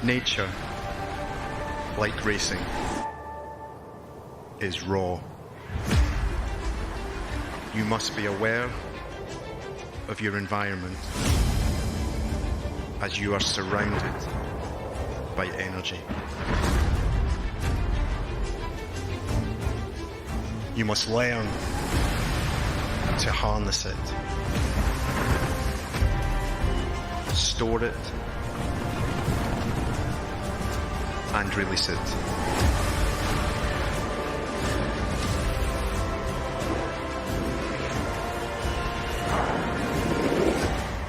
Nature, like racing, is raw. You must be aware of your environment as you are surrounded by energy. You must learn to harness it, store it, and release it.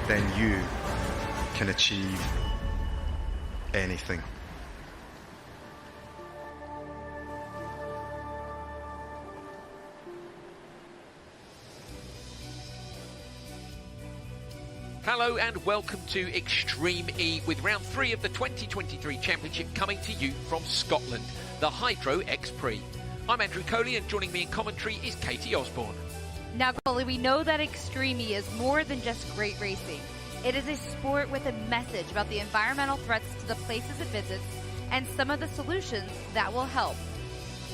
Then you can achieve anything. Hello and welcome to Extreme E with round 3 of the 2023 Championship coming to you from Scotland, the Hydro X Prix. I'm Andrew Coley and joining me in commentary is Katie Osborne. Now, Coley, we know that Extreme E is more than just great racing. It is a sport with a message about the environmental threats to the places it visits and some of the solutions that will help.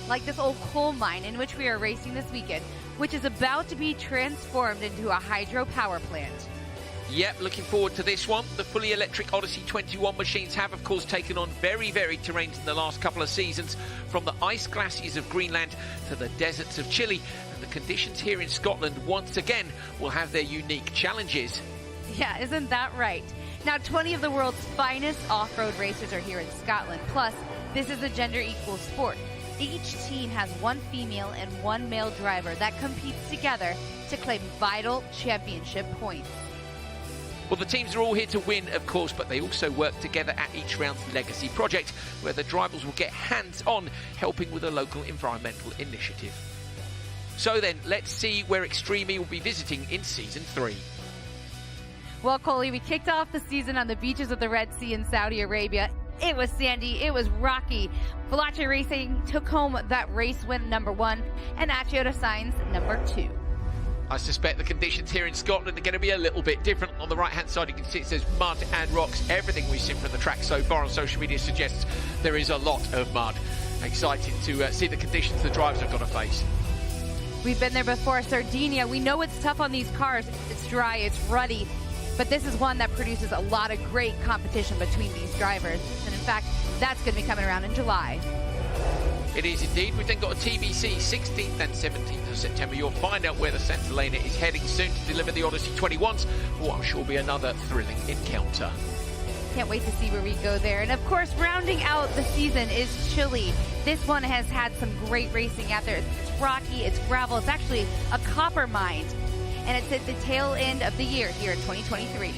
Like this old coal mine in which we are racing this weekend, which is about to be transformed into a hydro power plant. Yep, looking forward to this one. The fully electric Odyssey 21 machines have, of course, taken on very varied terrains in the last couple of seasons, from the ice glaciers of Greenland to the deserts of Chile, and the conditions here in Scotland once again will have their unique challenges. Yeah, isn't that right? Now, 20 of the world's finest off-road racers are here in Scotland. Plus, this is a gender-equal sport. Each team has one female and one male driver that competes together to claim vital championship points. Well, the teams are all here to win, of course, but they also work together at each round's legacy project, where the drivers will get hands-on, helping with a local environmental initiative. So then, let's see where Extreme E will be visiting in Season 3. Well, Coley, we kicked off the season on the beaches of the Red Sea in Saudi Arabia. It was sandy, it was rocky. Valache Racing took home that race win number 1, and Accio Designs number 2. I suspect the conditions here in Scotland are going to be a little bit different. On the right-hand side, you can see it says mud and rocks. Everything we've seen from the track so far on social media suggests there is a lot of mud. Excited to see the conditions the drivers have got to face. We've been there before. Sardinia, we know it's tough on these cars. It's dry, it's ruddy, but this is one that produces a lot of great competition between these drivers. And in fact, that's going to be coming around in July. It is indeed. We've then got a TBC 16th and 17th of September. You'll find out where the Centre Laner is heading soon to deliver the Odyssey 21s, for what I'm sure will be another thrilling encounter. Can't wait to see where we go there. And of course, rounding out the season is Chile. This one has had some great racing out there. It's rocky, it's gravel, it's actually a copper mine. And it's at the tail end of the year here in 2023.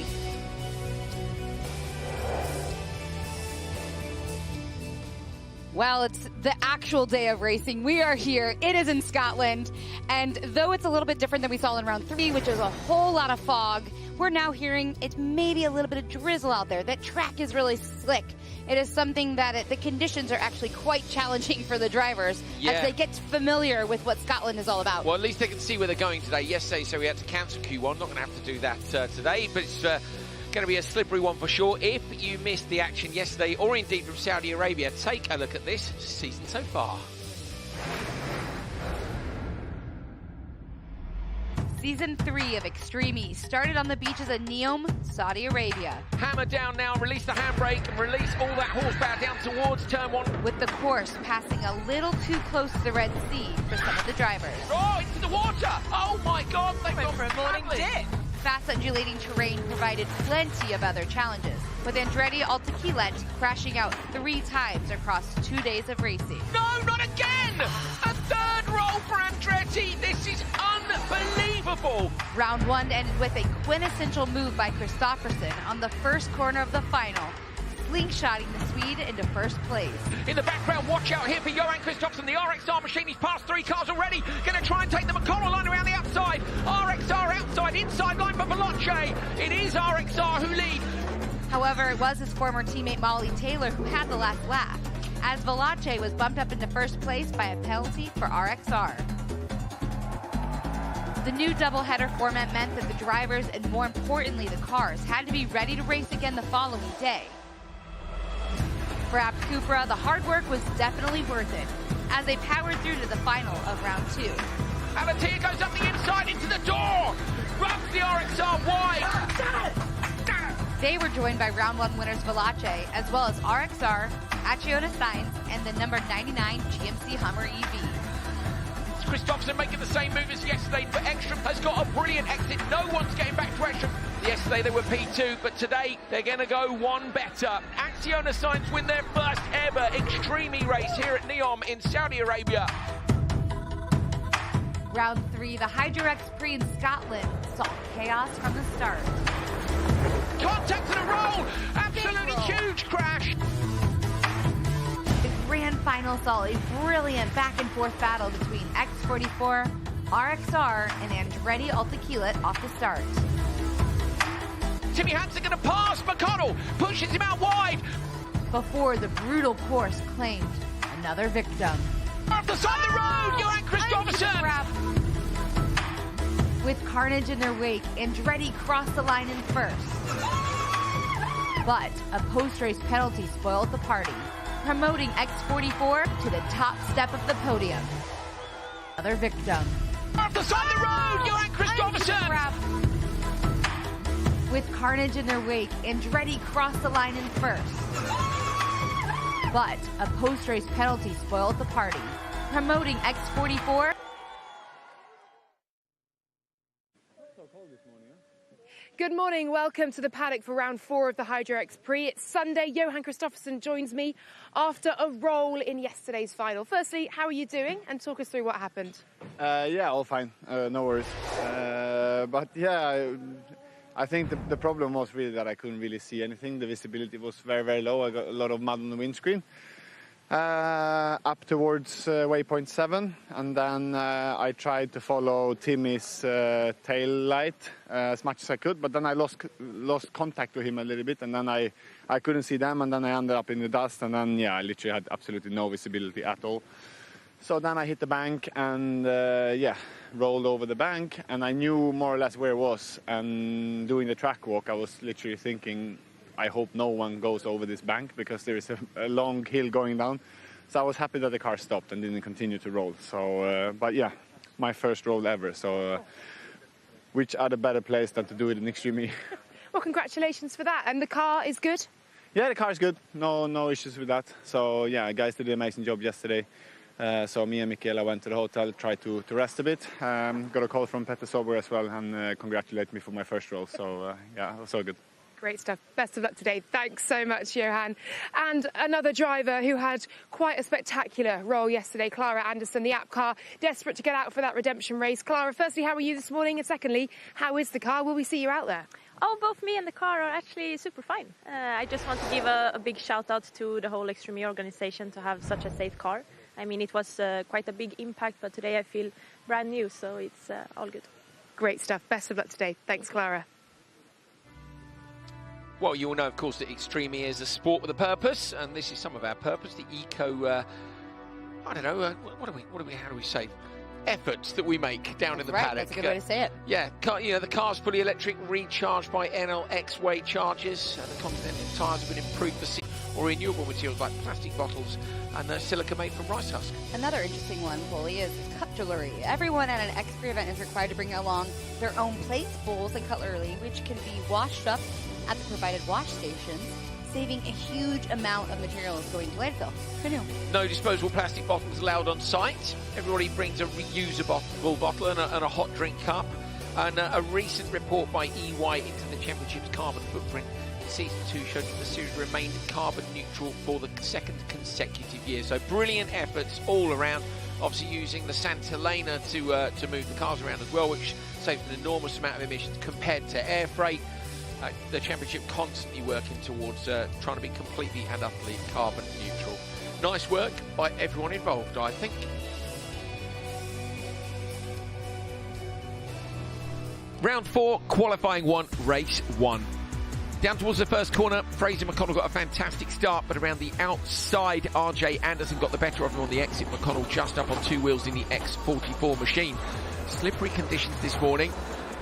Well, it's the actual day of racing. We are here. It is in Scotland. And though it's a little bit different than we saw in round 3, which is a whole lot of fog, we're now hearing it's maybe a little bit of drizzle out there. That track is really slick. It is something that the conditions are actually quite challenging for the drivers as they get familiar with what Scotland is all about. Well, at least they can see where they're going today. Yesterday, so we had to cancel Q1. Not going to have to do that today, but it's going to be a slippery one for sure. If you missed the action yesterday, or indeed from Saudi Arabia, take a look at this season so far. Season 3 of Extreme E started on the beaches of Neom, Saudi Arabia. Hammer down now, release the handbrake and release all that horsepower down towards turn 1. With the course passing a little too close to the Red Sea for some of the drivers. Oh, into the water! Oh my God, they've gone for a morning dip. Fast undulating terrain provided plenty of other challenges, with Andretti Altequilet crashing out 3 times across 2 days of racing. No, not again! A third roll for Andretti! This is unbelievable! Round 1 ended with a quintessential move by Kristoffersson on the first corner of the final, slingshotting the Swede into first place. In the background, watch out here for Johan Kristoffersson, the RXR machine. He's passed 3 cars already. Going to try and take the McConnell line around the outside. RXR outside, inside line for Valache. It is RXR who lead. However, it was his former teammate Molly Taylor who had the last lap, as Valache was bumped up into first place by a penalty for RXR. The new doubleheader format meant that the drivers and, more importantly, the cars had to be ready to race again the following day. For Abt Cupra, the hard work was definitely worth it as they powered through to the final of round 2. Alatia goes up the inside into the door, rubs the RXR wide. They were joined by round 1 winners Valache, as well as RXR, Acciona Sainz, and the number 99 GMC Hummer EV. Kristoffersen making the same move as yesterday, but Ekstrom has got a brilliant exit. No one's getting back to Ekstrom. Yesterday they were P2, but today they're going to go one better. Acciona Sainz win their first ever Extreme race here at Neom in Saudi Arabia. Round 3, the Hydro-X Prix in Scotland saw chaos from the start. Contact to the roll! Absolutely huge crash! The grand final saw a brilliant back-and-forth battle between X44, RXR, and Andretti Altaquilat off the start. Timmy Hansen going to pass McConnell, pushes him out wide. Before the brutal course claimed another victim. Off the side of the road, Johan Kristoffersen! With carnage in their wake, Andretti crossed the line in first. But a post-race penalty spoiled the party, promoting X44 to the top step of the podium. Another victim. Off the side of the road, Johan Kristoffersen! With carnage in their wake, Andretti crossed the line in first. But a post-race penalty spoiled the party, promoting X44. Good morning, welcome to the paddock for round 4 of the Hydro-X Prix. It's Sunday, Johan Kristoffersen joins me after a roll in yesterday's final. Firstly, how are you doing? And talk us through what happened. Yeah, all fine, no worries. But yeah, I think the problem was really that I couldn't really see anything. The visibility was very, very low. I got a lot of mud on the windscreen. Up towards waypoint 7, and then I tried to follow Timmy's tail light as much as I could, but then I lost contact with him a little bit, and then I couldn't see them, and then I ended up in the dust, and then yeah, I literally had absolutely no visibility at all. So then I hit the bank and yeah, rolled over the bank, and I knew more or less where it was, and doing the track walk I was literally thinking, I hope no one goes over this bank because there is a long hill going down. So I was happy that the car stopped and didn't continue to roll. So, but yeah, my first roll ever. So, which other better place than to do it in Extreme? Well, congratulations for that. And the car is good? Yeah, the car is good. No issues with that. So yeah, guys did an amazing job yesterday. So me and Michaela went to the hotel, tried to rest a bit. Got a call from Petter Sober as well and congratulated me for my first roll. So yeah, it was all good. Great stuff. Best of luck today. Thanks so much, Johan. And another driver who had quite a spectacular role yesterday, Clara Anderson, the Abt car, desperate to get out for that redemption race. Clara, firstly, how are you this morning? And secondly, how is the car? Will we see you out there? Oh, both me and the car are actually super fine. I just want to give a big shout out to the whole Extreme organization to have such a safe car. I mean, it was quite a big impact, but today I feel brand new, so it's all good. Great stuff. Best of luck today. Thanks, Clara. Well, you all know, of course, that Extreme is a sport with a purpose, and this is some of our purpose, the eco, I don't know, how do we say, efforts that we make down in the paddock. That's a good way to say it. Yeah, you know, the car's fully electric, recharged by NLX way charges. The Continental tyres have been improved for or renewable materials like plastic bottles and silica made from rice husk. Another interesting one, Polly, is cutlery. Everyone at an X3 event is required to bring along their own plates, bowls, and cutlery, which can be washed up at the provided wash stations, saving a huge amount of materials going to landfill. Who knew? No disposable plastic bottles allowed on site. Everybody brings a reusable bottle and a hot drink cup. And a recent report by EY into the championship's carbon footprint in Season 2 showed that the series remained carbon neutral for the second consecutive year. So brilliant efforts all around. Obviously using the Santa Elena to move the cars around as well, which saves an enormous amount of emissions compared to air freight. The championship constantly working towards trying to be completely and utterly carbon neutral. Nice work by everyone involved, I think. Round 4, qualifying 1, race 1. Down towards the first corner, Fraser McConnell got a fantastic start, but around the outside, RJ Anderson got the better of him on the exit. McConnell just up on 2 wheels in the X44 machine. Slippery conditions this morning.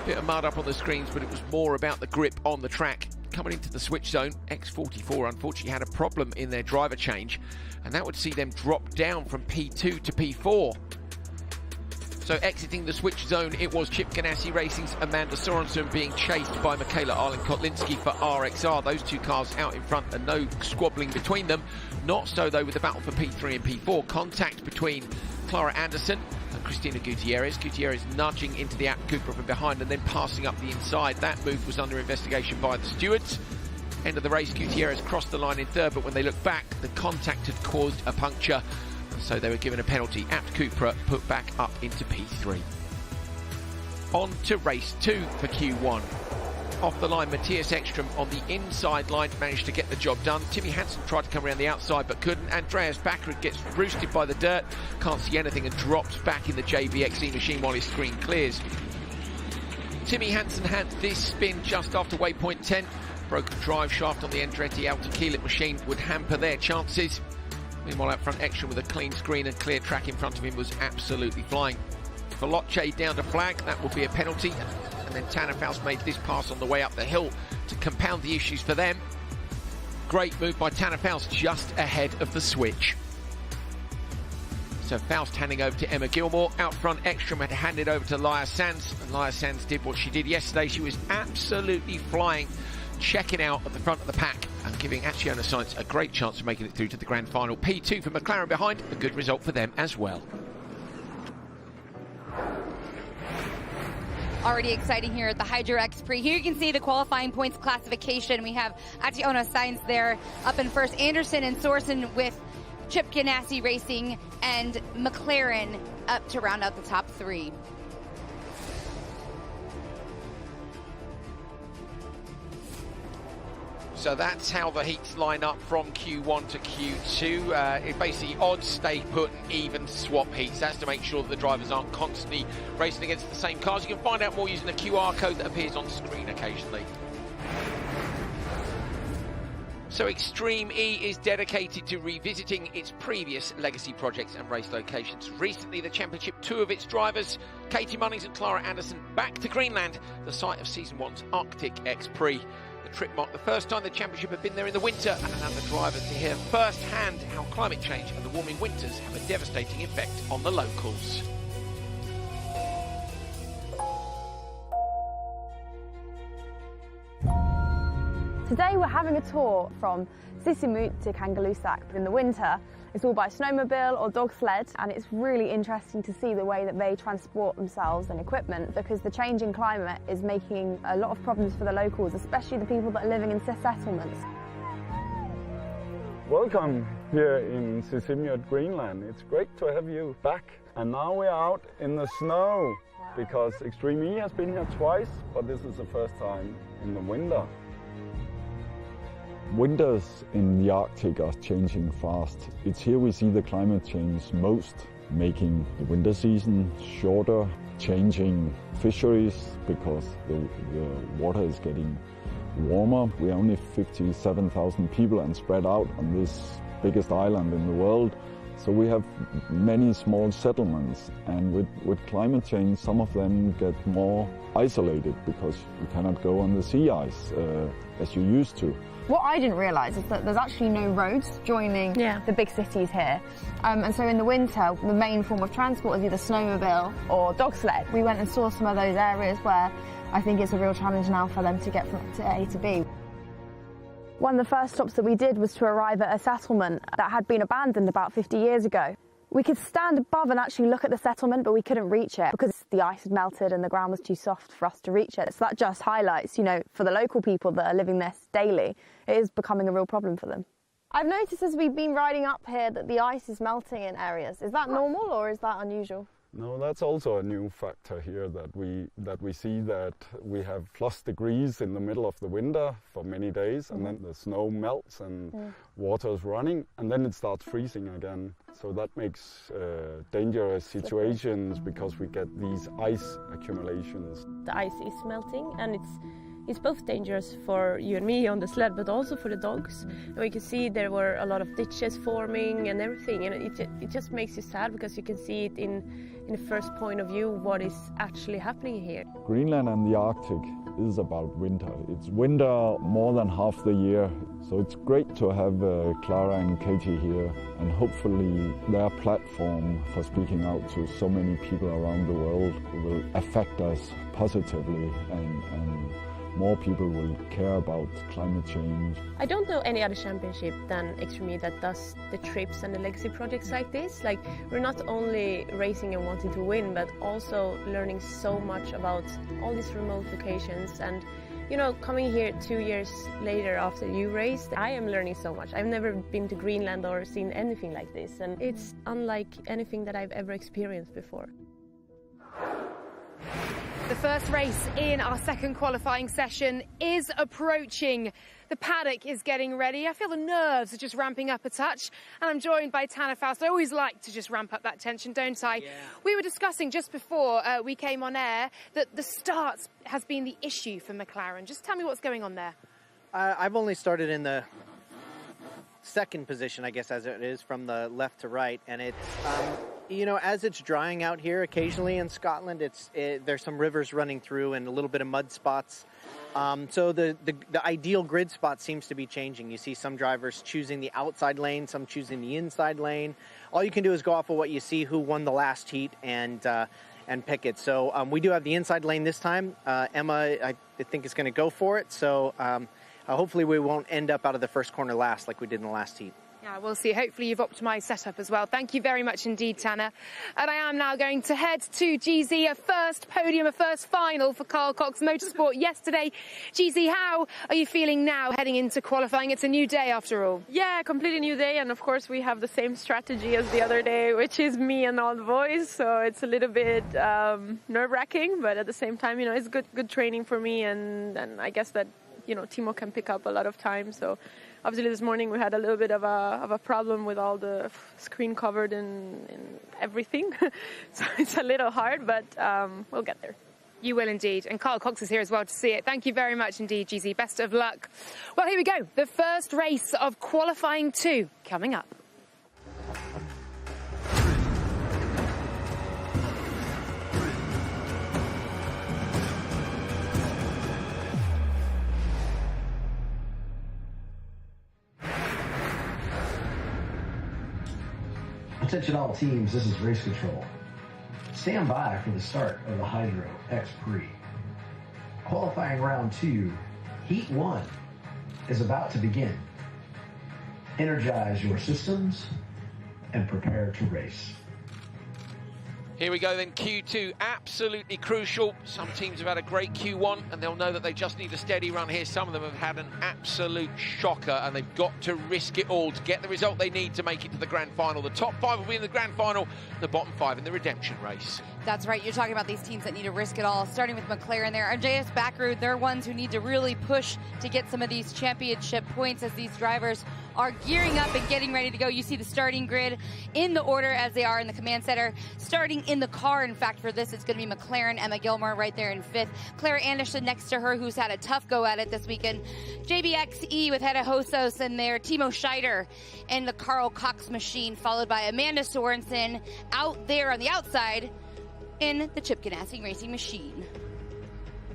Bit of mud up on the screens, but it was more about the grip on the track. coming into the switch zone, X44 unfortunately had a problem in their driver change, and that would see them drop down from P2 to P4. So exiting the switch zone, it was Chip Ganassi Racing's Amanda Sorensen being chased by Michaela Arlen-Kotlinski for RXR. Those two cars out in front and no squabbling between them. Not so though with the battle for P3 and P4. Contact between Clara Anderson and Christina Gutierrez. Gutierrez nudging into the App Cooper from behind and then passing up the inside. That move was under investigation by the stewards. End of the race, Gutierrez crossed the line in third, but when they looked back, the contact had caused a puncture. So they were given a penalty. Apt Cupra put back up into P3. On to race 2 for Q1. Off the line, Matthias Ekström on the inside line managed to get the job done. Timmy Hansen tried to come around the outside but couldn't. Andreas Baccarat gets roosted by the dirt, can't see anything and drops back in the JVXE machine while his screen clears. Timmy Hansen had this spin just after waypoint 10. Broken drive shaft on the Andretti Autokilit machine would hamper their chances. Meanwhile, out front, Ekström with a clean screen and clear track in front of him was absolutely flying. Veloce down to flag, that will be a penalty. And then Tanner Faust made this pass on the way up the hill to compound the issues for them. Great move by Tanner Faust just ahead of the switch. So Faust handing over to Emma Gilmore. Out front, Ekström had handed over to Laia Sands. And Laia Sands did what she did yesterday. She was absolutely flying, checking out at the front of the pack and giving Acciona Sainz a great chance of making it through to the grand final. P2 for McLaren behind, a good result for them as well. Already exciting here at the Hydro X Prix. Here you can see the qualifying points classification. We have Acciona Sainz there up in first. Anderson and Sorensen with Chip Ganassi Racing and McLaren up to round out the top 3. So that's how the heats line up from Q1 to Q2. It's basically odd, stay put, and even swap heats. That's to make sure that the drivers aren't constantly racing against the same cars. You can find out more using the QR code that appears on screen occasionally. So Extreme E is dedicated to revisiting its previous legacy projects and race locations. Recently, the championship, 2 of its drivers, Katie Munnings and Clara Anderson, back to Greenland, the site of Season 1's Arctic X Prix. The trip marked the first time the championship had been there in the winter and allowed the drivers to hear firsthand how climate change and the warming winters have a devastating effect on the locals. Today we're having a tour from Sissimut to Kangerlussuaq. In the winter, it's all by snowmobile or dog sled, and it's really interesting to see the way that they transport themselves and equipment, because the changing climate is making a lot of problems for the locals, especially the people that are living in settlements. Welcome here in Sissimut, Greenland. It's great to have you back. And now we're out in the snow, because Extreme E has been here twice, but this is the first time in the winter. Winters in the Arctic are changing fast. It's here we see the climate change most, making the winter season shorter, changing fisheries because the water is getting warmer. We're only 57,000 people and spread out on this biggest island in the world. So we have many small settlements, and with climate change, some of them get more isolated because you cannot go on the sea ice as you used to. What I didn't realise is that there's actually no roads joining the big cities here. And so in the winter, the main form of transport is either snowmobile or dog sled. We went and saw some of those areas where I think it's a real challenge now for them to get from A to B. One of the first stops that we did was to arrive at a settlement that had been abandoned about 50 years ago. We could stand above and actually look at the settlement, but we couldn't reach it because the ice had melted and the ground was too soft for us to reach it. So that just highlights, you know, for the local people that are living this daily, it is becoming a real problem for them. I've noticed as we've been riding up here that the ice is melting in areas. Is that normal or is that unusual? No, that's also a new factor here, that we see that we have plus degrees in the middle of the winter for many days, and then the snow melts and water is running, and then it starts freezing again. So that makes dangerous situations because we get these ice accumulations. The ice is melting, and it's both dangerous for you and me on the sled, but also for the dogs. And we could see there were a lot of ditches forming and everything, and it just makes you sad because you can see it in the first point of view what is actually happening here. Greenland and the Arctic is about winter. It's winter more than half the year, so it's great to have Clara and Katie here, and hopefully their platform for speaking out to so many people around the world will affect us positively, and more people will care about climate change. I don't know any other championship than Extreme that does the trips and the legacy projects like this. Like, we're not only racing and wanting to win, but also learning so much about all these remote locations. And, you know, coming here 2 years later after you raced, I am learning so much. I've never been to Greenland or seen anything like this, and it's unlike anything that I've ever experienced before. The first race in our second qualifying session is approaching. The paddock is getting ready. I feel the nerves are just ramping up a touch. And I'm joined by Tanner Faust. I always like to just ramp up that tension, don't I? Yeah. We were discussing just before we came on air that the start has been the issue for McLaren. Just tell me what's going on there. I've only started in the second position, I guess, as it is, from the left to right. And it's, you know, as it's drying out here occasionally in Scotland, there's some rivers running through and a little bit of mud spots. So the ideal grid spot seems to be changing. You see some drivers choosing the outside lane, some choosing the inside lane. All you can do is go off of what you see, who won the last heat, and pick it. So we do have the inside lane this time. Emma, I think, is going to go for it. So hopefully we won't end up out of the first corner last like we did in the last heat. Yeah, we'll see. Hopefully you've optimised setup as well. Thank you very much indeed, Tanner. And I am now going to head to GZ, a first podium, a first final for Carl Cox Motorsport yesterday. GZ, how are you feeling now heading into qualifying? It's a new day after all. Yeah, completely new day, and of course we have the same strategy as the other day, which is me and all the boys, so it's a little bit nerve-wracking, but at the same time, you know, it's good training for me, and I guess that, you know, Timo can pick up a lot of time. So obviously this morning we had a little bit of a problem with all the screen covered in everything. So it's a little hard, but we'll get there. You will indeed. And Carl Cox is here as well to see it. Thank you very much indeed, GZ. Best of luck. Well, here we go. The first race of qualifying 2 coming up. Attention all teams, this is race control. Stand by for the start of the Hydro X Prix. Qualifying round 2, heat 1 is about to begin. Energize your systems and prepare to race. Here we go then, Q2, absolutely crucial. Some teams have had a great Q1 and they'll know that they just need a steady run here. Some of them have had an absolute shocker and they've got to risk it all to get the result they need to make it to the grand final. The top 5 will be in the grand final, the bottom 5 in the redemption race. That's right, you're talking about these teams that need to risk it all, starting with McLaren there. And JS Backroad, they're ones who need to really push to get some of these championship points as these drivers are gearing up and getting ready to go. You see the starting grid in the order as they are in the command center. Starting in the car, in fact, for this, it's going to be McLaren, Emma Gilmore right there in 5th. Clara Anderson next to her, who's had a tough go at it this weekend. JBXE with Hedda Hosos in there. Timo Scheider in the Carl Cox machine, followed by Amanda Sorensen out there on the outside in the Chip Ganassi Racing machine.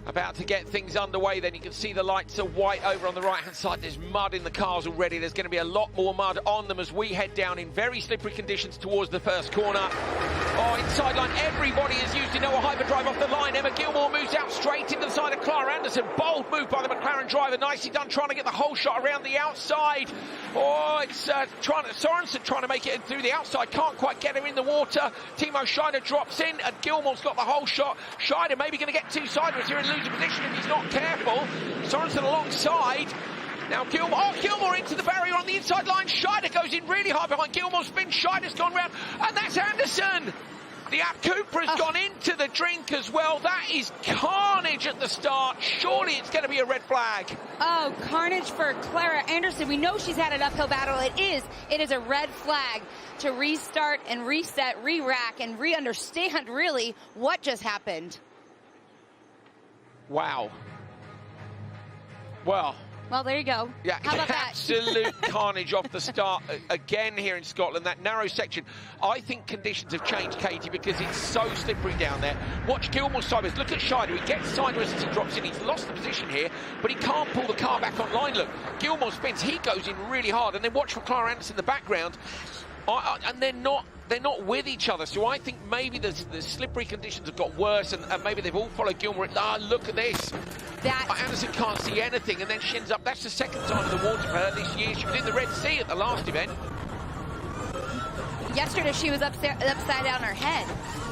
About to get things underway then. You can see the lights are white over on the right hand side. There's mud in the cars already. There's going to be a lot more mud on them as we head down in very slippery conditions towards the first corner. Oh, inside line, everybody is used to Noah hyperdrive off the line. Emma Gilmore moves out straight into the side of Clara Anderson. Bold move by the McLaren driver, nicely done, trying to get the whole shot around the outside. Oh, it's Sorensen trying to make it through the outside, can't quite get her in the water. Timo Scheider drops in and Gilmore's got the whole shot. Scheider maybe going to get two sideways here and lose a position if he's not careful. Sorensen alongside. Now Gilmore into the barrier on the inside line. Scheider goes in really hard behind Gilmore. Spin. Scheider's gone round, and that's Anderson. The App Cooper has gone into the drink as well. That is carnage at the start. Surely it's going to be a red flag. Oh, carnage for Clara Anderson. We know she's had an uphill battle. It is a red flag to restart and reset, re-rack, and re-understand really what just happened. Wow. Well, Well, there you go. Yeah, How about that? absolute carnage off the start again here in Scotland. That narrow section. I think conditions have changed, Katie, because it's so slippery down there. Watch Gilmore sideways. Look at Scheider. He gets sideways as he drops in. He's lost the position here, but he can't pull the car back online. Look, Gilmore spins. He goes in really hard, and then watch for Clara Anderson in the background. And they're not with each other, so I think maybe the slippery conditions have got worse, and maybe they've all followed Gilmore. Look at this. Anderson can't see anything, and then she ends up. That's the second time in the water for her this year. She was in the Red Sea at the last event. Yesterday she was upside down her head,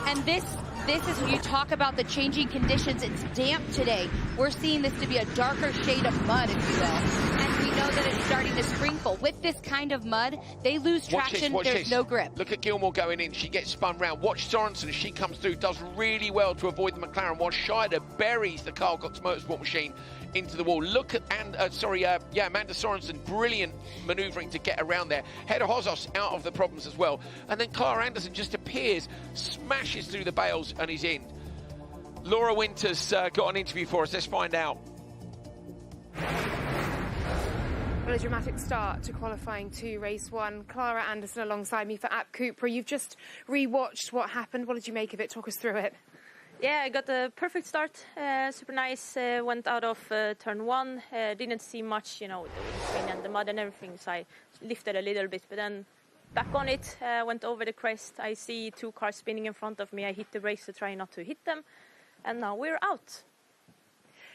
and this is when you talk about the changing conditions. It's damp today. We're seeing this to be a darker shade of mud, if you will. And we know that it's starting to sprinkle. With this kind of mud, they lose traction. There's no grip. Look at Gilmore going in. She gets spun round. Watch Sorensen as she comes through. Does really well to avoid the McLaren. While Scheider buries the Carl Cox Motorsport machine into the wall. Look at Amanda Sorensen. Brilliant manoeuvring to get around there. Hedda Hozos out of the problems as well. And then Clara Anderson just appears, smashes through the bales, and he's in. Laura Winters got an interview for us. Let's find out. Well, a dramatic start to qualifying 2, race 1. Clara Anderson alongside me for App Cupra. You've just re-watched what happened. What did you make of it? Talk us through it. Yeah, I got a perfect start. Super nice. Went out of turn 1. Didn't see much, with the windscreen and the mud and everything, so I lifted a little bit. But then back on it, went over the crest. I see 2 cars spinning in front of me. I hit the brakes to try not to hit them. And now we're out.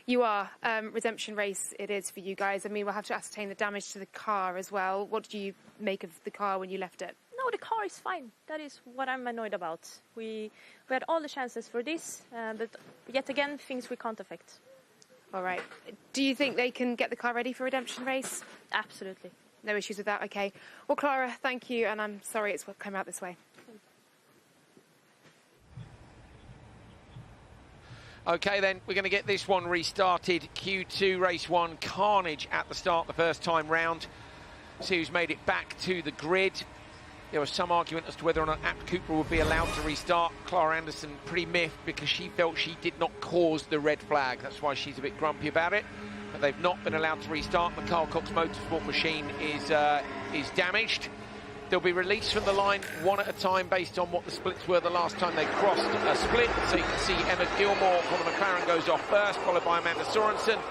You are. Redemption race it is for you guys. I mean, we'll have to ascertain the damage to the car as well. What did you make of the car when you left it? No, the car is fine. That is what I'm annoyed about. We had all the chances for this, but yet again, things we can't affect. All right. Do you think they can get the car ready for redemption race? Absolutely. No issues with that? Okay. Well, Clara, thank you, and I'm sorry it's come out this way. Okay, then, we're going to get this one restarted. Q2, race 1, carnage at the start the first time round. See who's made it back to the grid. There was some argument as to whether or not App Cupra would be allowed to restart. Clara Anderson pretty miffed because she felt she did not cause the red flag. That's why she's a bit grumpy about it. But they've not been allowed to restart. The Carl Cox Motorsport machine is damaged. They'll be released from the line one at a time based on what the splits were the last time they crossed a split. So you can see Emma Gilmore from the McLaren goes off first, followed by Amanda Sorensen.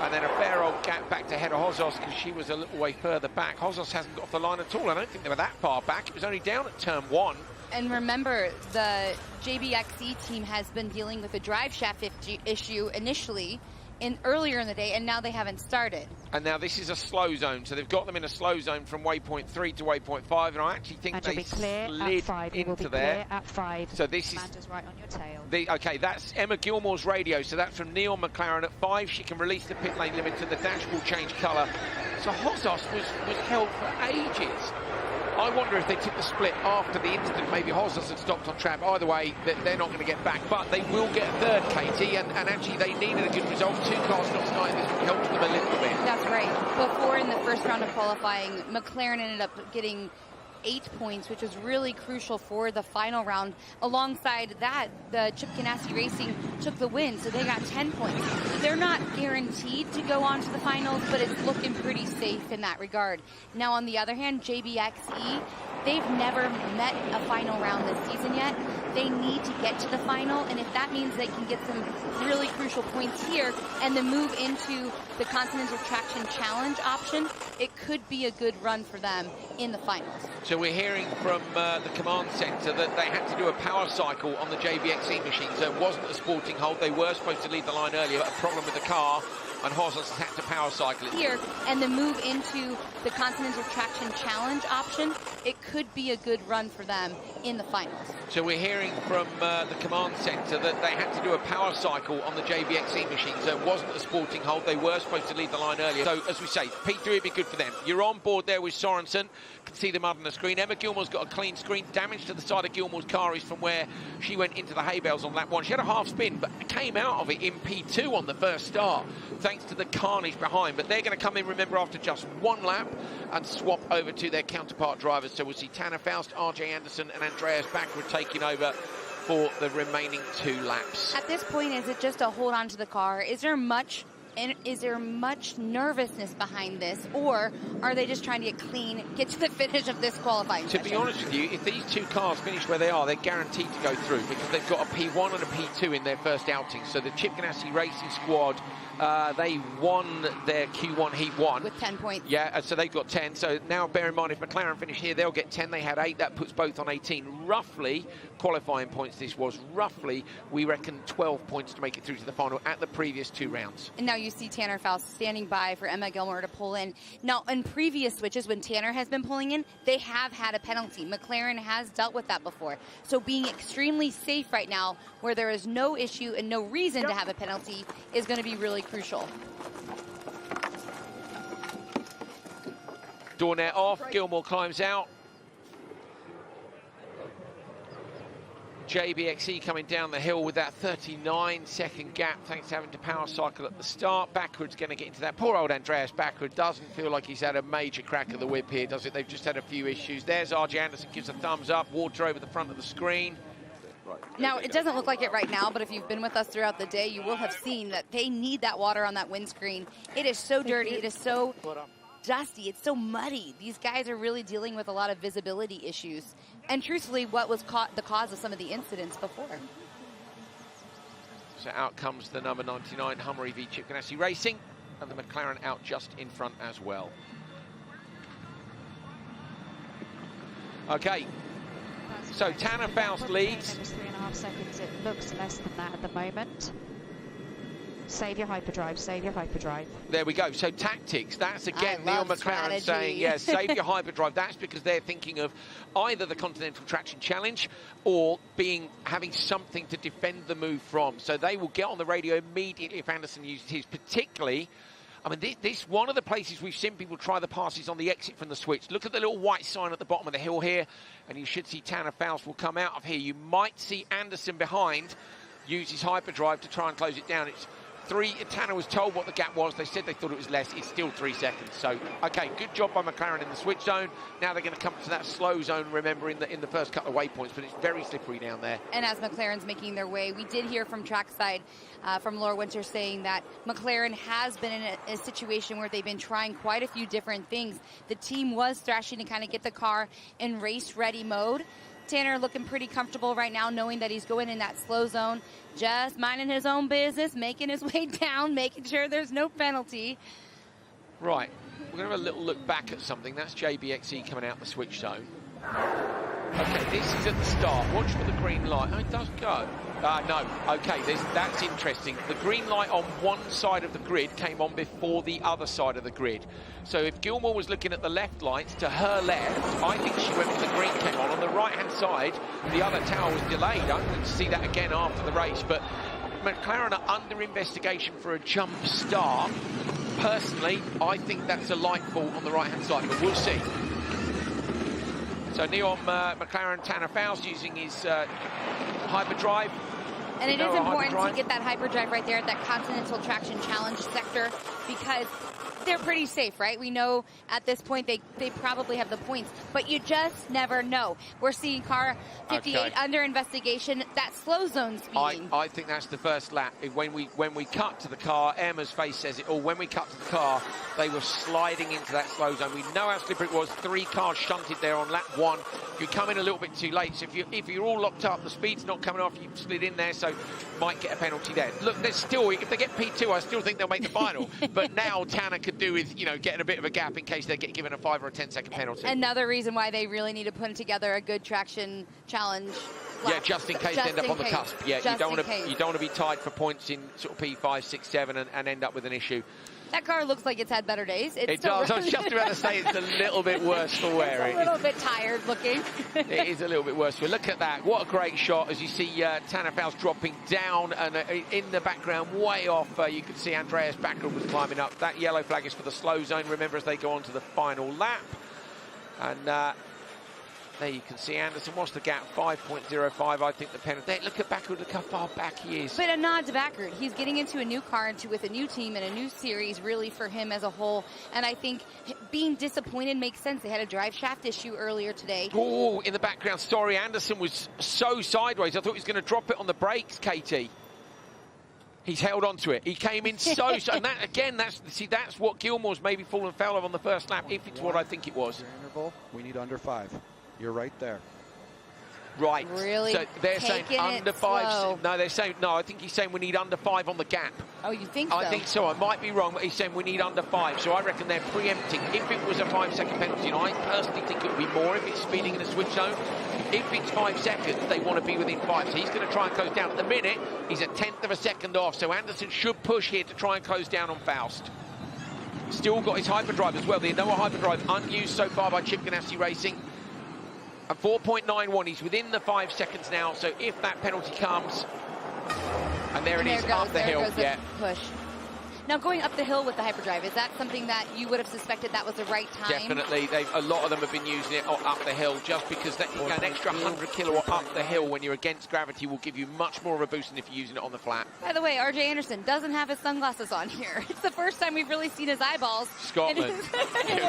And then a fair old gap back to Hedda Hozos because she was a little way further back. Hozos hasn't got off the line at all. I don't think they were that far back. It was only down at turn 1. And remember, the JBXE team has been dealing with a drive shaft issue initially earlier in the day, and now they haven't started. And now this is a slow zone, so they've got them in a slow zone from waypoint 3 to waypoint 5, and I actually think they slid into there. At 5. So this Amanda's right on your tail. Okay, that's Emma Gilmore's radio, so that's from Neil McLaren at 5. She can release the pit lane limit to the dash will change colour. So Hozos was held for ages. I wonder if they took the split after the incident. Maybe Hozos had stopped on track. Either way, they're not going to get back. But they will get a third, Katie. And actually, they needed a good result. 2 cars not starting. This will help them a little bit. That's right. Before, in the first round of qualifying, McLaren ended up getting 8 points, which was really crucial for the final round. Alongside that, the Chip Ganassi Racing took the win, so they got 10 points. They're not guaranteed to go on to the finals, but it's looking pretty safe in that regard. Now, on the other hand, JBXE, they've never met a final round this season yet. They need to get to the final, and if that means they can get some really crucial points here and then move into the Continental Traction Challenge option, it could be a good run for them in the finals. So we're hearing from the command centre that they had to do a power cycle on the JBXE machine, so it wasn't a sporting hold. They were supposed to leave the line earlier, but a problem with the car, and Hozos had to power cycle it here and then move into the Continental Traction Challenge option. It could be a good run for them in the finals. So we're hearing from the command centre that they had to do a power cycle on the JBXE machine, so it wasn't a sporting hold. They were supposed to leave the line earlier. So as we say, P3 would be good for them. You're on board there with Sorensen. Can see the mud on the screen. Emma Gilmore's got a clean screen. Damage to the side of Gilmore's car is from where she went into the hay bales on lap 1. She had a half spin, but came out of it in P2 on the first start, thanks to the carnage behind. But they're going to come in, remember, after just 1 lap and swap over to their counterpart drivers. So we'll see Tanner Faust, RJ Anderson and Andreas Backward taking over for the remaining 2 laps. At this point, is it just a hold on to the car? Is there much And is there much nervousness behind this, or are they just trying to get clean, get to the finish of this qualifying session? To be honest with you, if these two cars finish where they are, they're guaranteed to go through because they've got a P1 and a P2 in their first outing. So the Chip Ganassi Racing squad, they won their Q1 Heat 1. With 10 points. Yeah, so they've got 10. So now bear in mind, if McLaren finish here, they'll get 10. They had 8. That puts both on 18. Roughly, qualifying points this was, roughly, we reckon 12 points to make it through to the final at the previous 2 rounds. And now you see Tanner Faust standing by for Emma Gilmore to pull in. Now, in previous switches, when Tanner has been pulling in, they have had a penalty. McLaren has dealt with that before. So being extremely safe right now, where there is no issue and no reason to have a penalty, is going to be really crucial. Door net off, Gilmore climbs out. JBXE coming down the hill with that 39-second gap thanks to having to power cycle at the start. Backwards going to get into that. Poor old Andreas Backward doesn't feel like he's had a major crack of the whip here, does it? They've just had a few issues. There's RJ Anderson, gives a thumbs up. Water over the front of the screen. Now, it doesn't look like it right now, but if you've been with us throughout the day, you will have seen that they need that water on that windscreen. It is so dirty. It is so dusty. It's so muddy. These guys are really dealing with a lot of visibility issues. And truthfully, what was the cause of some of the incidents before? So out comes the number 99 Hummer EV Chip Ganassi Racing, and the McLaren out just in front as well. Okay, so Tanner Faust leads. 3.5 seconds. It looks less than that at the moment. Save your hyperdrive, save your hyperdrive. There we go. So tactics, that's again Neil McLaren strategy. saying, yes, save your hyperdrive. That's because they're thinking of either the Continental Traction Challenge or having something to defend the move from. So they will get on the radio immediately if Anderson uses his, particularly. I mean, this one of the places we've seen people try the passes on the exit from the switch. Look at the little white sign at the bottom of the hill here, and you should see Tanner Faust will come out of here. You might see Anderson behind use his hyperdrive to try and close it down. It's 3. Tanner was told what the gap was. They said they thought it was less. It's still 3 seconds. So, okay, good job by McLaren in the switch zone. Now they're going to come to that slow zone, remember, in the first couple of waypoints, but it's very slippery down there. And as McLaren's making their way, we did hear from trackside from Laura Winter saying that McLaren has been in a situation where they've been trying quite a few different things. The team was thrashing to kind of get the car in race-ready mode. Tanner looking pretty comfortable right now, knowing that he's going in that slow zone, just minding his own business, making his way down, making sure there's no penalty. Right, we're going to have a little look back at something. That's JBXE coming out the switch zone. Okay, this is at the start. Watch for the green light. Oh, it does go. No, okay, that's interesting. The green light on one side of the grid came on before the other side of the grid. So if Gilmore was looking at the left lights, to her left, I think she went when the green came on. On the right-hand side, the other tower was delayed. I'm going to see that again after the race. But McLaren are under investigation for a jump start. Personally, I think that's a light fault on the right-hand side, but we'll see. So Neil McLaren, Tanner Faust using his hyperdrive. And it is important to get that hyperdrive right there at that Continental Traction Challenge sector, because they're pretty safe, right? We know at this point they probably have the points, but you just never know. We're seeing car 58 under investigation. That slow zone speeding. I think that's the first lap. When we cut to the car, Emma's face says it all. When we cut to the car, they were sliding into that slow zone. We know how slippery it was. 3 cars shunted there on lap 1. You come in a little bit too late. So if you're all locked up, the speed's not coming off. You slid in there, so might get a penalty there. Look, there's still, if they get P2, I still think they'll make the final. But now Tanner could do with, you know, getting a bit of a gap in case they get given a 5 or a 10-second penalty. Another reason why they really need to put together a good traction challenge. Yeah, just in case they end up on the cusp. Yeah, you don't want to be tied for points in sort of P5, 6, 7 and end up with an issue. That car looks like it's had better days. It does. I was just about to say it's a little bit worse for wear. It's a little bit tired looking. It is a little bit worse for. Look at that. What a great shot as you see Tanner Faust dropping down, and in the background, way off, you can see Andreas Backward was climbing up. That yellow flag is for the slow zone, remember, as they go on to the final lap. And there you can see Anderson. What's the gap? 5.05. I think the penalty. Look at Backward. Look how far back he is. But a nod to Backward. He's getting into a new car, with a new team and a new series, really, for him as a whole. And I think being disappointed makes sense. They had a drive shaft issue earlier today. Oh, in the background, Story Anderson was so sideways. I thought he was going to drop it on the brakes, Katie. He's held on to it. He came in so, and that again, that's what Gilmore's maybe fallen foul of on the first lap, if it's what I think it was. Interval, we need under 5. You're right there. Right. Really? So they're saying under 5. Slow. No, they're saying no. I think he's saying we need under 5 on the gap. Oh, you think so? I think so. I might be wrong, but he's saying we need under 5. So I reckon they're preempting. If it was a 5-second penalty, and I personally think it would be more if it's speeding in a switch zone. If it's 5 seconds, they want to be within 5. So he's going to try and close down. At the minute, he's a 1/10 of a second off. So Anderson should push here to try and close down on Faust. Still got his hyperdrive as well. The Noah hyperdrive unused so far by Chip Ganassi Racing. At 4.91, he's within the 5 seconds now. So if that penalty comes, and there it is, up the hill, yeah. Push. Now, going up the hill with the hyperdrive, is that something that you would have suspected that was the right time? Definitely. A lot of them have been using it up the hill just because an extra 100 kilowatt up the hill when you're against gravity will give you much more of a boost than if you're using it on the flat. That By the way, R.J. Anderson doesn't have his sunglasses on here. It's the first time we've really seen his eyeballs. Scotland.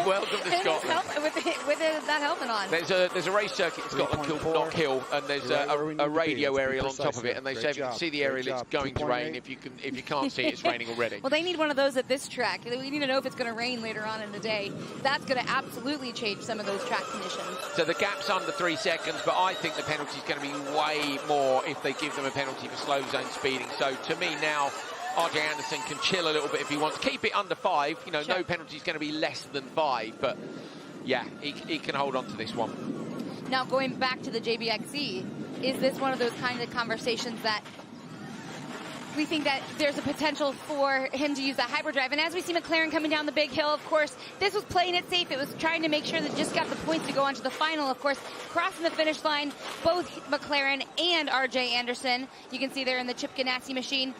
Welcome to Scotland. With that helmet on. There's a race circuit in Scotland called Knock Hill, and there's a radio aerial on top of it, and they say if you can see the aerial, it's going to rain. If you can't see it, it's raining already. Well, they need one of those at this track. We need to know if it's going to rain later on in the day. That's going to absolutely change some of those track conditions. So the gap's under 3 seconds, but I think the penalty is going to be way more if they give them a penalty for slow zone speeding. So to me now, R.J. Anderson can chill a little bit if he wants. Keep it under 5. You know, sure. No penalty is going to be less than 5, but yeah, he can hold on to this one. Now going back to the JBXE, is this one of those kind of conversations that we think that there's a potential for him to use that hyperdrive? And as we see McLaren coming down the big hill, of course, this was playing it safe. It was trying to make sure that just got the points to go on to the final. Of course, crossing the finish line, both McLaren and R.J. Anderson. You can see there in the Chip Ganassi machine.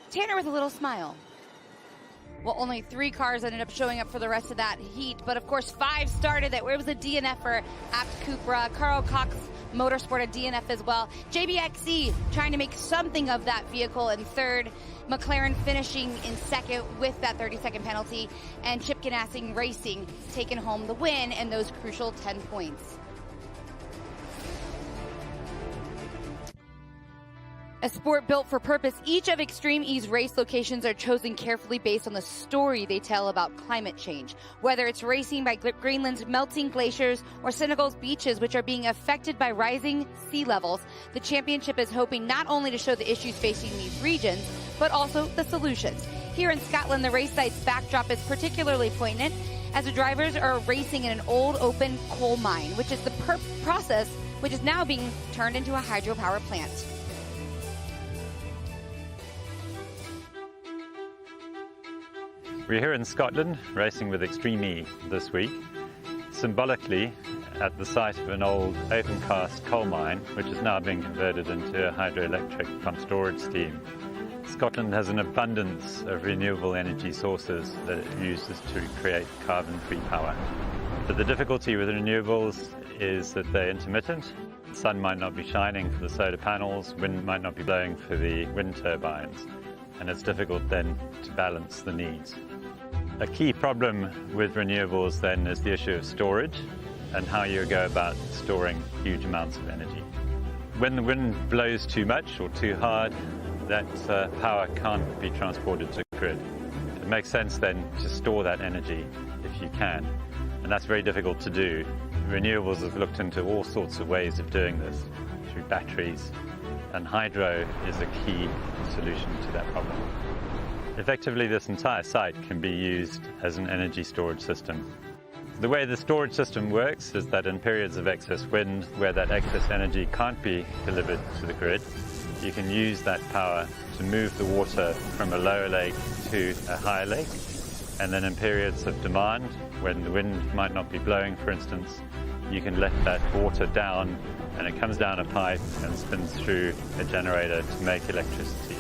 Tanner with a little smile. Well, only 3 cars ended up showing up for the rest of that heat. But, of course, 5 started. It was a DNF for Abt Cupra. Carl Cox Motorsport, a DNF as well. JBXE trying to make something of that vehicle in 3rd. McLaren finishing in 2nd with that 30-second penalty. And Chip Ganassi Racing taking home the win and those crucial 10 points. A sport built for purpose, each of Extreme E's race locations are chosen carefully based on the story they tell about climate change. Whether it's racing by Greenland's melting glaciers or Senegal's beaches, which are being affected by rising sea levels, the championship is hoping not only to show the issues facing these regions, but also the solutions. Here in Scotland, the race site's backdrop is particularly poignant as the drivers are racing in an old open coal mine, which is the process which is now being turned into a hydropower plant. We're here in Scotland, racing with Extreme E this week, symbolically at the site of an old open-cast coal mine, which is now being converted into a hydroelectric pumped storage scheme. Scotland has an abundance of renewable energy sources that it uses to create carbon-free power. But the difficulty with renewables is that they're intermittent. The sun might not be shining for the solar panels, wind might not be blowing for the wind turbines, and it's difficult then to balance the needs. A key problem with renewables then is the issue of storage and how you go about storing huge amounts of energy. When the wind blows too much or too hard, that power can't be transported to the grid. It makes sense then to store that energy if you can, and that's very difficult to do. Renewables have looked into all sorts of ways of doing this through batteries, and hydro is a key solution to that problem. Effectively, this entire site can be used as an energy storage system. The way the storage system works is that in periods of excess wind, where that excess energy can't be delivered to the grid, you can use that power to move the water from a lower lake to a higher lake. And then in periods of demand, when the wind might not be blowing, for instance, you can let that water down and it comes down a pipe and spins through a generator to make electricity.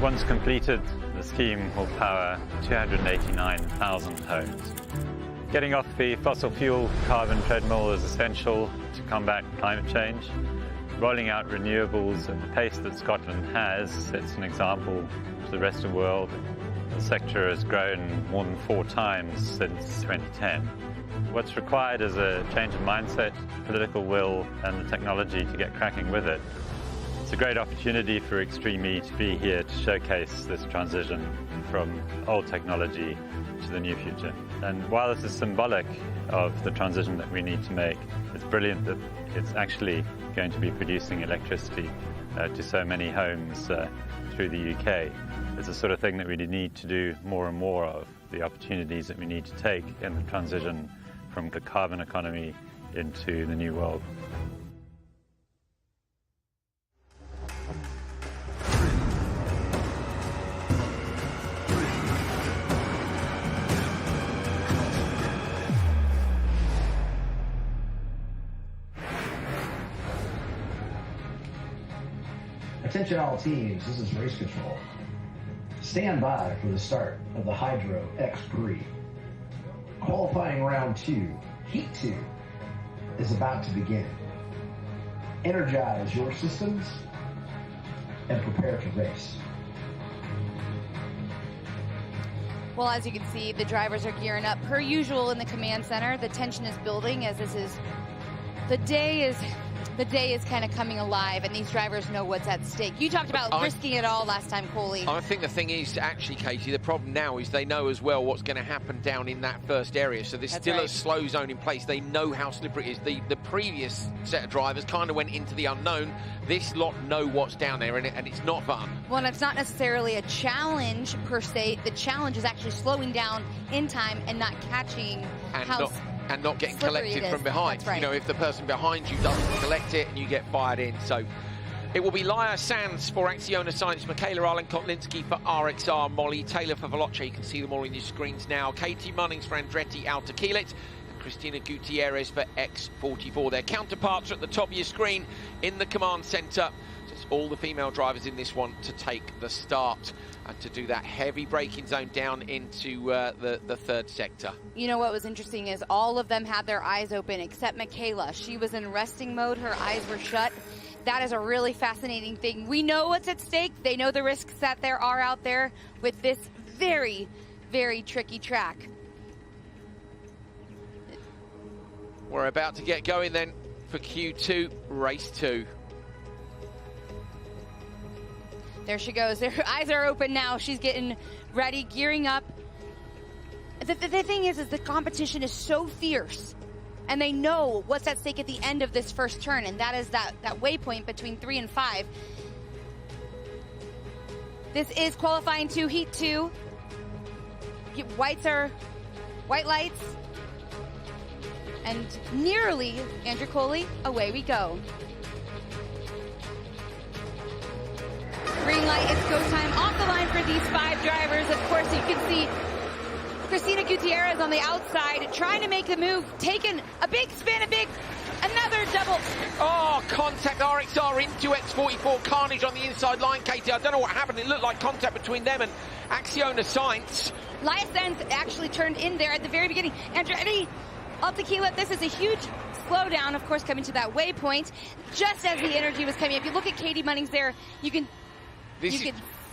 Once completed, the scheme will power 289,000 homes. Getting off the fossil fuel carbon treadmill is essential to combat climate change. Rolling out renewables at the pace that Scotland has sets an example to the rest of the world. The sector has grown more than 4 times since 2010. What's required is a change of mindset, political will, and the technology to get cracking with it. It's a great opportunity for Extreme E to be here to showcase this transition from old technology to the new future. And while this is symbolic of the transition that we need to make, it's brilliant that it's actually going to be producing electricity to so many homes through the UK. It's the sort of thing that we need to do more and more of, the opportunities that we need to take in the transition from the carbon economy into the new world. Attention all teams, this is race control. Stand by for the start of the Hydro X Prix. Qualifying round 2, heat 2, is about to begin. Energize your systems and prepare to race. Well, as you can see, the drivers are gearing up per usual in the command center. The tension is building as the day is kind of coming alive, and these drivers know what's at stake. You talked about risking it all last time, Coley. I think the thing is, actually, Katie, the problem now is they know as well what's going to happen down in that first area. So there's still a slow zone in place. They know how slippery it is. The previous set of drivers kind of went into the unknown. This lot know what's down there, and it's not fun. Well, it's not necessarily a challenge per se. The challenge is actually slowing down in time and not catching and not getting collected from behind. That's right. You know, if the person behind you doesn't collect it and you get fired in. So it will be Laia Sanz for Acciona Science, Michaela Arlen-Kotlinski for RXR, Molly Taylor for Veloce. You can see them all on your screens now. Katie Munnings for Andretti Autokilit, and Cristina Gutierrez for X44. Their counterparts are at the top of your screen in the command centre. So it's all the female drivers in this one to take the start and to do that heavy braking zone down into the third sector. You know what was interesting is all of them had their eyes open except Michaela. She was in resting mode, her eyes were shut. That is a really fascinating thing. We know what's at stake. They know the risks that there are out there with this very, very tricky track. We're about to get going then for Q2, race 2. There she goes. Her eyes are open now. She's getting ready, gearing up. The thing is the competition is so fierce, and they know what's at stake at the end of this first turn, and that is that waypoint between 3 and 5. This is qualifying 2, heat 2. White lights. And nearly, Andrew Coley, away we go. Green light, it's go time. Off the line for these 5 drivers. Of course, you can see Cristina Gutierrez on the outside trying to make the move, taking a big spin, another double. Oh, contact RXR into X44. Carnage on the inside line, Katie. I don't know what happened. It looked like contact between them and Acciona Science. Laia Sanz actually turned in there at the very beginning. Andretti Autokilit, this is a huge slowdown, of course, coming to that waypoint. Just as the energy was coming. If you look at Katie Munnings there,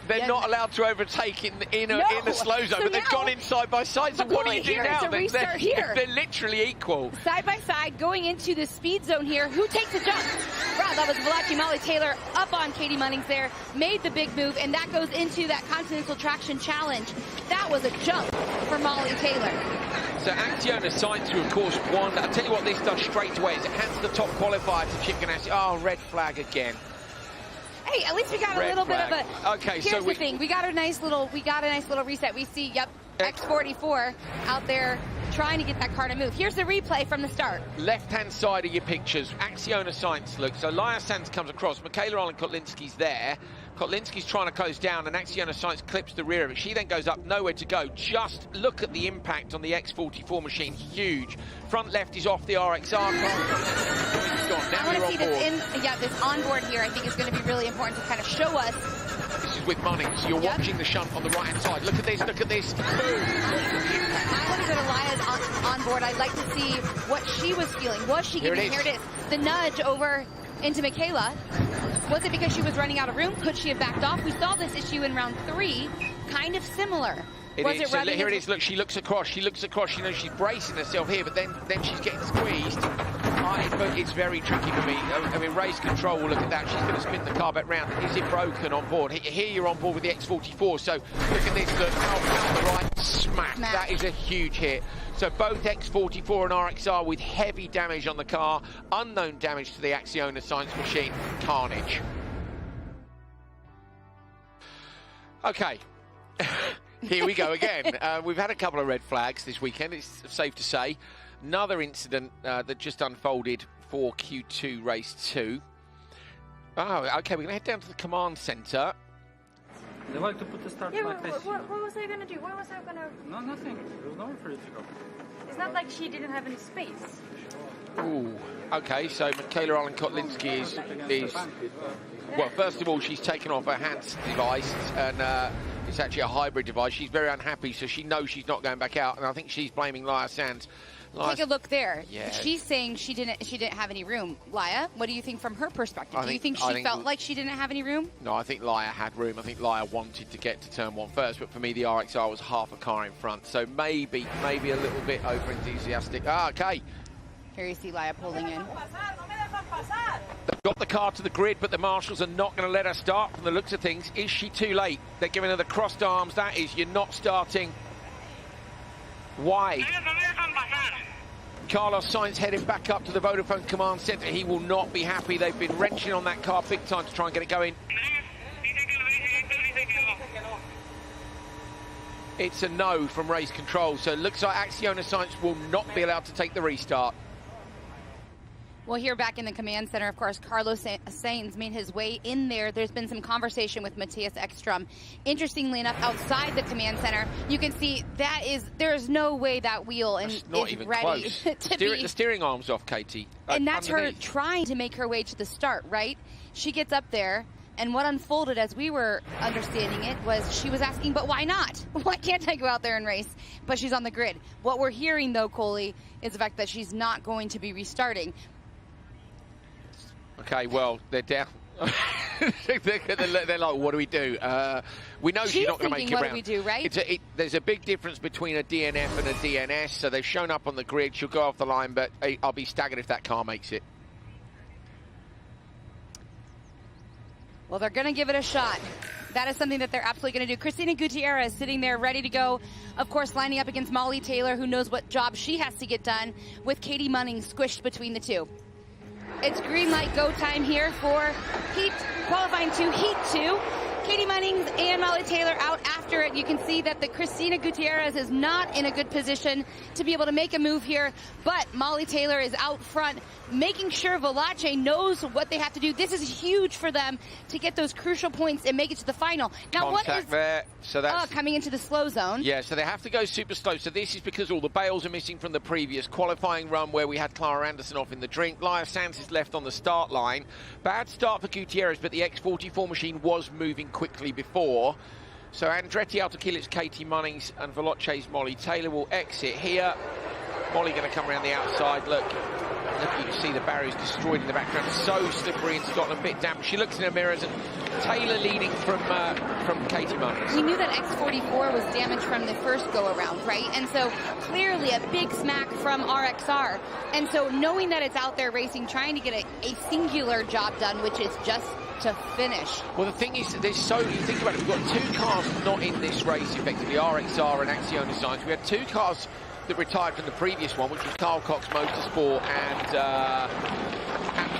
they're not allowed to overtake in the slow zone, but they've gone in side by side. So what do you do now? They're literally equal. Side by side, going into the speed zone here. Who takes the jump? Wow, that was Veloce. Molly Taylor up on Katie Munnings there, made the big move, and that goes into that Continental Traction Challenge. That was a jump for Molly Taylor. So Acciona Science, who of course won. I'll tell you what this does straight away is it hands the top qualifier to Chip Ganassi. Oh, red flag again. Hey, at least we got a little bit of a. Okay, here's the thing. We got a nice little reset. We see, X44 out there trying to get that car to move. Here's the replay from the start. Left-hand side of your pictures, Acciona Science look. So Laia Sanz comes across. Michaela Arlen-Kotlinski's there. Kotlinski's trying to close down, and Acciona Science clips the rear of it. She then goes up, nowhere to go. Just look at the impact on the X44 machine. Huge. Front left is off the RXR car. I want to see this onboard here. I think is going to be really important to kind of show us. This is with Munnings. You're watching the shunt on the right-hand side. Look at this, look at this. Boom. I want to go to Laia's onboard. I'd like to see what she was feeling. Was she getting, here it is, the nudge over into Michaela? Was it because she was running out of room? Could she have backed off? We saw this issue in round 3, kind of similar. Here it is. Look, she looks across. You know, she's bracing herself here, but then she's getting squeezed. but it's very tricky for me. I mean, race control will look at that. She's going to spin the car back round. Is it broken on board? Here you're on board with the X44, so look at this. Look, out the right, smack. That is a huge hit. So both X44 and RXR with heavy damage on the car. Unknown damage to the Acciona science machine. Carnage. Okay. Here we go again. We've had a couple of red flags this weekend, it's safe to say. Another incident that just unfolded for Q2 race 2. Oh, okay, we're going to head down to the command centre. They like to put the start like this. What was I going to do? What was I going to... No, nothing. There was nowhere for you to go. It's not like she didn't have any space. Ooh, okay, so Michaela Olenkotlinski is... Well, first of all, she's taken off her hands device, and it's actually a hybrid device. She's very unhappy, so she knows she's not going back out, and I think she's blaming Laya Sands. Take a look there. Yeah. She's saying she didn't have any room. Laya, what do you think from her perspective? Do you think she felt like she didn't have any room? No, I think Laya had room. I think Laya wanted to get to turn 1 first, but for me, the RXR was half a car in front, so maybe a little bit over-enthusiastic. Ah, okay. Here you see Laya pulling in. They've got the car to the grid, but the marshals are not going to let her start from the looks of things. Is she too late? They're giving her the crossed arms. That is, you're not starting. Why? Carlos Sainz heading back up to the Vodafone command centre. He will not be happy. They've been wrenching on that car big time to try and get it going. It's a no from race control, so it looks like Acciona Sainz will not be allowed to take the restart. Well, here back in the command center, of course, Carlos Sainz made his way in there. There's been some conversation with Matthias Ekstrom. Interestingly enough, outside the command center, you can see there's no way that wheel is ready to be. The steering arm's off, Katie. And that's her trying to make her way to the start, right? She gets up there, and what unfolded as we were understanding it was she was asking, but why not? Why can't I go out there and race? But she's on the grid. What we're hearing, though, Coley, is the fact that she's not going to be restarting. Okay, well, they're down. They're like, what do we do? We know she's not going to make it what round. What do we do, right? There's a big difference between a DNF and a DNS, so they've shown up on the grid. She'll go off the line, but I'll be staggered if that car makes it. Well, they're going to give it a shot. That is something that they're absolutely going to do. Cristina Gutierrez sitting there ready to go. Of course, lining up against Molly Taylor, who knows what job she has to get done, with Katie Munning squished between the two. It's green light go time here for qualifying 2, Heat 2. Katie Munnings and Molly Taylor out after it. You can see that the Cristina Gutierrez is not in a good position to be able to make a move here, but Molly Taylor is out front, making sure Valache knows what they have to do. This is huge for them to get those crucial points and make it to the final. Now, Contact what is there? So that's coming into the slow zone? Yeah, so they have to go super slow. So this is because all the bails are missing from the previous qualifying run where we had Clara Anderson off in the drink. Laya Sands is left on the start line. Bad start for Gutierrez, but the X44 machine was moving quickly before. So Andretti Autokilic, Katie Munnings and Veloce's Molly Taylor will exit here. Molly going to come around the outside. Look, you can see the barriers destroyed in the background. So slippery in Scotland, a bit damp. She looks in her mirrors and Taylor leading from Katie Munnings. We knew that X44 was damaged from the first go-around, right? And so clearly a big smack from RXR. And so knowing that it's out there racing, trying to get a singular job done, which is just to finish. Well, the thing is, you think about it, we've got 2 cars not in this race, effectively, RXR and Acciona Sainz. We had 2 cars that retired from the previous one, which was Carl Cox Motorsport and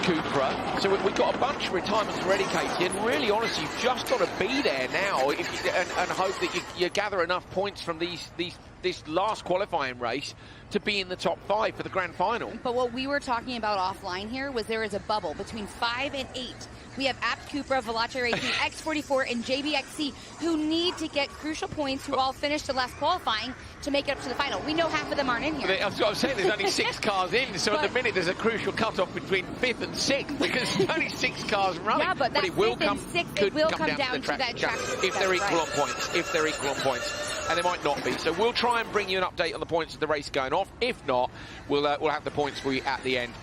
Cupra. So we've got a bunch of retirements already, Katie, and really, honestly, you've just got to be there now and hope that you gather enough points from this last qualifying race to be in the top 5 for the grand final. But what we were talking about offline here was there is a bubble between 5 and 8. We have Apt Cupra, Veloce Racing, X44, and JBXC who need to get crucial points, who all finished the last qualifying to make it up to the final. We know half of them aren't in here. That's what I'm saying. There's only 6 cars in, so at the minute there's a crucial cut-off between 5th and 6th because there's only 6 cars running. Yeah, but it will come, 6th, it will come down to that track. If they're equal on points. If they're equal on points. And they might not be. So we'll try and bring you an update on the points of the race going off. If not, we'll have the points for you at the end.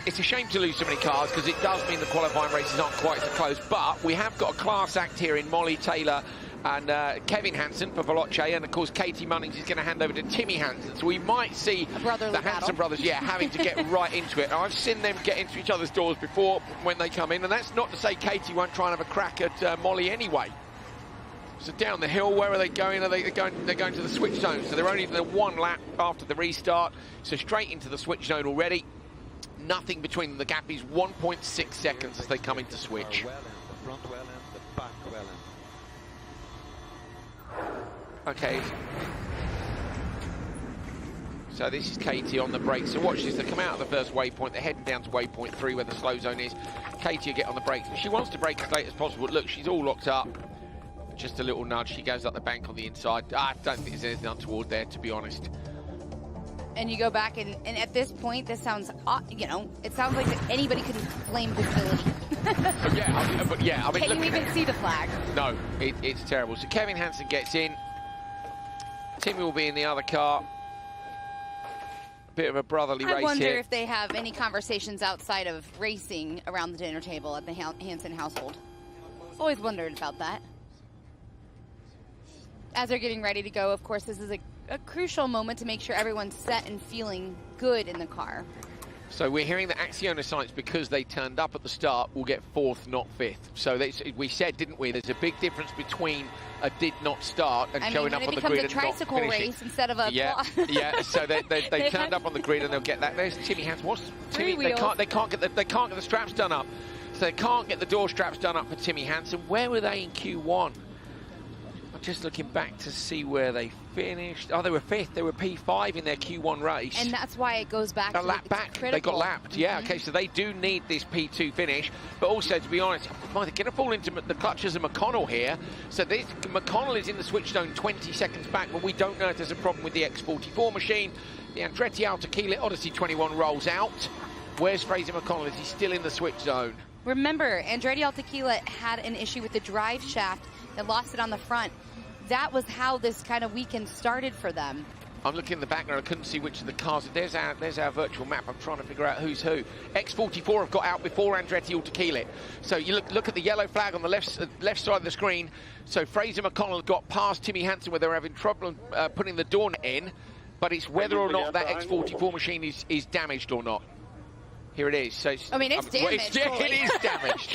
It's a shame to lose so many cars because it does mean the qualifying races aren't quite so close, but we have got a class act here in Molly Taylor and Kevin Hansen for Veloce, and of course Katie Munnings is going to hand over to Timmy Hansen. So we might see the Hansen brothers, having to get right into it. I've seen them get into each other's doors before when they come in, and that's not to say Katie won't try and have a crack at Molly anyway. So down the hill, where are they going? They're going to the switch zone. So they're only the one lap after the restart. So straight into the switch zone already. Nothing between them. The gap is 1.6 seconds as they come into switch. Well in, the front well in, the back well in. Okay. So this is Katie on the brakes. So watch this. They come out of the first waypoint. They're heading down to waypoint 3 where the slow zone is. Katie will get on the brakes. She wants to brake as late as possible. Look, she's all locked up. Just a little nudge. She goes up the bank on the inside. I don't think there's anything untoward there, to be honest. And you go back, and at this point, this sounds, you know, it sounds like anybody could claim visibility. I mean, can you even see the flag? No, it's terrible. So Kevin Hansen gets in. Timmy will be in the other car. Bit of a brotherly race here. I wonder if they have any conversations outside of racing around the dinner table at the Hansen household. Always wondered about that. As they're getting ready to go, of course, this is a crucial moment to make sure everyone's set and feeling good in the car. So we're hearing that Acciona Science, because they turned up at the start, will get 4th, not 5th. So we said, didn't we, there's a big difference between a did not start and showing up on the grid and not finishing. It becomes a tricycle race instead of a So they turned up on the grid and they'll get that. There's Timmy Hansen. What's Timmy? They can't get the straps done up. So they can't get the door straps done up for Timmy Hansen. Where were they in Q1? Just looking back to see where they finished. Oh, they were 5th. They were P5 in their Q1 race. And that's why it goes back to lap back. Critical. They got lapped. Yeah, okay, so they do need this P2 finish. But also, to be honest, they're going to fall into the clutches of McConnell here. So McConnell is in the switch zone 20 seconds back, but we don't know if there's a problem with the X44 machine. The Andretti Autokila Odyssey 21 rolls out. Where's Fraser McConnell? Is he still in the switch zone? Remember, Andretti Autokila had an issue with the drive shaft that lost it on the front. That was how this kind of weekend started for them. I'm looking in the background. I couldn't see which of the cars. There's our virtual map. I'm trying to figure out who's who. X44 have got out before Andretti Autokila. So you look at the yellow flag on the left side of the screen. So Fraser McConnell got past Timmy Hansen where they're having trouble putting the door in. But it's whether or not that X44 machine is damaged or not. Here it is. So I mean, it's damaged. It is damaged.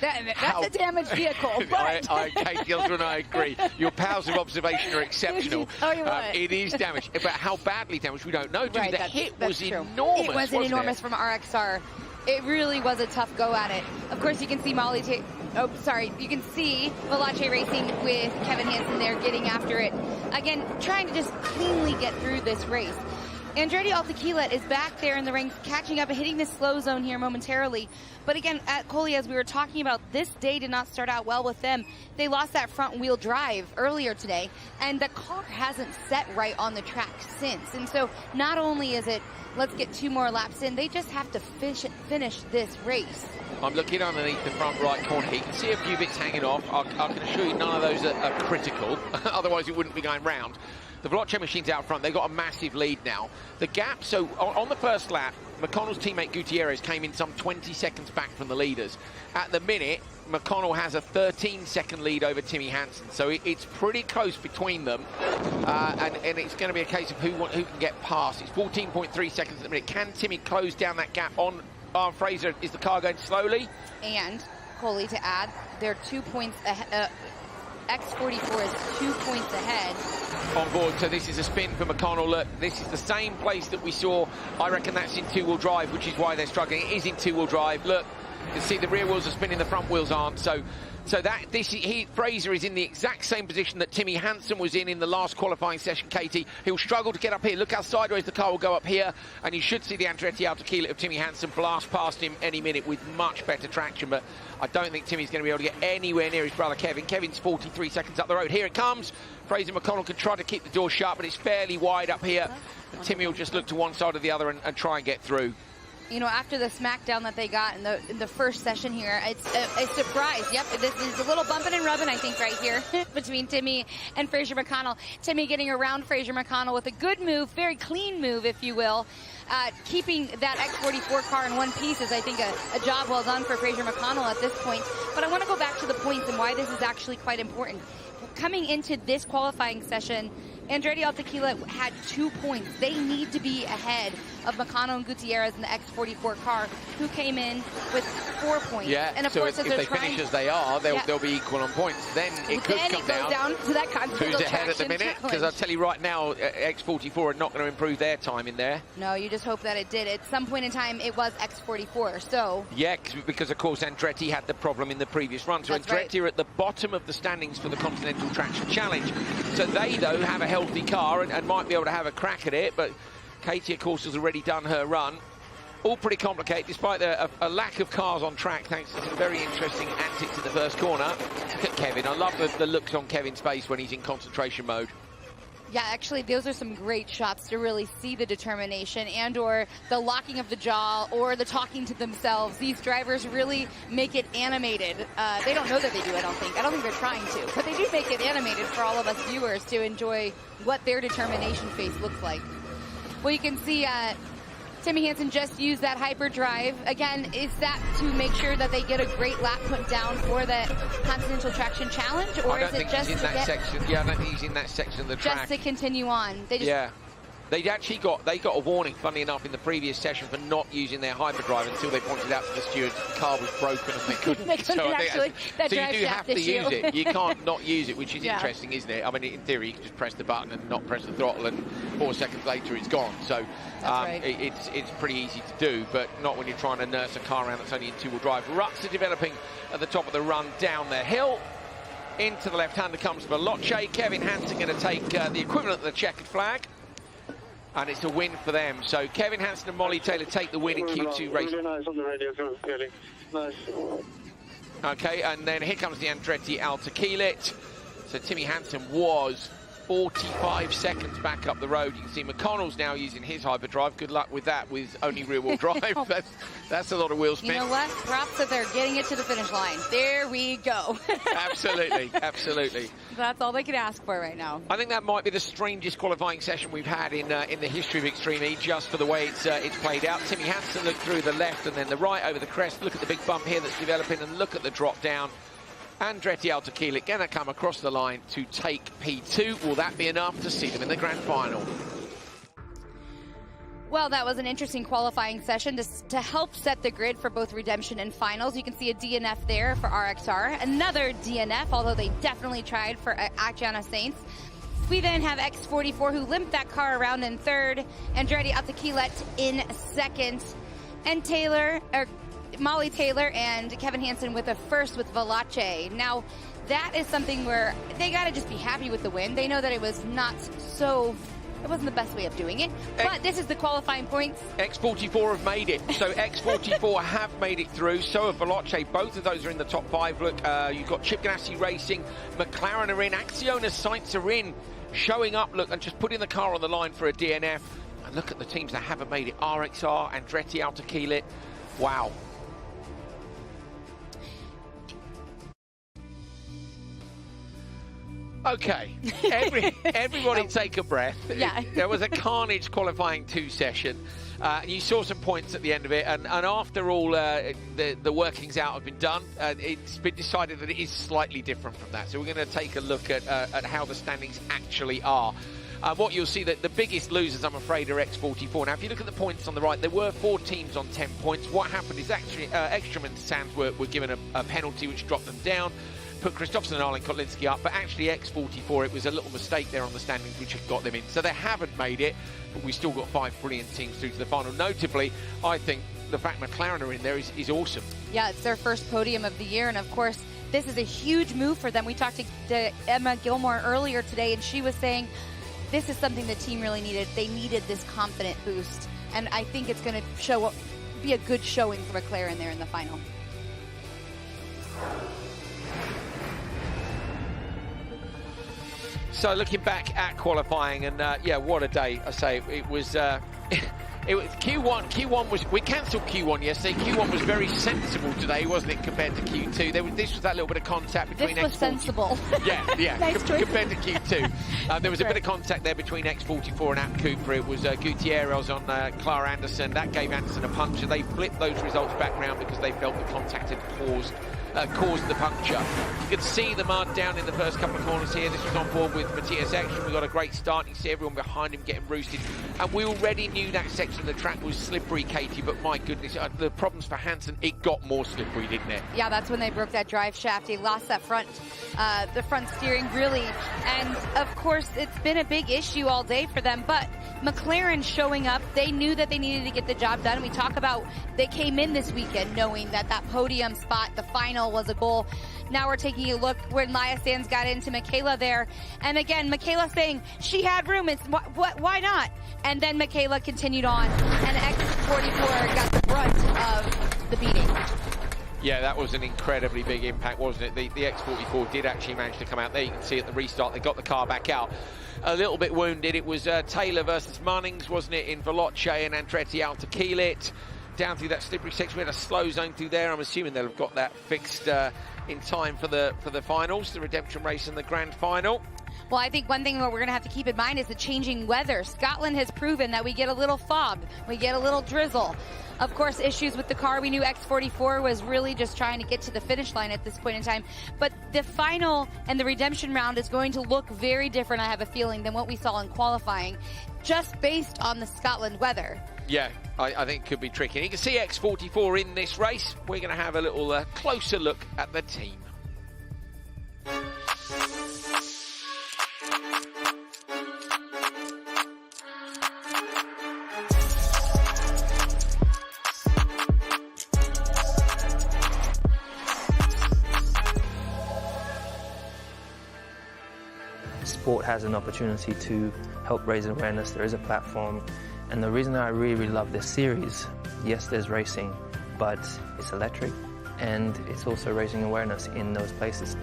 That's a damaged vehicle. But Katie Osborne, I agree. Your powers of observation are exceptional. It is damaged. But how badly damaged, we don't know. Right, the hit was enormous. It was enormous from RXR. It really was a tough go at it. Of course, you can see you can see Veloce racing with Kevin Hansen there getting after it. Again, trying to just cleanly get through this race. Andretti Autokila is back there in the ranks, catching up and hitting the slow zone here momentarily. But again, at Coley, as we were talking about, this day did not start out well with them. They lost that front wheel drive earlier today, and the car hasn't set right on the track since. And so not only is it, let's get 2 more laps in, they just have to finish this race. I'm looking underneath the front right corner here. You can see a few bits hanging off. I can assure you none of those are critical, otherwise it wouldn't be going round. The Veloce machine's out front. They've got a massive lead now. The gap, so on the first lap, McConnell's teammate Gutierrez came in some 20 seconds back from the leaders. At the minute, McConnell has a 13-second lead over Timmy Hansen. So it's pretty close between them. And it's going to be a case of who can get past. It's 14.3 seconds at the minute. Can Timmy close down that gap on Fraser? Is the car going slowly? And, Coley, to add, they're 2 points ahead. X44 is 2 points ahead. On board, so this is a spin for McConnell. Look, this is the same place that we saw. I reckon that's in 2-wheel drive, which is why they're struggling. It is in 2-wheel drive. Look, you can see the rear wheels are spinning, the front wheels aren't. So Fraser is in the exact same position that Timmy Hansen was in the last qualifying session, Katie. He'll struggle to get up here. Look how sideways the car will go up here. And you should see the Andretti Autokila of Timmy Hansen blast past him any minute with much better traction. But I don't think Timmy's going to be able to get anywhere near his brother Kevin. Kevin's 43 seconds up the road. Here it comes. Fraser McConnell can try to keep the door shut, but it's fairly wide up here. And Timmy will just look to one side or the other and try and get through. you know, after the smackdown that they got in the first session here, it's a surprise. Yep, this is a little bumping and rubbing, I think, right here between Timmy and Fraser McConnell. Timmy getting around Fraser McConnell with a good move, very clean move, if you will. Keeping that X44 car in one piece is, I think, a job well done for Fraser McConnell at this point. But I want to go back to the points and why this is actually quite important. Coming into this qualifying session, Andretti Altequila had 2 points. They need to be ahead of McConnell and Gutierrez in the X44 car, who came in with 4 points. Yeah, and of so course, if they finish as they are, they'll be equal on points. Then it could come down to that who's ahead at the minute, because I'll tell you right now, X44 are not going to improve their time in there. No, you just hope that it did. At some point in time, it was X44, so... Yeah, because of course Andretti had the problem in the previous run. So Andretti are at the bottom of the standings for the Continental Traction Challenge. So they, though, have a healthy car and might be able to have a crack at it, but Katie, of course, has already done her run. All pretty complicated, despite a lack of cars on track, thanks to some very interesting antics in the first corner. Look at Kevin. I love the looks on Kevin's face when he's in concentration mode. Yeah, actually, those are some great shots to really see the determination and or the locking of the jaw or the talking to themselves. These drivers really make it animated. They don't know that they do, I don't think. I don't think they're trying to, but they do make it animated for all of us viewers to enjoy what their determination face looks like. Well, you can see Timmy Hansen just used that hyperdrive. Again, is that to make sure that they get a great lap put down for the Continental Traction Challenge, or is it just in that section? Yeah, I don't think he's in that section of the track. Just to continue on. They just, yeah. They got a warning, funnily enough, in the previous session for not using their hyperdrive until they pointed out to the stewards the car was broken and they couldn't. So you do have to use it. You can't not use it, which is interesting, isn't it? I mean, in theory, you can just press the button and not press the throttle, and 4 seconds later it's gone. So it's pretty easy to do, but not when you're trying to nurse a car around that's only in two-wheel drive. Ruts are developing at the top of the run down the hill. Into the left-hander comes Veloce. Kevin Hansen going to take the equivalent of the checkered flag. And it's a win for them. So Kevin Hansen and Molly Taylor take the win in Q2 racing. Really nice on the radio, really nice. Okay, and then here comes the Andretti Altequila. So Timmy Hansen was 45 seconds back up the road. You can see McConnell's now using his hyperdrive. Good luck with that with only rear-wheel drive. That's a lot of wheel spin. You know what? Props that they're getting it to the finish line. There we go. Absolutely, absolutely. That's all they could ask for right now. I think that might be the strangest qualifying session we've had in the history of Extreme E, just for the way it's played out. Timmy Hansen looked through the left and then the right over the crest. Look at the big bump here that's developing, and look at the drop down. Andretti Altequila going to come across the line to take P2. Will that be enough to see them in the grand final? Well, that was an interesting qualifying session to help set the grid for both Redemption and Finals. You can see a DNF there for RXR. Another DNF, although they definitely tried for Acciana Saints. We then have X44, who limped that car around in third. Andretti Altequila in second. And Molly Taylor and Kevin Hansen with a first with Veloce. Now, that is something where they got to just be happy with the win. They know that it wasn't the best way of doing it, but this is the qualifying points. X44 have made it. So X44 have made it through. So have Veloce. Both of those are in the top 5. Look, you've got Chip Ganassi Racing, McLaren are in, Acciona Saints are in, showing up, look, and just putting the car on the line for a DNF. And look at the teams that haven't made it. RXR, Andretti Altequila. Wow. Okay, everybody take a breath. Yeah. There was a carnage qualifying 2 session. You saw some points at the end of it, and after all the workings out have been done, it's been decided that it is slightly different from that. So we're going to take a look at how the standings actually are. What you'll see that the biggest losers, I'm afraid, are X44. Now, if you look at the points on the right, there were 4 teams on 10 points. What happened is actually Ekstrom and Sands were given a penalty which dropped them down, put Kristoffersson and Arlen Kotlinski up, but actually X44, it was a little mistake there on the standings which had got them in. So they haven't made it, but we still got 5 brilliant teams through to the final. Notably, I think the fact McLaren are in there is awesome. Yeah, it's their first podium of the year, and of course, this is a huge move for them. We talked to Emma Gilmore earlier today, and she was saying this is something the team really needed. They needed this confident boost, and I think it's going to be a good showing for McLaren there in the final. So looking back at qualifying, and yeah, what a day. I say it was It was Q1 was, we cancelled Q1 yesterday. Q1 was very sensible today, wasn't it, compared to Q2? This was that little bit of contact between This was sensible. Yeah. Nice choice. Compared to Q2. There was a bit of contact there between X44 and App Cooper. It was Gutierrez on Clara Anderson. That gave Anderson a puncture. They flipped those results back round because they felt the contact had caused the puncture. You could see the mud down in the first couple of corners here. This was on board with Matthias Ekstrom. We got a great start. You see everyone behind him getting roosted. And we already knew that section of the track was slippery, Katie, but my goodness, the problems for Hansen, it got more slippery, didn't it? Yeah, that's when they broke that drive shaft. They lost that the front steering, really. And, of course, it's been a big issue all day for them. But McLaren showing up, they knew that they needed to get the job done. We talk about they came in this weekend knowing that podium spot, the final, was a goal. Now we're taking a look when Maya Sands got into Michaela there. And again, Michaela saying she had room. It's why not? And then Michaela continued on, and X44 got the brunt of the beating. Yeah, that was an incredibly big impact, wasn't it? The X44 did actually manage to come out there. You can see at the restart, they got the car back out. A little bit wounded. It was Taylor versus Munnings, wasn't it, in Veloce, and Andretti out to keel it. Down through that slippery section, we had a slow zone through there. I'm assuming they'll have got that fixed in time for the finals, the redemption race and the grand final. Well, I think one thing that we're going to have to keep in mind is the changing weather. Scotland has proven that we get a little fog, we get a little drizzle. Of course, issues with the car. We knew X44 was really just trying to get to the finish line at this point in time. But the final and the redemption round is going to look very different, I have a feeling, than what we saw in qualifying, just based on the Scotland weather. Yeah, I think it could be tricky. You can see X44 in this race. We're going to have a little closer look at the team. Sport has an opportunity to help raise awareness. There is a platform. And the reason I really love this series, yes, there's racing, but it's electric, and it's also raising awareness in those places.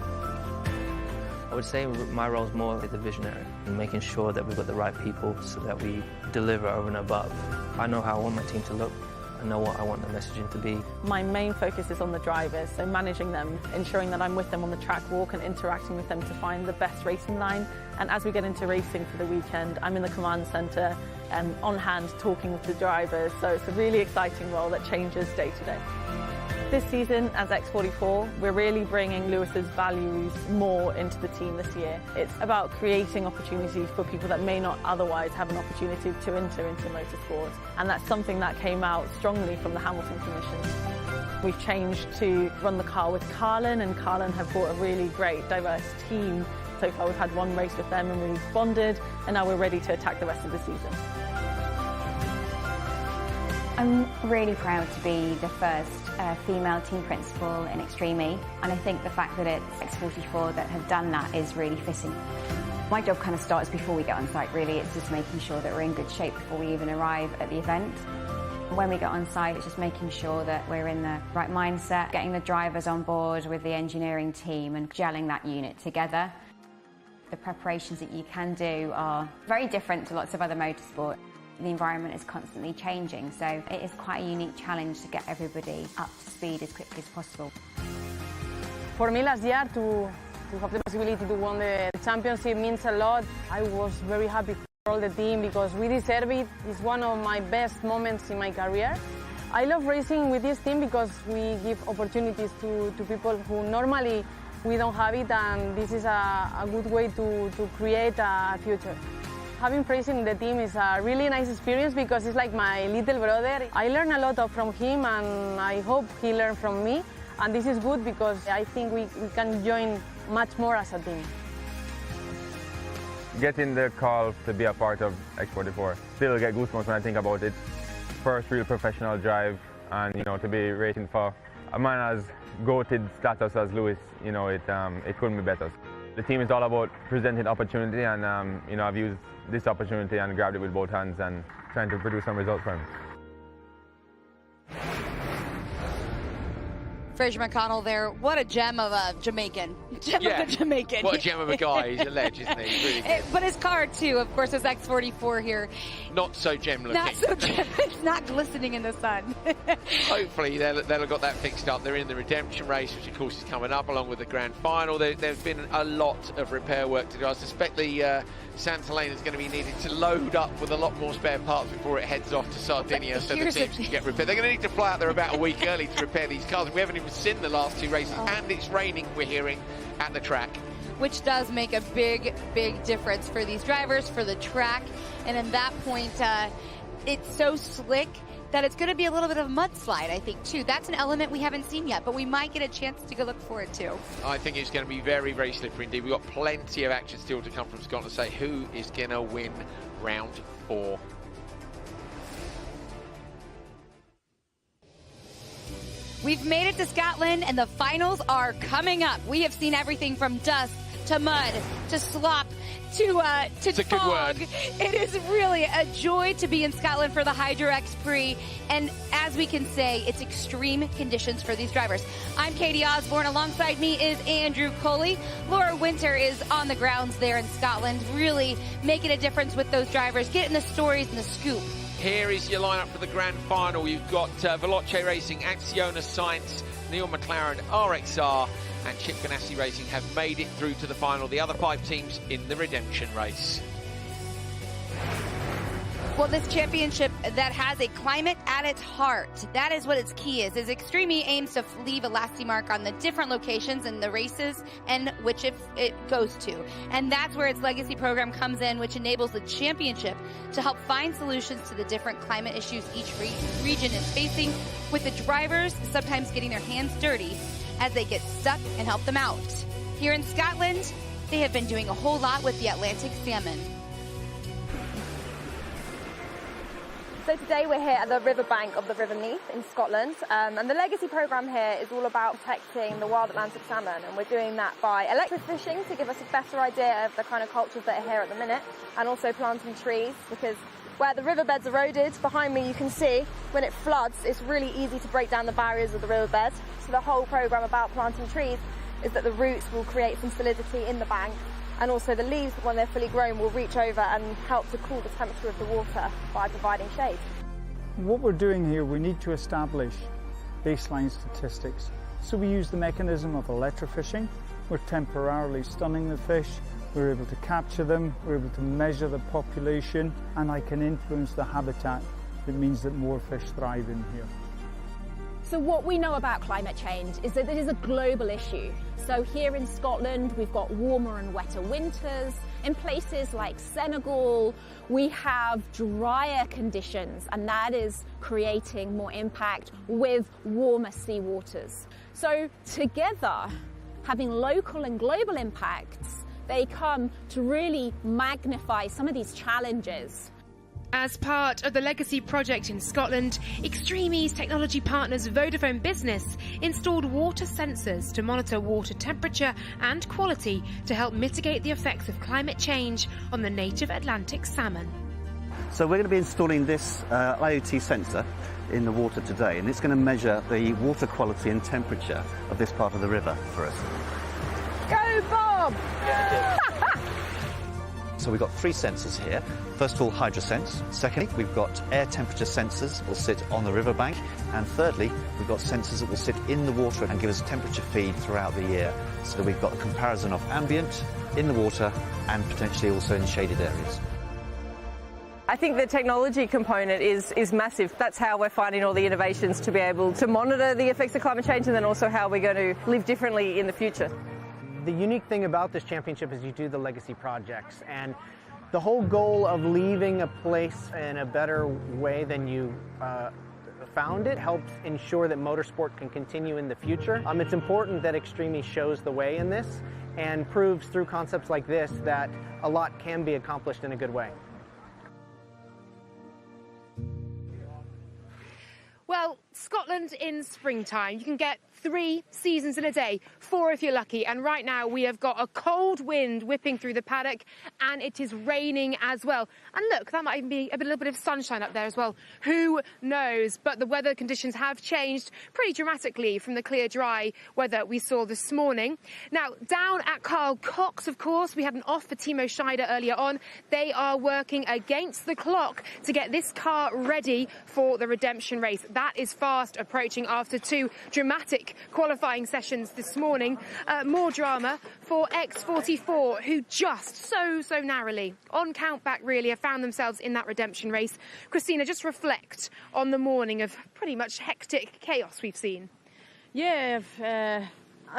I would say my role is more like the visionary, and making sure that we've got the right people so that we deliver over and above. I know how I want my team to look. I know what I want the messaging to be. My main focus is on the drivers, so managing them, ensuring that I'm with them on the track walk and interacting with them to find the best racing line. And as we get into racing for the weekend, I'm in the command centre and on hand talking with the drivers, so it's a really exciting role that changes day to day. This season, as X44, we're really bringing Lewis's values more into the team this year. It's about creating opportunities for people that may not otherwise have an opportunity to enter into motorsport. And that's something that came out strongly from the Hamilton Commission. We've changed to run the car with Carlin, and Carlin have brought a really great, diverse team. So far we've had one race with them and we've bonded, and now we're ready to attack the rest of the season. I'm really proud to be the first female team principal in Extreme E, and I think the fact that it's X44 that have done that is really fitting. My job kind of starts before we get on site, really. It's just making sure that we're in good shape before we even arrive at the event. When we get on site, it's just making sure that we're in the right mindset, getting the drivers on board with the engineering team and gelling that unit together. The preparations that you can do are very different to lots of other motorsport. The environment is constantly changing, so it is quite a unique challenge to get everybody up to speed as quickly as possible. For me last year to have the possibility to win the championship means a lot. I was very happy for all the team because we deserve it. It's one of my best moments in my career. I love racing with this team because we give opportunities to people who normally we don't have it, and this is a good way to create a future. Having Prix in the team is a really nice experience because it's like my little brother. I learn a lot from him, and I hope he learns from me. And this is good because I think we can join much more as a team. Getting the call to be a part of X44, still get goosebumps when I think about it. First real professional drive, and to be racing for a man as goated status as Lewis, it couldn't be better. The team is all about presenting opportunity, and I've used this opportunity and grabbed it with both hands and trying to produce some results for him. Fraser McConnell there. What a gem of a Jamaican. Gem of a Jamaican. What a gem of a guy. He's a legend, isn't he? Really good. But his car, too, of course, is X44 here. Not so gem looking. Not so gem. It's not glistening in the sun. Hopefully they'll have got that fixed up. They're in the redemption race, which of course is coming up along with the grand final. There's been a lot of repair work to do. I suspect the Santa Helena is going to be needed to load up with a lot more spare parts before it heads off to Sardinia, so the teams can get repaired. They're going to need to fly out there about a week early to repair these cars. We haven't even seen the last two races, and it's raining, we're hearing, at the track. Which does make a big, big difference for these drivers, for the track. And at that point, it's so slick that it's going to be a little bit of a mudslide, I think, too. That's an element we haven't seen yet, but we might get a chance to go look forward to. I think it's going to be very, very slippery indeed. We've got plenty of action still to come from Scotland to say who is going to win round 4. We've made it to Scotland, and the finals are coming up. We have seen everything from dust to mud to slop to it's fog. A good word. It is really a joy to be in Scotland for the Hydro X Prix, and as we can say, it's extreme conditions for these drivers. I'm Katie Osborne. Alongside me is Andrew Coley. Laura Winter is on the grounds there in Scotland, really making a difference with those drivers, getting the stories and the scoop. Here is your lineup for the grand final. You've got Veloce Racing, Acciona Science, Neil McLaren, R.04, and Chip Ganassi Racing have made it through to the final. The other 5 teams in the redemption race. Well, this championship that has a climate at its heart, that is what its key is Extreme E aims to leave a lasting mark on the different locations in the races and which it goes to. And that's where its legacy program comes in, which enables the championship to help find solutions to the different climate issues each region is facing, with the drivers sometimes getting their hands dirty as they get stuck and help them out. Here in Scotland, they have been doing a whole lot with the Atlantic salmon. So today we're here at the riverbank of the River Neath in Scotland, and the legacy program here is all about protecting the wild Atlantic salmon, and we're doing that by electrofishing to give us a better idea of the kind of cultures that are here at the minute, and also planting trees, because where the riverbed's eroded, behind me you can see when it floods it's really easy to break down the barriers of the riverbed. So the whole program about planting trees is that the roots will create some solidity in the bank, and also the leaves, when they're fully grown, will reach over and help to cool the temperature of the water by providing shade. What we're doing here, we need to establish baseline statistics. So we use the mechanism of electrofishing. We're temporarily stunning the fish, we're able to capture them, we're able to measure the population, and I can influence the habitat. It means that more fish thrive in here. So what we know about climate change is that it is a global issue. So here in Scotland, we've got warmer and wetter winters. In places like Senegal, we have drier conditions, and that is creating more impact with warmer sea waters. So together, having local and global impacts, they come to really magnify some of these challenges. As part of the Legacy project in Scotland, Extreme E's technology partners Vodafone Business installed water sensors to monitor water temperature and quality to help mitigate the effects of climate change on the native Atlantic salmon. So we're going to be installing this IoT sensor in the water today, and it's going to measure the water quality and temperature of this part of the river for us. Go, Bob! So we've got 3 sensors here. First of all, HydroSense. Secondly, we've got air temperature sensors that will sit on the riverbank. And thirdly, we've got sensors that will sit in the water and give us temperature feed throughout the year. So that we've got a comparison of ambient, in the water, and potentially also in shaded areas. I think the technology component is massive. That's how we're finding all the innovations to be able to monitor the effects of climate change, and then also how we're going to live differently in the future. The unique thing about this championship is you do the legacy projects, and the whole goal of leaving a place in a better way than you found it helps ensure that motorsport can continue in the future. It's important that Extreme E shows the way in this and proves through concepts like this that a lot can be accomplished in a good way. Well, Scotland in springtime. You can get 3 seasons in a day, 4 if you're lucky. And right now we have got a cold wind whipping through the paddock, and it is raining as well. And look, that might even be a little bit of sunshine up there as well. Who knows? But the weather conditions have changed pretty dramatically from the clear, dry weather we saw this morning. Now, down at Carl Cox, of course, we had an off for Timo Scheider earlier on. They are working against the clock to get this car ready for the redemption race. That is fast approaching after 2 dramatic qualifying sessions this morning. More drama for X44, who just so narrowly, on count back really, have found themselves in that redemption race. Christina, just reflect on the morning of pretty much hectic chaos we've seen. Yeah,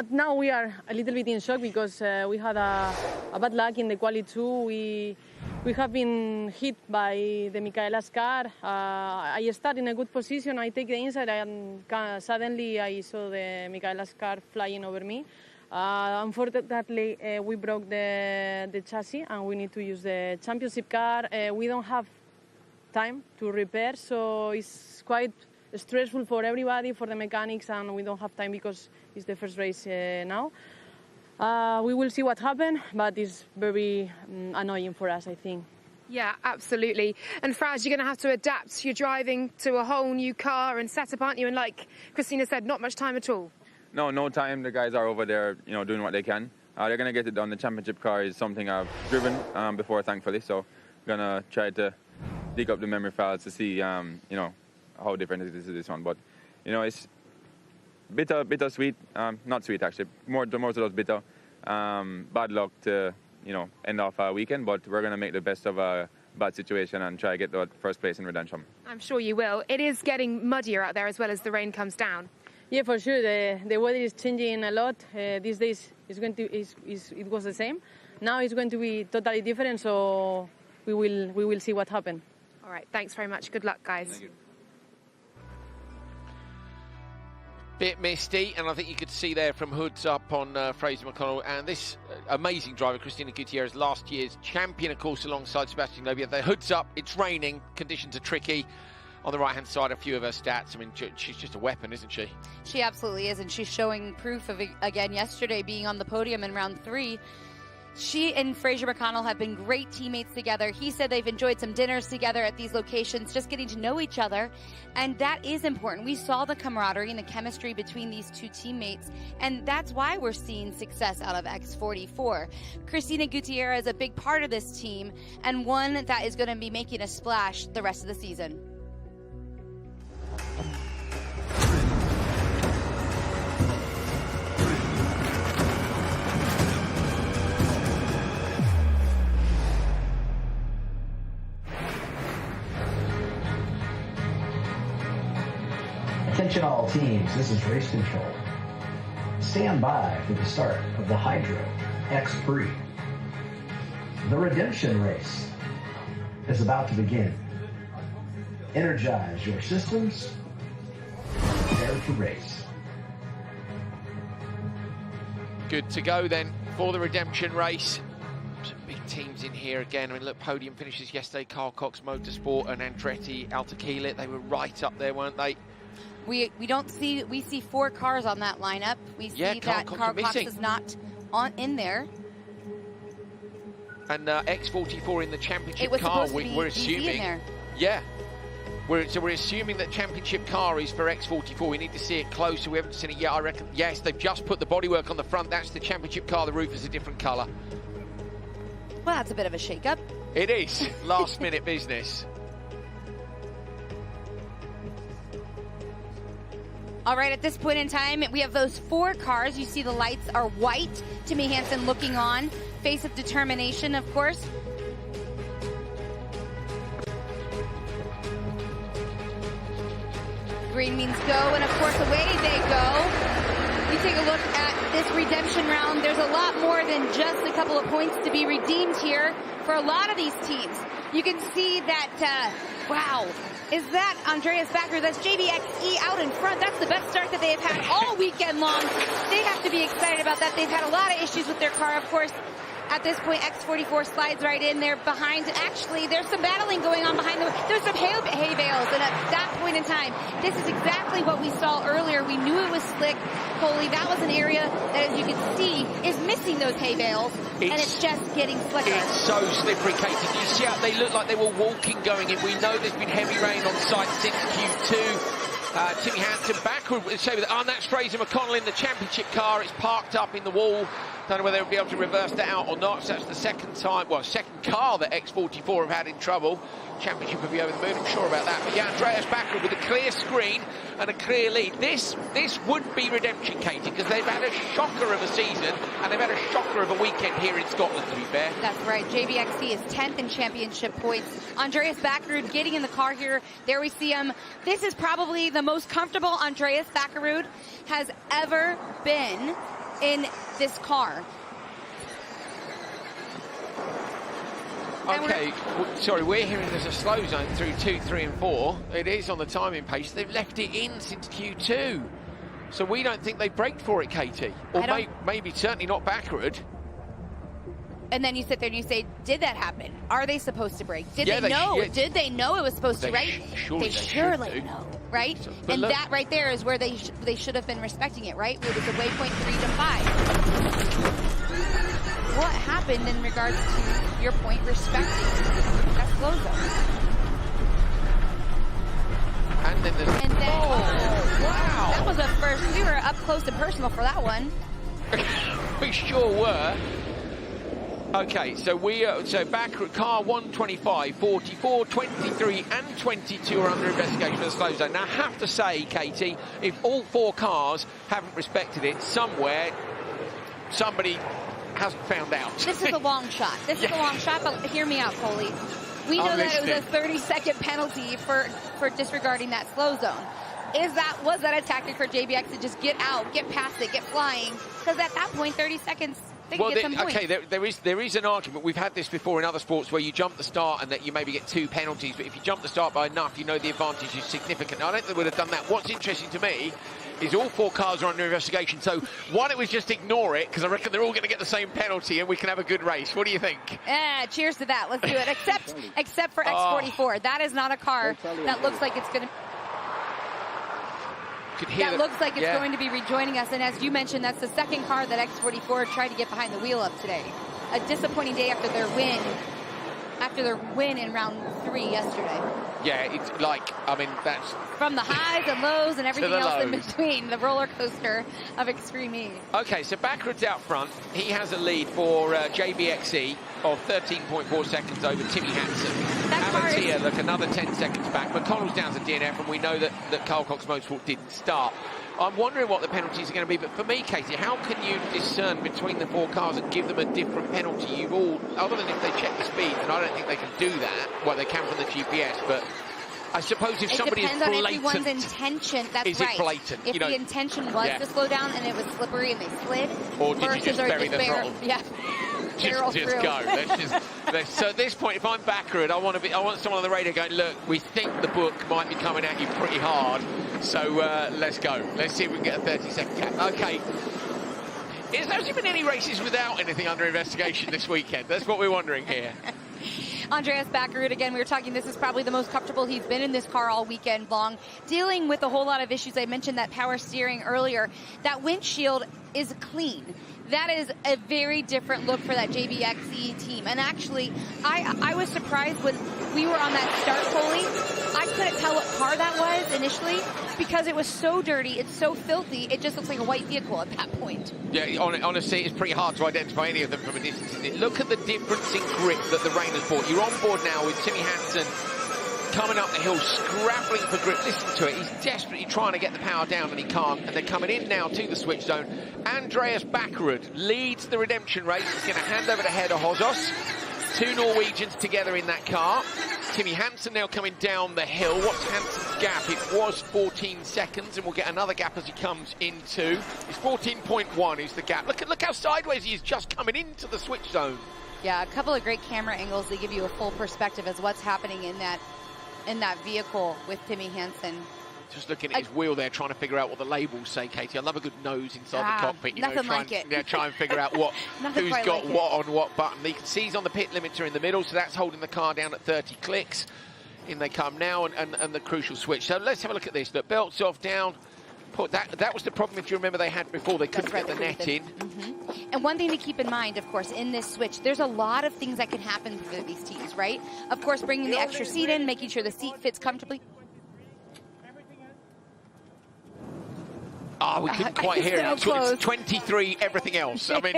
now we are a little bit in shock because we had a bad luck in the quali 2. We have been hit by the Michaela's car. I start in a good position, I take the inside, and suddenly I saw the Michaela's car flying over me. Unfortunately, we broke the chassis and we need to use the championship car. We don't have time to repair, so it's quite stressful for everybody, for the mechanics, and we don't have time because it's the first race now. We will see what happens, but it's very annoying for us, I think. Yeah, absolutely. And Fraz, you're going to have to adapt your driving to a whole new car and setup, aren't you? And like Christina said, not much time at all. No time. The guys are over there, doing what they can. They're going to get it done. The championship car is something I've driven before, thankfully. So I'm going to try to dig up the memory files to see, how different it is to this one. But, it's bitter-sweet. Not sweet, actually. Most of those bitter. Bad luck to, end off our weekend. But we're going to make the best of a bad situation and try to get the first place in redemption. I'm sure you will. It is getting muddier out there as well as the rain comes down. Yeah, for sure. The weather is changing a lot. These days it was the same. Now it's going to be totally different, so we will see what happens. All right, thanks very much. Good luck, guys. Thank you. Bit misty, and I think you could see there from hoods up on Fraser McConnell and this amazing driver, Christina Gutierrez, last year's champion, of course, alongside Sebastian Loeb. The hoods up, it's raining, conditions are tricky. On the right-hand side, a few of her stats. I mean, she's just a weapon, isn't she? She absolutely is, and she's showing proof of it again yesterday, being on the podium in round 3. She and Fraser McConnell have been great teammates together. He said they've enjoyed some dinners together at these locations, just getting to know each other, and that is important. We saw the camaraderie and the chemistry between these two teammates, and that's why we're seeing success out of X44. Christina Gutierrez is a big part of this team, and one that is going to be making a splash the rest of the season. Attention all teams, this is race control. Stand by for the start of the Hydro X Prix. The redemption race is about to begin. Energize your systems. Prepare to race. Good to go then for the redemption race. Some big teams in here again. I mean, look, Podium finishes yesterday. Carl Cox Motorsport and Andretti Altaquilit. They were right up there, weren't they? We see 4 cars on that lineup. We see that Carl Cox is not in there. And X44 in the championship was car. Supposed to be We're easy assuming. in there. Yeah. We're assuming that championship car is for X44. We need to see it closer. We haven't seen it yet. I reckon. Yes, they've just put the bodywork on the front. That's the championship car. The roof is a different colour. Well, that's a bit of a shake-up. It is. Last-minute business. All right, at this point in time, we have those 4 cars. You see the lights are white. Timmy Hansen looking on. Face of determination, of course. Green means go, and of course, away they go. We take a look at this redemption round. There's a lot more than just a couple of points to be redeemed here for a lot of these teams. You can see that, wow, is that Andreas Backer? That's JBXE out in front. That's the best start that they have had all weekend long. They have to be excited about that. They've had a lot of issues with their car, of course. At this point, X44 slides right in there behind. Actually, there's some battling going on behind them. There's some hay bales, and at that point in time, this is exactly what we saw earlier. We knew it was slick. Coley, that was an area that, as you can see, is missing those hay bales, and it's just getting slicker. It's so slippery, Katie. You see how they look like they were walking going in. We know there's been heavy rain on site since Q2. Timmy Hansen backward, and that's Fraser McConnell in the championship car. It's parked up in the wall. Don't know whether they'll be able to reverse that out or not. So that's the second car that X44 have had in trouble. Championship will be over the moon, I'm sure about that. But yeah, Andreas backward with a clear screen and a clear lead. This would be redemption, Katie, because they've had a shocker of a season and they've had a shocker of a weekend here in Scotland, to be fair. That's right. JBXC is 10th in championship points. Andreas Backerud getting in the car here. There we see him. This is probably the most comfortable Andreas Backerud has ever been in this car. Okay, sorry, we're hearing there's a slow zone through 2, 3 and 4. It is on the timing pace. They've left it in since Q2. So we don't think they braked for it, Katie. Or maybe certainly not backward. And then you sit there and you say, did that happen? Are they supposed to brake? Did they know? Did they know it was supposed to, right? They surely know, right? And that right there is where they should have been respecting it, right? It was a waypoint 3 to 5. What happened in regards to your point respecting that slow zone? And then wow! That was a first. We were up close and personal for that one. We sure were. Okay, so back at car 125, 44, 23 and 22 are under investigation for the slow zone. Now I have to say, Katie, if all 4 cars haven't respected it, somewhere somebody hasn't found out. This is a long shot. This is a long shot, but hear me out, Coley. We know that it was a 30-second penalty for disregarding that slow zone. Was that a tactic for JBX to just get out, get past it, get flying? Because at that point, 30 seconds, they can get some points. Okay, there is an argument. We've had this before in other sports where you jump the start and that you maybe get 2 penalties, but if you jump the start by enough, you know the advantage is significant. I don't think they would have done that. What's interesting to me is all 4 cars are under investigation, so why don't we just ignore it, because I reckon they're all going to get the same penalty and we can have a good race. What do you think? Cheers to that. Let's do it. Except for X44. That is not a car that looks like it's going to... looks like it's going to be rejoining us, and as you mentioned, that's the second car that X44 tried to get behind the wheel of today. A disappointing day after their win in round 3 yesterday. Yeah, it's like, I mean, that's... From the highs and lows and everything else in between, the roller coaster of Extreme E. Okay, so Backward's out front. He has a lead for JBXE of 13.4 seconds over Timmy Hansen. Alan's here, look, another 10 seconds back. McConnell's down to DNF, and we know that Carl Cox Motorsport didn't start. I'm wondering what the penalties are going to be, but for me, Katie, how can you discern between the 4 cars and give them a different penalty? Other than if they check the speeds, and I don't think they can do that. Well, they can from the GPS, but I suppose if somebody is blatant... It depends on everyone's intention, that's right. Is it blatant? If the intention was to slow down and it was slippery and they slid... Or did you just bury the throttle? Yeah. Just go. So at this point, if I'm backward, I want someone on the radio going, look, we think the book might be coming at you pretty hard, so let's go. Let's see if we can get a 30-second cap. Okay. Has there been any races without anything under investigation this weekend? That's what we're wondering here. Andreas Backerud, again, we were talking, this is probably the most comfortable he's been in this car all weekend long, dealing with a whole lot of issues. I mentioned that power steering earlier. That windshield is clean. That is a very different look for that JBXE team. And actually, I was surprised when we were on that start, Coley. I couldn't tell what car that was initially because it was so dirty, it's so filthy, it just looks like a white vehicle at that point. Yeah, honestly, it's pretty hard to identify any of them from a distance, isn't it? Look at the difference in grip that the rain has brought. You're on board now with Timmy Hansen coming up the hill, scrapping for grip. Listen to it. He's desperately trying to get the power down, and he can't. And they're coming in now to the switch zone. Andreas Backerud leads the redemption race. He's going to hand over to Heda Hozos. 2 Norwegians together in that car. Timmy Hansen now coming down the hill. What's Hansen's gap? It was 14 seconds, and we'll get another gap as he comes into. It's 14.1 is the gap. Look how sideways he is just coming into the switch zone. Yeah, a couple of great camera angles. They give you a full perspective as what's happening in that vehicle with Timmy Hansen. Just looking at his wheel there, trying to figure out what the labels say, Katie. I love a good nose inside the cockpit. You nothing know, like it. Yeah, try and figure out what who's got what on what button. You can see he's on the pit limiter in the middle, so that's holding the car down at 30 clicks. In they come now, and the crucial switch. So let's have a look at this. Look, belts off, down. That was the problem, if you remember, they had before. They couldn't get the net in. And one thing to keep in mind, of course, in this switch, there's a lot of things that can happen for these teams, right? Of course, bringing the extra seat in, making sure the seat fits comfortably. Oh, we couldn't quite hear it. It's 23, everything else. I mean,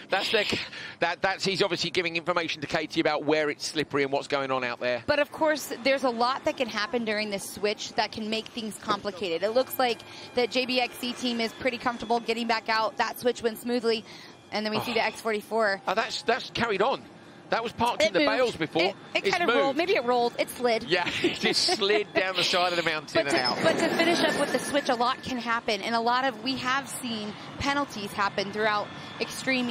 that's he's obviously giving information to Katie about where it's slippery and what's going on out there. But of course, there's a lot that can happen during this switch that can make things complicated. It looks like the JBXC team is pretty comfortable getting back out. That switch went smoothly, and then we see the X44. Oh, that's carried on. That was parked in the bales before. It kind of rolled. Maybe it rolled. It slid. Yeah, it just slid down the side of the mountain and out. But to finish up with the switch, a lot can happen. And we have seen penalties happen throughout Extreme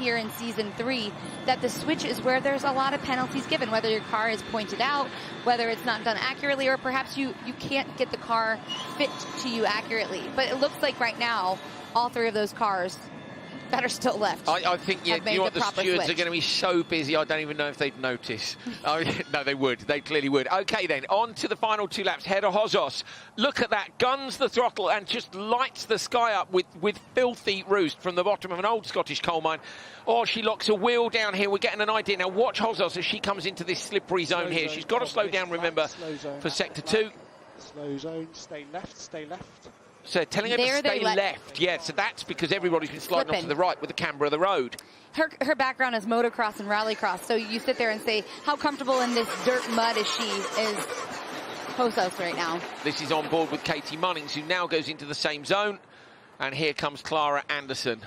here in Season 3, that the switch is where there's a lot of penalties given, whether your car is pointed out, whether it's not done accurately, or perhaps you can't get the car fit to you accurately. But it looks like right now, all three of those cars that are still left. I think, you know what, the stewards are going to be so busy, I don't even know if they'd notice. No, they would. They clearly would. OK, then, on to the final 2 laps. Header Hozos, look at that, guns the throttle and just lights the sky up with filthy roost from the bottom of an old Scottish coal mine. Oh, she locks a wheel down here. We're getting an idea. Now, watch Hozos as she comes into this slippery zone here. She's got to slow down, remember, for Sector 2. Slow zone, stay left, stay left. So telling her to stay left, yeah, so that's because everybody's been sliding off to the right with the camber of the road. Her background is motocross and rallycross, so you sit there and say, how comfortable in this dirt mud is Hozos right now? This is on board with Katie Munnings, who now goes into the same zone, and here comes Clara Anderson.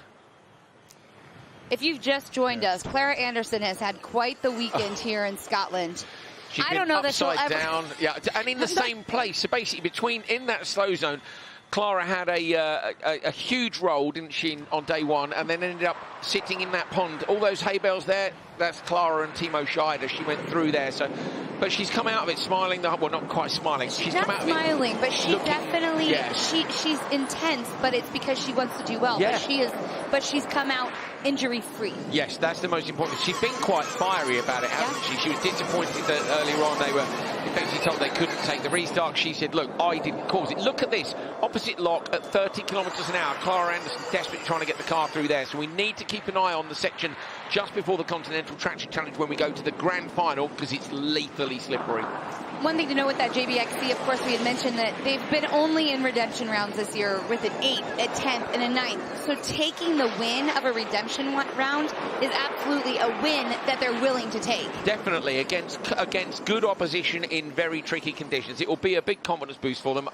If you've just joined us, Clara Anderson has had quite the weekend here in Scotland. She's been upside down, yeah, and in the same place. So basically, in that slow zone, Clara had a huge roll, didn't she, on day one, and then ended up sitting in that pond. All those hay bales there, that's Clara and Timo Scheider. She went through there, but she's come out of it smiling. Well, not quite smiling. She's not come out smiling, of it but she definitely, she's intense, but it's because she wants to do well. Yeah. But she's come out injury-free. Yes, that's the most important. She's been quite fiery about it, hasn't she? She was disappointed that earlier on they were effectively told they couldn't take the restart. She said, look, I didn't cause it. Look at this. Opposite lock at 30 kilometres an hour. Clara Anderson desperately trying to get the car through there. So we need to keep an eye on the section just before the Continental Traction Challenge when we go to the grand final, because it's lethally slippery. One thing to know with that JBXC, of course, we had mentioned that they've been only in redemption rounds this year with an 8th, a 10th, and a 9th. So taking the win of a redemption round is absolutely a win that they're willing to take. Definitely, against good opposition in very tricky conditions. It will be a big confidence boost for them.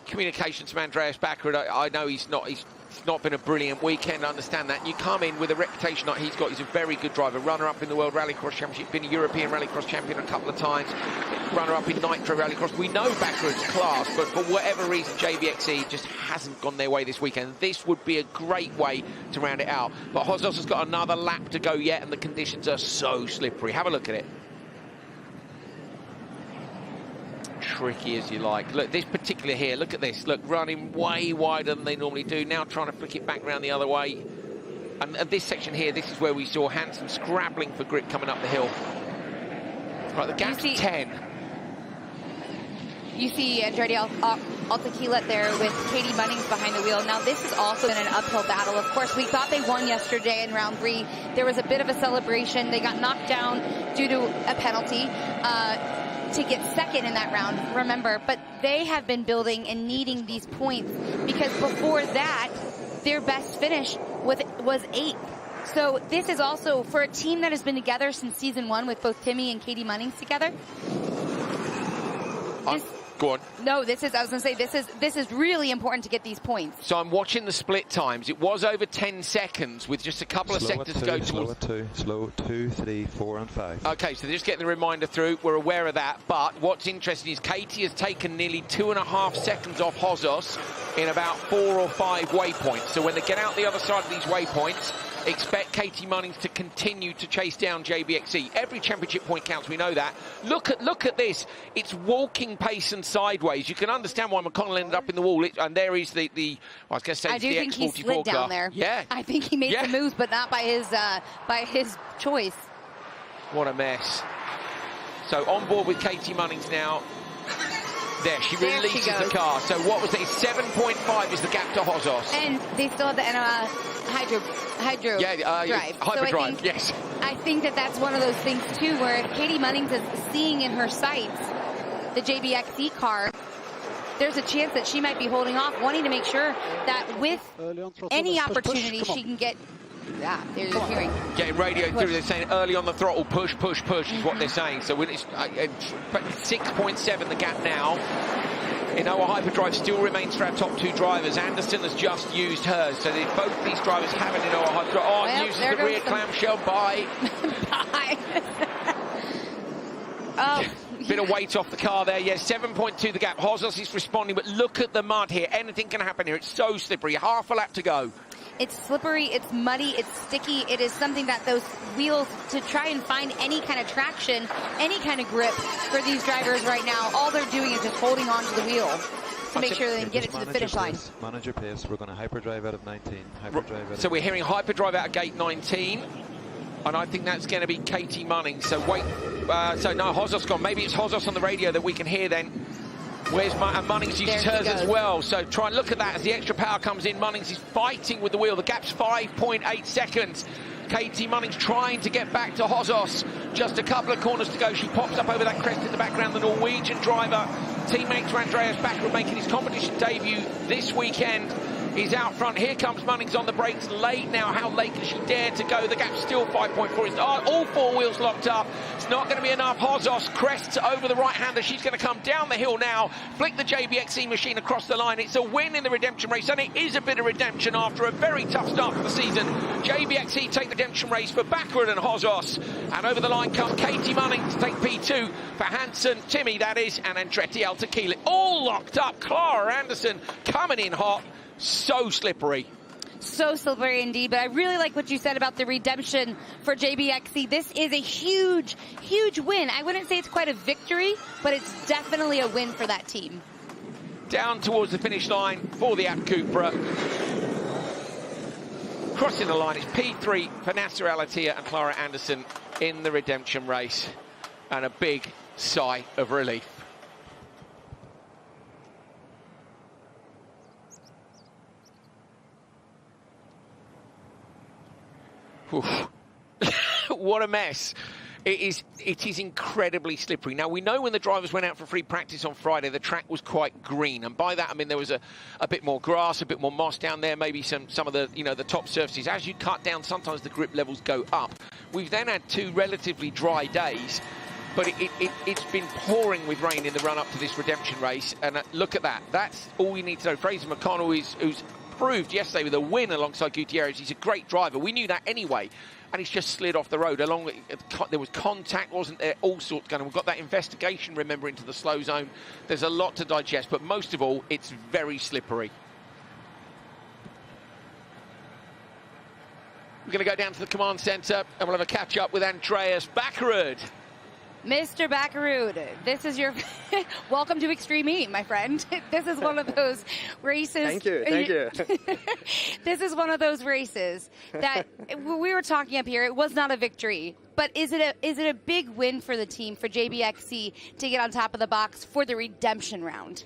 Communications from Andreas Backer, I know he's not been a brilliant weekend, I understand that. You come in with a reputation like he's got. He's a very good driver, runner-up in the World Rallycross Championship, been a European Rallycross champion a couple of times, runner-up in Nitro Rallycross. We know Baccarat's class, but for whatever reason, JBXC just hasn't gone their way this weekend. This would be a great way to round it out. But Hozos has got another lap to go yet, and the conditions are so slippery. Have a look at it. Tricky as you like. Look, this particular here, look at this. Look, running way wider than they normally do. Now trying to flick it back round the other way. And this section here, this is where we saw Hansen scrabbling for grip coming up the hill. Right, the gap's 10. You see Andretti Altaquilat there with Katie Munnings behind the wheel. Now, this has also been an uphill battle. Of course, we thought they won yesterday in round 3. There was a bit of a celebration. They got knocked down due to a penalty to get second in that round, remember. But they have been building and needing these points because before that, their best finish was 8th. So this is also, for a team that has been together since season 1 with both Timmy and Katie Munnings together. Go on. No, I was going to say, this is really important to get these points. So I'm watching the split times. It was over 10 seconds with just a couple of sectors to go towards. Slow 2, 3, 4 and 5. Okay, so they're just getting the reminder through. We're aware of that. But what's interesting is Katie has taken nearly 2.5 seconds off Hozos in about 4 or 5 waypoints. So when they get out the other side of these waypoints, expect Katie Munnings to continue to chase down JBXE. Every championship point counts, we know that. Look at this. It's walking pace and sideways. You can understand why McConnell ended up in the wall. And there is the well, I was going to say I it's do the think he X44 slid car. down there. Yeah. I think he made some moves, but not by his choice. What a mess. So on board with Katie Munnings now. There, she releases the car. So what was it? 7.5 is the gap to Hozos. And they still have the hydro drive. Hyperdrive, So yes. I think that's one of those things, too, where if Katie Munnings is seeing in her sights the JBXE car, there's a chance that she might be holding off, wanting to make sure that with any opportunity she can get. Yeah, there you're hearing. Getting radio through, they're saying early on the throttle, push is what they're saying. So it's 6.7 the gap now. Inoa Hyperdrive still remains for our top two drivers. Anderson has just used hers, so both these drivers have an Inoa Hyperdrive. Oh, well, uses the rear clamshell. Bye. Bye. Oh. Bit of weight off the car there. Yeah, 7.2 the gap. Hozos is responding, but look at the mud here. Anything can happen here. It's so slippery. Half a lap to go. It's slippery, it's muddy, it's sticky. It is something that those wheels, to try and find any kind of traction, any kind of grip for these drivers right now, all they're doing is just holding on to the wheel to make sure they can get it to the finish line. Manager pace. We're going to hyperdrive out of 19. Hyperdrive so we're hearing hyperdrive out of gate 19. And I think that's going to be Katie Munnings. So wait, so no, Hozos gone. Maybe it's Hozos on the radio that we can hear then. Where's Munnings uses hers as well. So try and look at that as the extra power comes in. Munnings is fighting with the wheel. The gap's 5.8 seconds. Katie Munnings trying to get back to Hozos. Just a couple of corners to go. She pops up over that crest in the background. The Norwegian driver, teammate to Andreas Backer, making his competition debut this weekend. He's out front. Here comes Munnings on the brakes late now. How late can she dare to go? The gap's still 5.4. It's all four wheels locked up. It's not going to be enough. Hozos crests over the right-hander. She's going to come down the hill now. Flick the JBXE machine across the line. It's a win in the redemption race, and it is a bit of redemption after a very tough start to the season. JBXE take the redemption race for Baccarat and Hozos. And over the line comes Katie Munnings to take P2 for Hansen, Timmy, that is, and Andretti out to Keelan. All locked up. Clara Anderson coming in hot. So slippery. So slippery indeed, but I really like what you said about the redemption for JBXE. This is a huge, huge win. I wouldn't say it's quite a victory, but it's definitely a win for that team. Down towards the finish line for the App Cupra. Crossing the line, it's P3 for Nasser Al-Attiyah and Clara Anderson in the redemption race. And a big sigh of relief. What a mess. It is incredibly slippery. Now, we know when the drivers went out for free practice on Friday, the track was quite green. And by that, I mean, there was a bit more grass, a bit more moss down there, maybe some of the, the top surfaces. As you cut down, sometimes the grip levels go up. We've then had two relatively dry days, but it's been pouring with rain in the run-up to this redemption race. And look at that. That's all we need to know. Fraser McConnell, who's proved yesterday with a win alongside Gutierrez. He's a great driver. We knew that anyway. And he's just slid off the road. There was contact, wasn't there? All sorts going on. We've got that investigation, remember, into the slow zone. There's a lot to digest. But most of all, it's very slippery. We're going to go down to the command centre and we'll have a catch-up with Andreas Baccarat. Mr. Baccarat, this is your welcome to Extreme E, my friend. This is one of those races. Thank you. This is one of those races that we were talking up here. It was not a victory, but is it a big win for the team, for JBXE, to get on top of the box for the redemption round?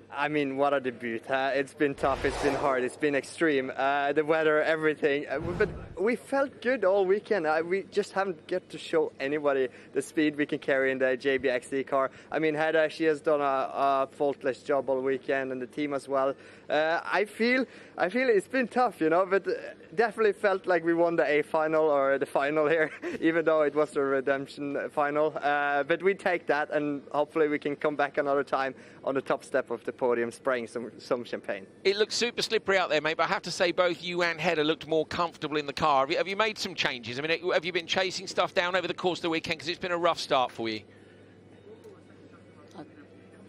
I mean, what a debut. It's been tough, it's been hard, it's been extreme. The weather, everything. But we felt good all weekend. We just haven't get to show anybody the speed we can carry in the JBXE car. I mean, Hedda, she has done a faultless job all weekend, and the team as well. I feel it's been tough, but definitely felt like we won the A final or the final here, even though it was the redemption final. But we take that, and hopefully we can come back another time on the top step of the podium, spraying some champagne. It looks super slippery out there, mate, but I have to say both you and Hedda looked more comfortable in the car. Have you made some changes? I mean, have you been chasing stuff down over the course of the weekend? Because it's been a rough start for you.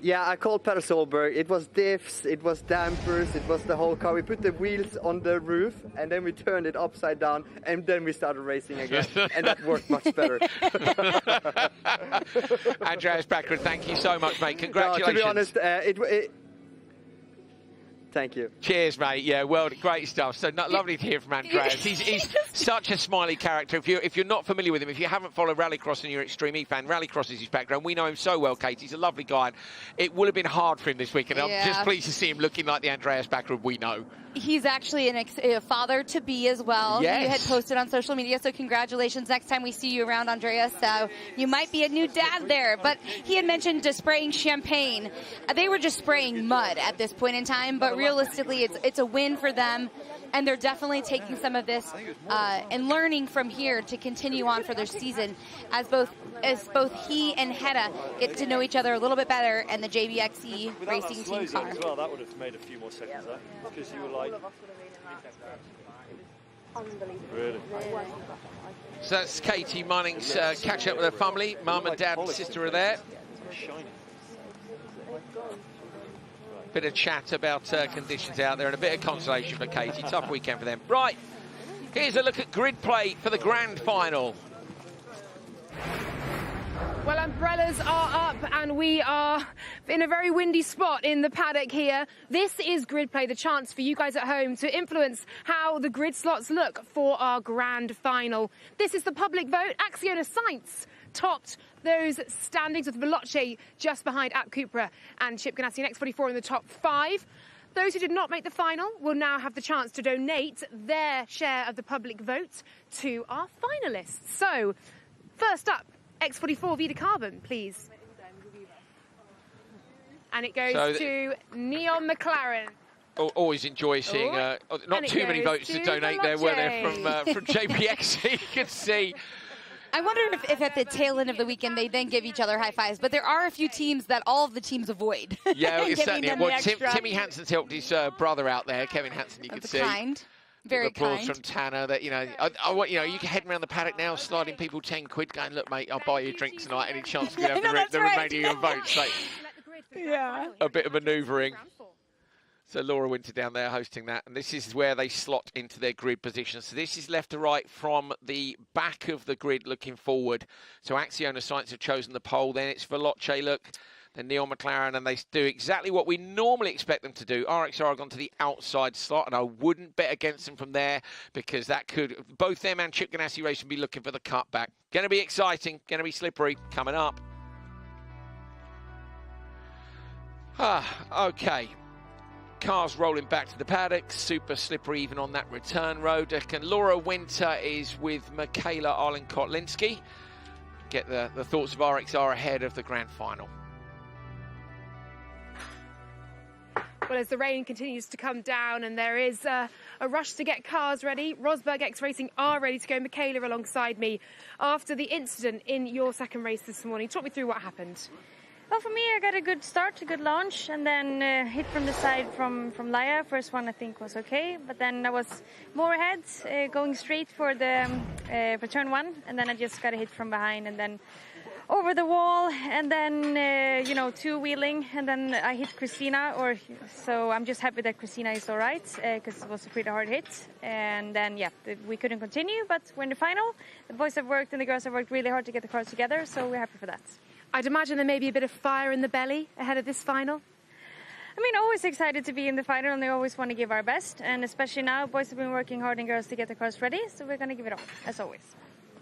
Yeah, I called Peter Solberg. It was diffs, it was dampers, it was the whole car. We put the wheels on the roof and then we turned it upside down and then we started racing again. And that worked much better. Andreas Backrud, thank you so much, mate. Congratulations. No, to be honest, thank you. Cheers, mate. Yeah, well, great stuff. So lovely to hear from Andreas. He's such a smiley character. If you're not familiar with him, if you haven't followed Rallycross and you're an Extreme E fan, Rallycross is his background. We know him so well, Kate. He's a lovely guy. And it would have been hard for him this weekend. I'm just pleased to see him looking like the Andreas Backrud we know. He's actually a father-to-be as well. Yes. You had posted on social media, so congratulations. Next time we see you around, Andreas, you might be a new dad there. But he had mentioned spraying champagne. They were just spraying mud at this point in time, but realistically, it's a win for them. And they're definitely taking some of this and learning from here to continue on for their season as both he and Hedda get to know each other a little bit better and the JBXE racing team car. As well, that would have made a few more seconds there because you were like... Really? So that's Katie Munning's catch up with her family. Mum and dad and sister are there. Bit of chat about conditions out there and a bit of consolation for Katie. Tough weekend for them. Right, here's a look at grid play for the grand final. Well, umbrellas are up and we are in a very windy spot in the paddock here. This is grid play, the chance for you guys at home to influence how the grid slots look for our grand final. This is the public vote. Acciona Sainz topped those standings with Veloce just behind App Cupra and Chip Ganassi and X44 in the top 5. Those who did not make the final will now have the chance to donate their share of the public vote to our finalists. So, first up, X44 Vida Carbon, please. And it goes to Neon McLaren. Always enjoy seeing not too many votes to donate there, were there, from JPX? You can see. I wonder if at the tail end of the weekend they then give each other high fives, but there are a few teams that all of the teams avoid. Yeah, it's certainly. Well, Timmy Hansen's helped his brother out there, Kevin Hansen. You can see. Kind. Very applause kind. from Tanner. That you can head around the paddock now, sliding people 10 quid, going, look, mate, I'll buy you a drink tonight. Any chance to have the remaining of your votes? Like, yeah. A bit of manoeuvring. So Laura Winter down there hosting that, and this is where they slot into their grid position. So this is left to right from the back of the grid looking forward. So Acciona Sainz have chosen the pole, then it's Veloce, look, then Neon McLaren, and they do exactly what we normally expect them to do. RXR have gone to the outside slot, and I wouldn't bet against them from there because that could, both them and Chip Ganassi Racing be looking for the cutback. Going to be exciting, going to be slippery, coming up. Okay. Cars rolling back to the paddock, super slippery even on that return road. And Laura Winter is with Michaela Arlen-Kotlinski. Get the thoughts of RXR ahead of the grand final. Well, as the rain continues to come down and there is a rush to get cars ready, Rosberg X Racing are ready to go. Michaela alongside me after the incident in your second race this morning. Talk me through what happened. Well, for me, I got a good start, a good launch, and then hit from the side from Laia. First one, I think, was okay, but then I was more ahead, going straight for the for turn 1, and then I just got a hit from behind, and then over the wall, and then two-wheeling, and then I hit Christina. So I'm just happy that Christina is all right because it was a pretty hard hit, and then we couldn't continue, but we're in the final. The boys have worked and the girls have worked really hard to get the cars together, so we're happy for that. I'd imagine there may be a bit of fire in the belly ahead of this final. I mean, always excited to be in the final, and they always want to give our best. And especially now, boys have been working hard and girls to get the cars ready, so we're going to give it all, as always.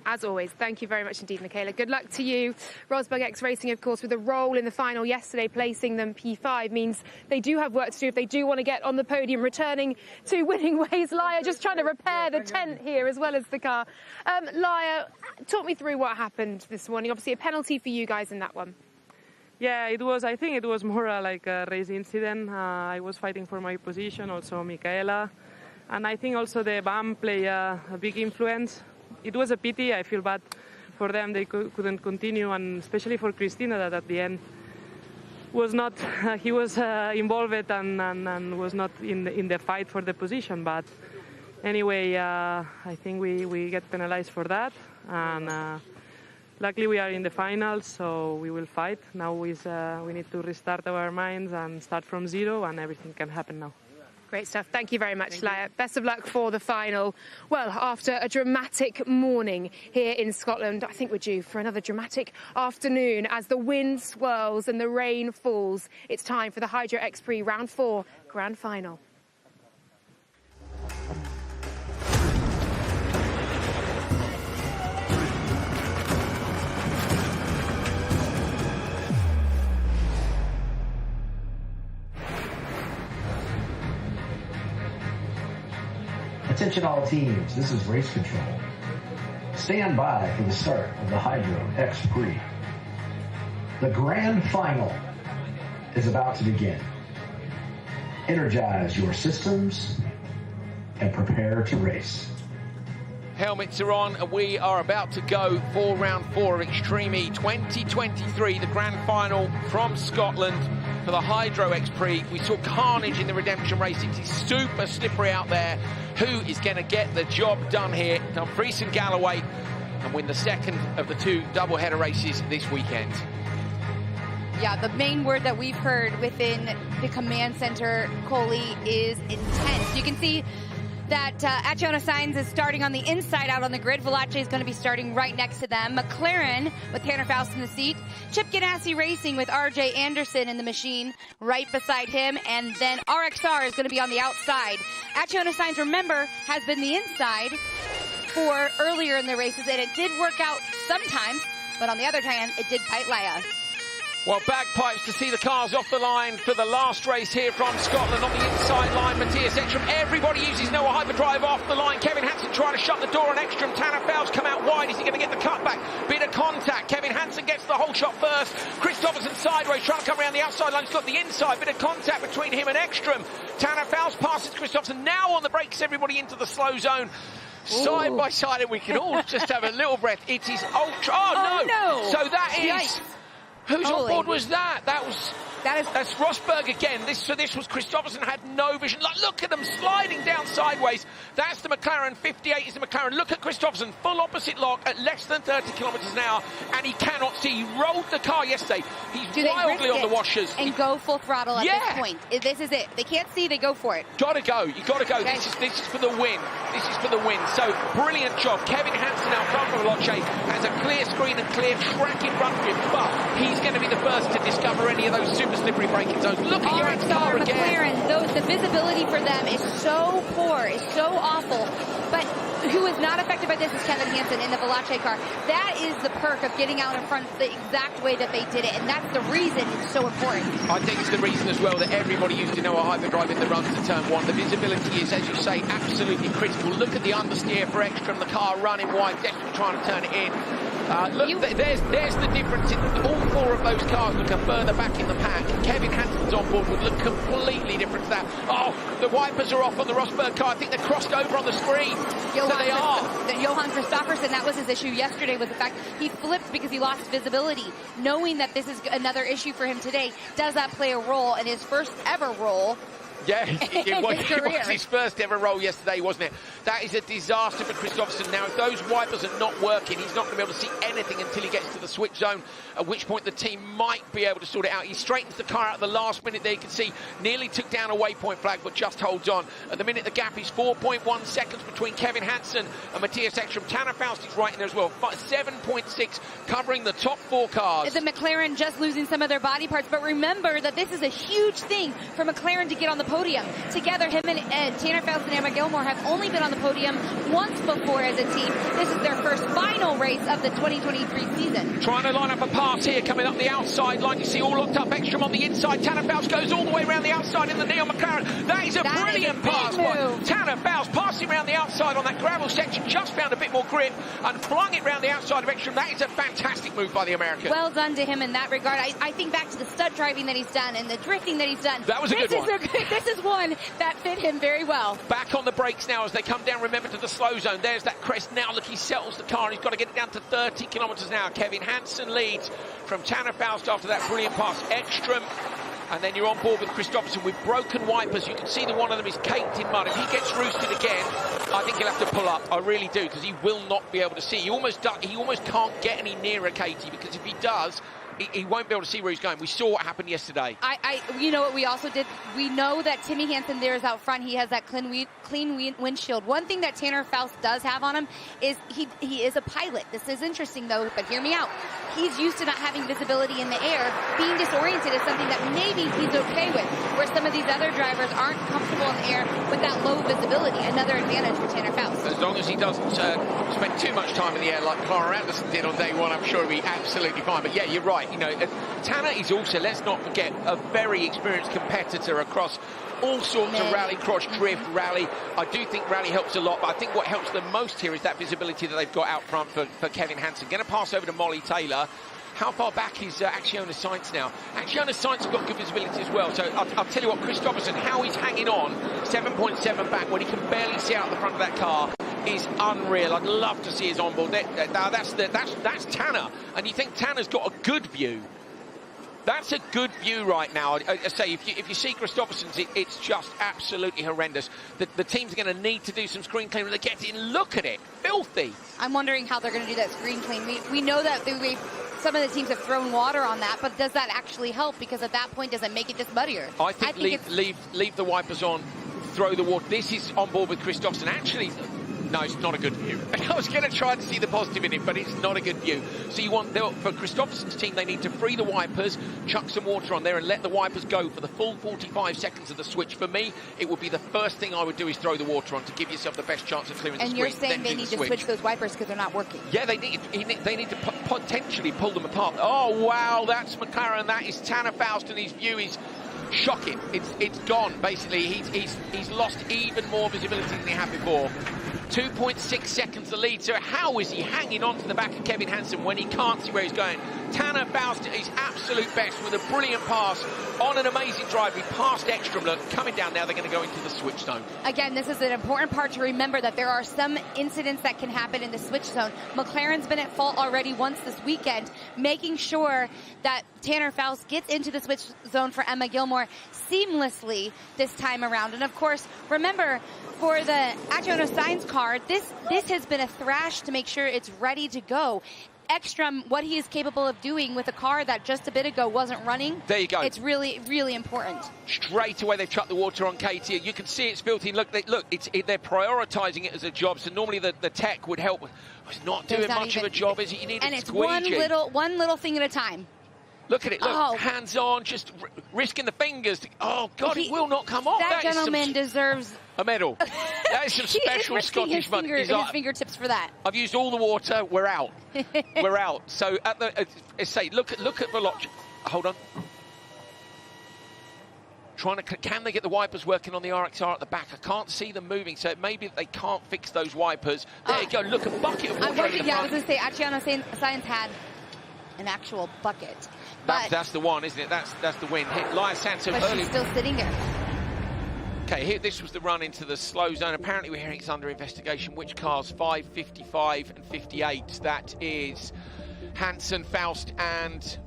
As always, thank you very much indeed, Michaela. Good luck to you. Rosberg X Racing, of course, with a role in the final yesterday, placing them P5, means they do have work to do if they do want to get on the podium, returning to winning ways. Laia just trying to repair the tent here as well as the car. Laia, talk me through what happened this morning. Obviously, a penalty for you guys in that one. Yeah, I think it was more like a race incident. I was fighting for my position, also Michaela. And I think also the bump played a big influence. It was a pity. I feel bad for them. They couldn't continue, and especially for Christina, that at the end was not. He was involved and was not in the fight for the position. But anyway, I think we get penalized for that, and luckily we are in the finals, so we will fight. Now we need to restart our minds and start from zero, and everything can happen now. Great stuff. Thank you very much, Laia. Best of luck for the final. Well, after a dramatic morning here in Scotland, I think we're due for another dramatic afternoon as the wind swirls and the rain falls. It's time for the Hydro X Prix Round 4 Grand Final. Attention all teams, this is race control. Stand by for the start of the Hydro X Prix. The grand final is about to begin. Energize your systems and prepare to race. Helmets are on, and we are about to go for round 4 of Extreme E 2023, the grand final from Scotland for the Hydro X Prix. We saw carnage in the redemption race. It is super slippery out there. Who is going to get the job done here? Dumfries and Galloway, and win the second of the 2 double-header races this weekend. Yeah, the main word that we've heard within the command center, Coley, is intense. You can see that Acciona Sainz is starting on the inside out on the grid. Valache is going to be starting right next to them. McLaren with Tanner Faust in the seat. Chip Ganassi Racing with RJ Anderson in the machine right beside him. And then RXR is going to be on the outside. Acciona Sainz, remember, has been the inside for earlier in the races, and it did work out sometimes, but on the other hand, it did bite Laia. Well, bagpipes to see the cars off the line for the last race here from Scotland on the inside line. Matthias Ekstrom, everybody uses Noah Hyperdrive off the line. Kevin Hansen trying to shut the door on Ekstrom. Tanner Faust come out wide. Is he going to get the cutback? Bit of contact. Kevin Hansen gets the whole shot first. Christopherson sideways, trying to come around the outside line. He's got the inside. Bit of contact between him and Ekstrom. Tanner Faust passes Christopherson. Now on the brakes, everybody into the slow zone. Side by side, and we can all just have a little breath. It is ultra. Oh, no. So that is... Yikes. Whose on board was that? That's Rosberg again. This was Christopherson, had no vision. Look at them sliding down sideways. That's the McLaren. 58 is the McLaren. Look at Christopherson, full opposite lock at less than 30 kilometres an hour, and he cannot see. He rolled the car yesterday. He's wildly on the washers. And go full throttle at this point. This is it. They can't see, they go for it. Gotta go. You gotta go. Okay. This is for the win. This is for the win. So brilliant job. Kevin Hansen out front from Valache has a clear screen and clear track in front of him, but he's going to be the first to discover any of those super slippery braking zones. Look at your car again. McLaren, the visibility for them is so poor, is so awful. But who is not affected by this is Kevin Hansen in the Valache car. That is the perk of getting out in front the exact way that they did it, and that's the reason it's so important. I think it's the reason as well that everybody used to know a hyperdrive in the runs to turn 1. The visibility is, as you say, absolutely critical. Look at the understeer for Ekstrom, the car running wide, desperately trying to turn it in. Look, there's the difference. All 4 of those cars look further back in the pack. Kevin Hansen's on board would look completely different to that. Oh, the wipers are off on the Rosberg car. I think they're crossed over on the screen. So they are. Johan Christopherson, that was his issue yesterday, was the fact he flipped because he lost visibility. Knowing that this is another issue for him today, does that play a role in his first ever role? Yeah, it was his first ever roll yesterday, wasn't it? That is a disaster for Christopherson. Now, if those wipers are not working, he's not going to be able to see anything until he gets to the switch zone, at which point the team might be able to sort it out. He straightens the car out at the last minute there. You can see nearly took down a waypoint flag, but just holds on. At the minute, the gap is 4.1 seconds between Kevin Hansen and Matthias Ekstrom. Tanner Faust is right in there as well. 7.6 covering the top 4 cars. The McLaren just losing some of their body parts, but remember that this is a huge thing for McLaren to get on the podium. Together, him and Tanner Faust and Emma Gilmore have only been on the podium once before as a team. This is their first final race of the 2023 season. Trying to line up a pass here, coming up the outside line. You see all locked up, Ekstrom on the inside. Tanner Faust goes all the way around the outside in the Neil McLaren. That is a brilliant pass by Tanner Faust, passing around the outside on that gravel section, just found a bit more grip and flung it round the outside of Ekstrom. That is a fantastic move by the American. Well done to him in that regard. I think back to the stud driving that he's done and the drifting that he's done. That was a good one. This is one that fit him very well. Back on the brakes now as they come down, remember, to the slow zone. There's that crest now. Look, he settles the car and he's got to get it down to 30 kilometres an hour. Kevin Hansen leads from Tanner Faust after that brilliant pass. Ekstrom And then you're on board with Christopherson with broken wipers. You can see that one of them is caked in mud. If he gets roosted again, I think he'll have to pull up. I really do, because he will not be able to see. He almost can't get any nearer Katie, because if he does, he won't be able to see where he's going. We saw what happened yesterday. You know what we also did? We know that Timmy Hansen there is out front. He has that clean windshield. One thing that Tanner Faust does have on him is he is a pilot. This is interesting, though, but hear me out. He's used to not having visibility in the air. Being disoriented is something that maybe he's okay with, where some of these other drivers aren't comfortable in the air with that low visibility. Another advantage for Tanner Faust. As long as he doesn't spend too much time in the air like Clara Anderson did on day one, I'm sure he'll be absolutely fine. But yeah, you're right. You know, Tanner is also, let's not forget, a very experienced competitor across all sorts of rally, cross drift, rally. I do think rally helps a lot, but I think what helps the most here is that visibility that they've got out front for Kevin Hansen. Going to pass over to Molly Taylor. How far back is Acciona Sainz now? Acciona Sainz has got good visibility as well. So I'll tell you what, Christopherson, how he's hanging on 7.7 back when he can barely see out the front of that car is unreal. I'd love to see his onboard. Now that's Tanner, and you think Tanner's got a good view. That's a good view right now. I say, if you see Christopherson's, it's just absolutely horrendous. The team's going to need to do some screen cleaning to get in. Look at it, filthy. I'm wondering how they're going to do that screen clean. We know that some of the teams have thrown water on that, but does that actually help? Because at that point, does it make it just muddier? I think leave the wipers on, throw the water. This is on board with Christopherson. Actually, no, it's not a good view. I was going to try to see the positive in it, but it's not a good view. So you want, for Christopherson's team, they need to free the wipers, chuck some water on there and let the wipers go for the full 45 seconds of the switch. For me, it would be the first thing I would do is throw the water on to give yourself the best chance of clearing the screen. And you're saying they need to switch those wipers because they're not working? Yeah, they need to potentially pull them apart. Oh, wow, that's McLaren. That is Tanner Faust, and his view is shocking. It's gone, basically. He's lost even more visibility than he had before. 2.6 seconds the lead. So how is he hanging on to the back of Kevin Hansen when he can't see where he's going? Tanner Faust at his absolute best with a brilliant pass on an amazing drive. He passed Ekstrom. Look, coming down now, they're going to go into the switch zone. Again, this is an important part to remember, that there are some incidents that can happen in the switch zone. McLaren's been at fault already once this weekend, making sure that Tanner Faust gets into the switch zone for Emma Gilmore seamlessly this time around. And of course, remember, for the Acciona Sainz car, this has been a thrash to make sure it's ready to go. Ekstrom, what he is capable of doing with a car that just a bit ago wasn't running. There you go. It's really, really important. Straight away, they've chucked the water on Katie. You can see it's built in. Look, they're prioritising it as a job. So normally the tech would help. It's not doing much of a job, is it? You need and a it's squeegee. one little thing at a time. Look at it, look, hands on, just risking the fingers. Oh, God, it will not come off. That gentleman deserves a medal. That is some special Scottish money. His fingertips for that. I've used all the water, we're out. We're out. So, at the, look at Veloce. Hold on. Can they get the wipers working on the RXR at the back? I can't see them moving, so it may be that they can't fix those wipers. There you go, look, a bucket of water over the front. I was going to say, Acciona Sainz had an actual bucket. That's the one, isn't it? That's the win. Hit Laya Santos but early. She's still sitting there. Okay, here, this was the run into the slow zone. Apparently we're hearing it's under investigation. Which cars? 5, 55 and 58. That is Hansen, Faust and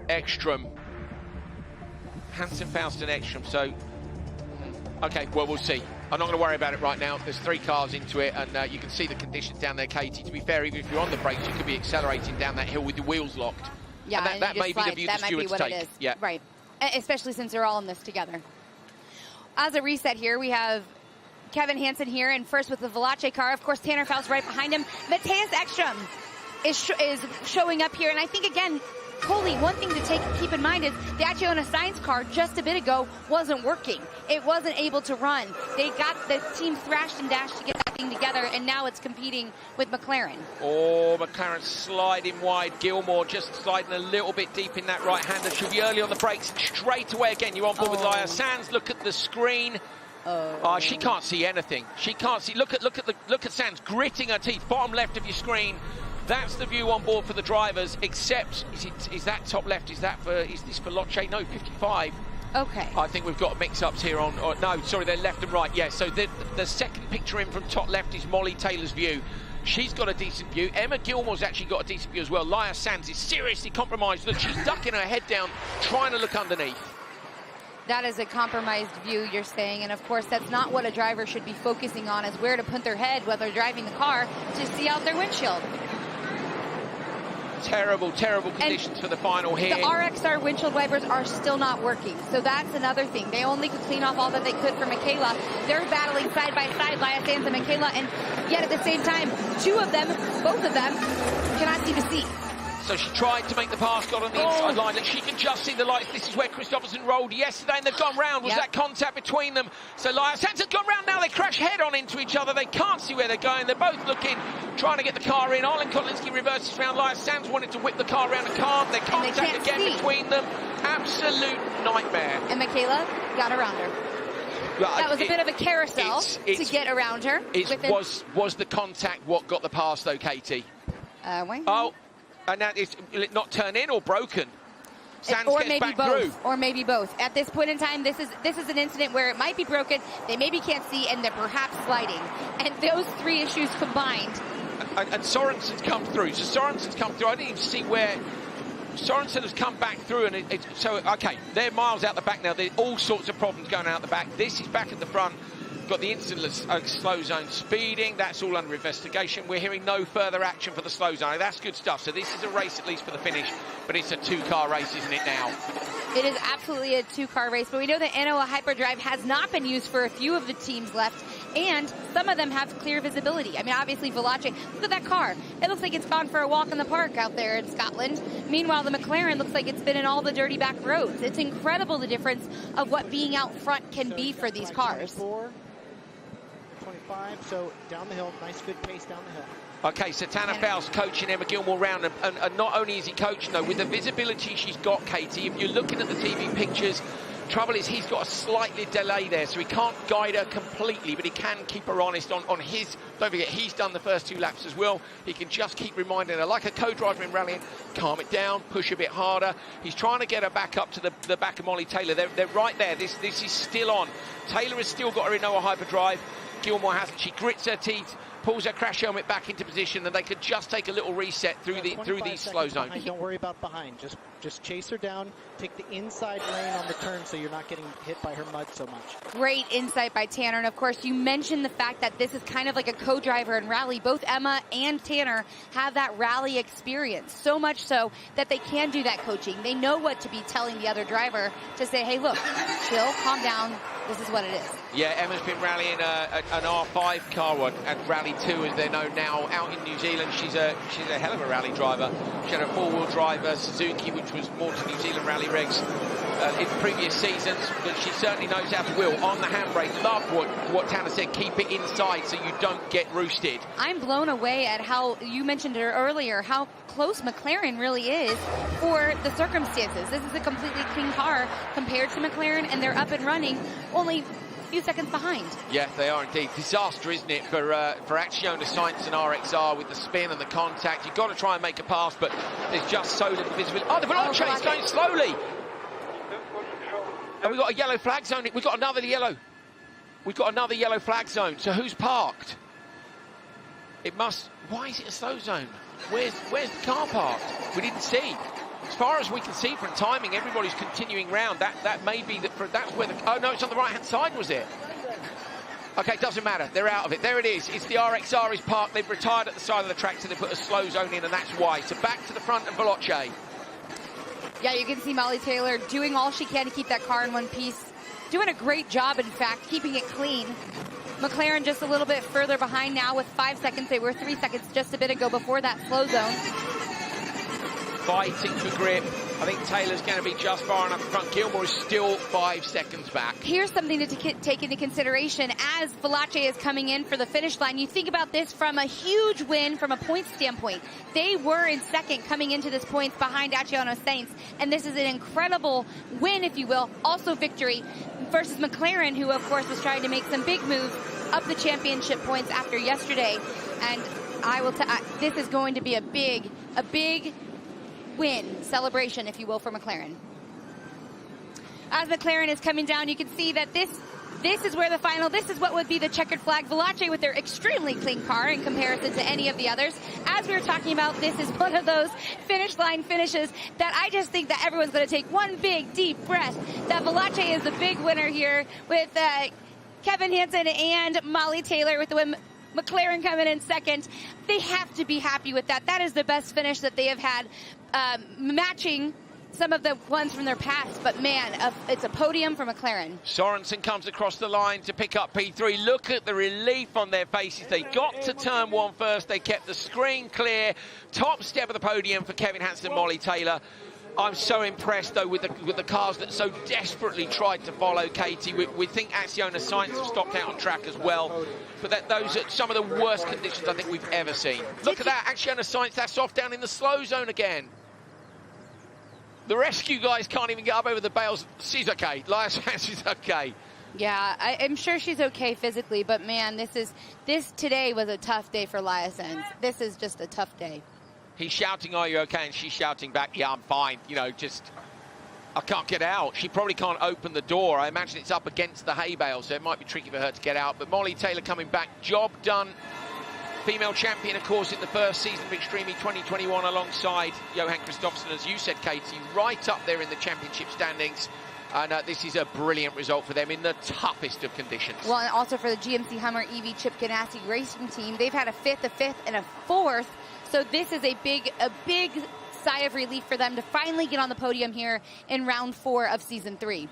Ekstrom. Hansen, Faust and Ekstrom. So, okay, well, we'll see. I'm not going to worry about it right now. There's 3 cars into it, and you can see the conditions down there, Katie. To be fair, even if you're on the brakes, you could be accelerating down that hill with the wheels locked. Yeah, and that may be the view the stewards take. It is. Yeah. Right. Especially since they're all in this together. As a reset here, we have Kevin Hansen here, and first with the Veloce car. Of course, Tanner Faust right behind him. Matthias Ekstrom is showing up here, and I think, again, Coley, one thing to keep in mind is the Acciona Sainz car just a bit ago wasn't working. It wasn't able to run. They got the team thrashed and dashed to get that thing together, and now it's competing with McLaren. Oh, McLaren sliding wide. Gilmore just sliding a little bit deep in that right-hander. Should be early on the brakes. Straight away again. You're on board with Laya Sands. Look at the screen. She can't see anything. She can't see. Look at Sands gritting her teeth. Bottom left of your screen. That's the view on board for the drivers, except, is that top left, is this for Veloce? No, 55. Okay. I think we've got mix-ups here no, sorry, they're left and right, yeah. So the second picture in from top left is Molly Taylor's view. She's got a decent view. Emma Gilmore's actually got a decent view as well. Laia Sands is seriously compromised. Look, she's ducking her head down, trying to look underneath. That is a compromised view, you're saying, and of course that's not what a driver should be focusing on, is where to put their head while they're driving the car to see out their windshield. Terrible, terrible conditions for the final here. The RXR windshield wipers are still not working, so that's another thing. They only could clean off all that they could for Michaela. They're battling side by side, Laia Sands and Michaela, and yet at the same time, both of them cannot see the seat. So she tried to make the pass, got on the inside line, and she can just see the lights. This is where Kristoffersen rolled yesterday, and they've gone round. Was that contact between them? So Laia Sands has gone round now. They crash head on into each other. They can't see where they're going. They're both looking, trying to get the car in. Arlen Kotlinski reverses round. Laia Sands wanted to whip the car around and can't. They contact again between them. Absolute nightmare. And Michaela got around her. That was a bit of a carousel to get around her. Was the contact what got the pass, though, Katie? Wait. Oh. And that is not turned in or broken. Sands or gets maybe back both. through. Or maybe both. At this point in time, this is an incident where it might be broken. They maybe can't see, and they're perhaps sliding. And those three issues combined. And Sorensen's come through. So Sorensen's come through. I didn't even see where Sorensen has come back through. And okay, they're miles out the back now. There's all sorts of problems going out the back. This is back at the front. Got the instant slow zone speeding. That's all under investigation. We're hearing no further action for the slow zone. That's good stuff. So this is a race, at least for the finish, but it's a two-car race, isn't it now? It is absolutely a two-car race, but we know that NOA Hyperdrive has not been used for a few of the teams left, and some of them have clear visibility. I mean, obviously, Veloce, look at that car. It looks like it's gone for a walk in the park out there in Scotland. Meanwhile, the McLaren looks like it's been in all the dirty back roads. It's incredible the difference of what being out front can be for these cars. 25, so down the hill, nice good pace down the hill. Okay, so Tanner Faust coaching Emma Gilmore round, and not only is he coaching, though, with the visibility she's got, Katie, if you're looking at the TV pictures, trouble is he's got a slightly delay there, so he can't guide her completely, but he can keep her honest on his. Don't forget, he's done the first 2 laps as well. He can just keep reminding her, like a co-driver in rallying, calm it down, push a bit harder. He's trying to get her back up to the back of Molly Taylor. They're right there. This is still on. Taylor has still got her in NOA Hyperdrive. Gilmore hasn't. She grits her teeth, pulls her crash helmet back into position, and they could just take a little reset through these slow zones. Behind, don't worry about behind. Just chase her down. Take the inside lane on the turn so you're not getting hit by her mud so much. Great insight by Tanner. And of course, you mentioned the fact that this is kind of like a co-driver in rally. Both Emma and Tanner have that rally experience, so much so that they can do that coaching. They know what to be telling the other driver to say, hey, look, chill, calm down. This is what it is. Yeah, Emma's been rallying an R5 car, and Rally 2 as they're known now, out in New Zealand. She's a hell of a rally driver. She had a 4-wheel driver Suzuki, which was more to New Zealand rally regs in previous seasons, but she certainly knows how to wheel on the handbrake. Love what Tanner said, keep it inside so you don't get roosted. I'm blown away at how, you mentioned it earlier, how close McLaren really is for the circumstances. This is a completely clean car compared to McLaren, and they're up and running only a few seconds behind. Yeah, they are indeed. Disaster, isn't it, for Acciona Sainz and RXR with the spin and the contact. You've got to try and make a pass, but there's just so little visibility. Oh, the Veloce is going slowly. And we've got a yellow flag zone. We've got another yellow. We've got another yellow flag zone. So who's parked? It must. Why is it a slow zone? Where's the car parked? We didn't see. As far as we can see from timing, everybody's continuing round. That may be that's where the. Oh no, it's on the right hand side, was it? Okay, it doesn't matter. They're out of it. There it is. It's the RXR is parked. They've retired at the side of the track, so they put a slow zone in, and that's why. So back to the front of Veloce. Yeah, you can see Molly Taylor doing all she can to keep that car in one piece. Doing a great job, in fact, keeping it clean. McLaren just a little bit further behind now with 5 seconds. They were 3 seconds just a bit ago before that slow zone. Fighting for grip. I think Taylor's going to be just far enough in front. Gilmore is still 5 seconds back. Here's something to take into consideration as Veloce is coming in for the finish line. You think about this from a huge win from a points standpoint. They were in second coming into this points behind Acciona Sainz, and this is an incredible win, if you will, also victory versus McLaren, who of course was trying to make some big moves up the championship points after yesterday. And I will this is going to be a big win celebration, if you will, for McLaren. As McLaren is coming down, you can see that this this is where the final, this is what would be the checkered flag. Veloce with their extremely clean car in comparison to any of the others. As we were talking about, this is one of those finish line finishes that I just think that everyone's going to take one big, deep breath. That Veloce is the big winner here with Kevin Hansen and Molly Taylor with the McLaren coming in second. They have to be happy with that. That is the best finish that they have had, matching some of the ones from their past, but man, it's a podium for McLaren. Sorensen comes across the line to pick up P3. Look at the relief on their faces. They got to turn one first. They kept the screen clear. Top step of the podium for Kevin Hansen and Molly Taylor. I'm so impressed, though, with the cars that so desperately tried to follow Katie. We think Acciona Sainz have stopped out on track as well. But those are some of the worst conditions I think we've ever seen. Look at that, Acciona Sainz, that's off down in the slow zone again. The rescue guys can't even get up over the bales. She's okay. Laya Sainz is okay. Yeah, I'm sure she's okay physically, but man, this today was a tough day for Laya Sainz. This is just a tough day. He's shouting, "Are you okay?" And she's shouting back, "Yeah, I'm fine." You know, just I can't get out. She probably can't open the door. I imagine it's up against the hay bale, so it might be tricky for her to get out. But Molly Taylor coming back, job done. Female champion, of course, in the first season of Extreme E 2021 alongside Johan Kristoffersson, as you said, Katie, right up there in the championship standings. And this is a brilliant result for them in the toughest of conditions. Well, and also for the GMC Hummer EV Chip Ganassi racing team, they've had a fifth, and a fourth. So this is a big sigh of relief for them to finally get on the podium here in round 4 of season 3.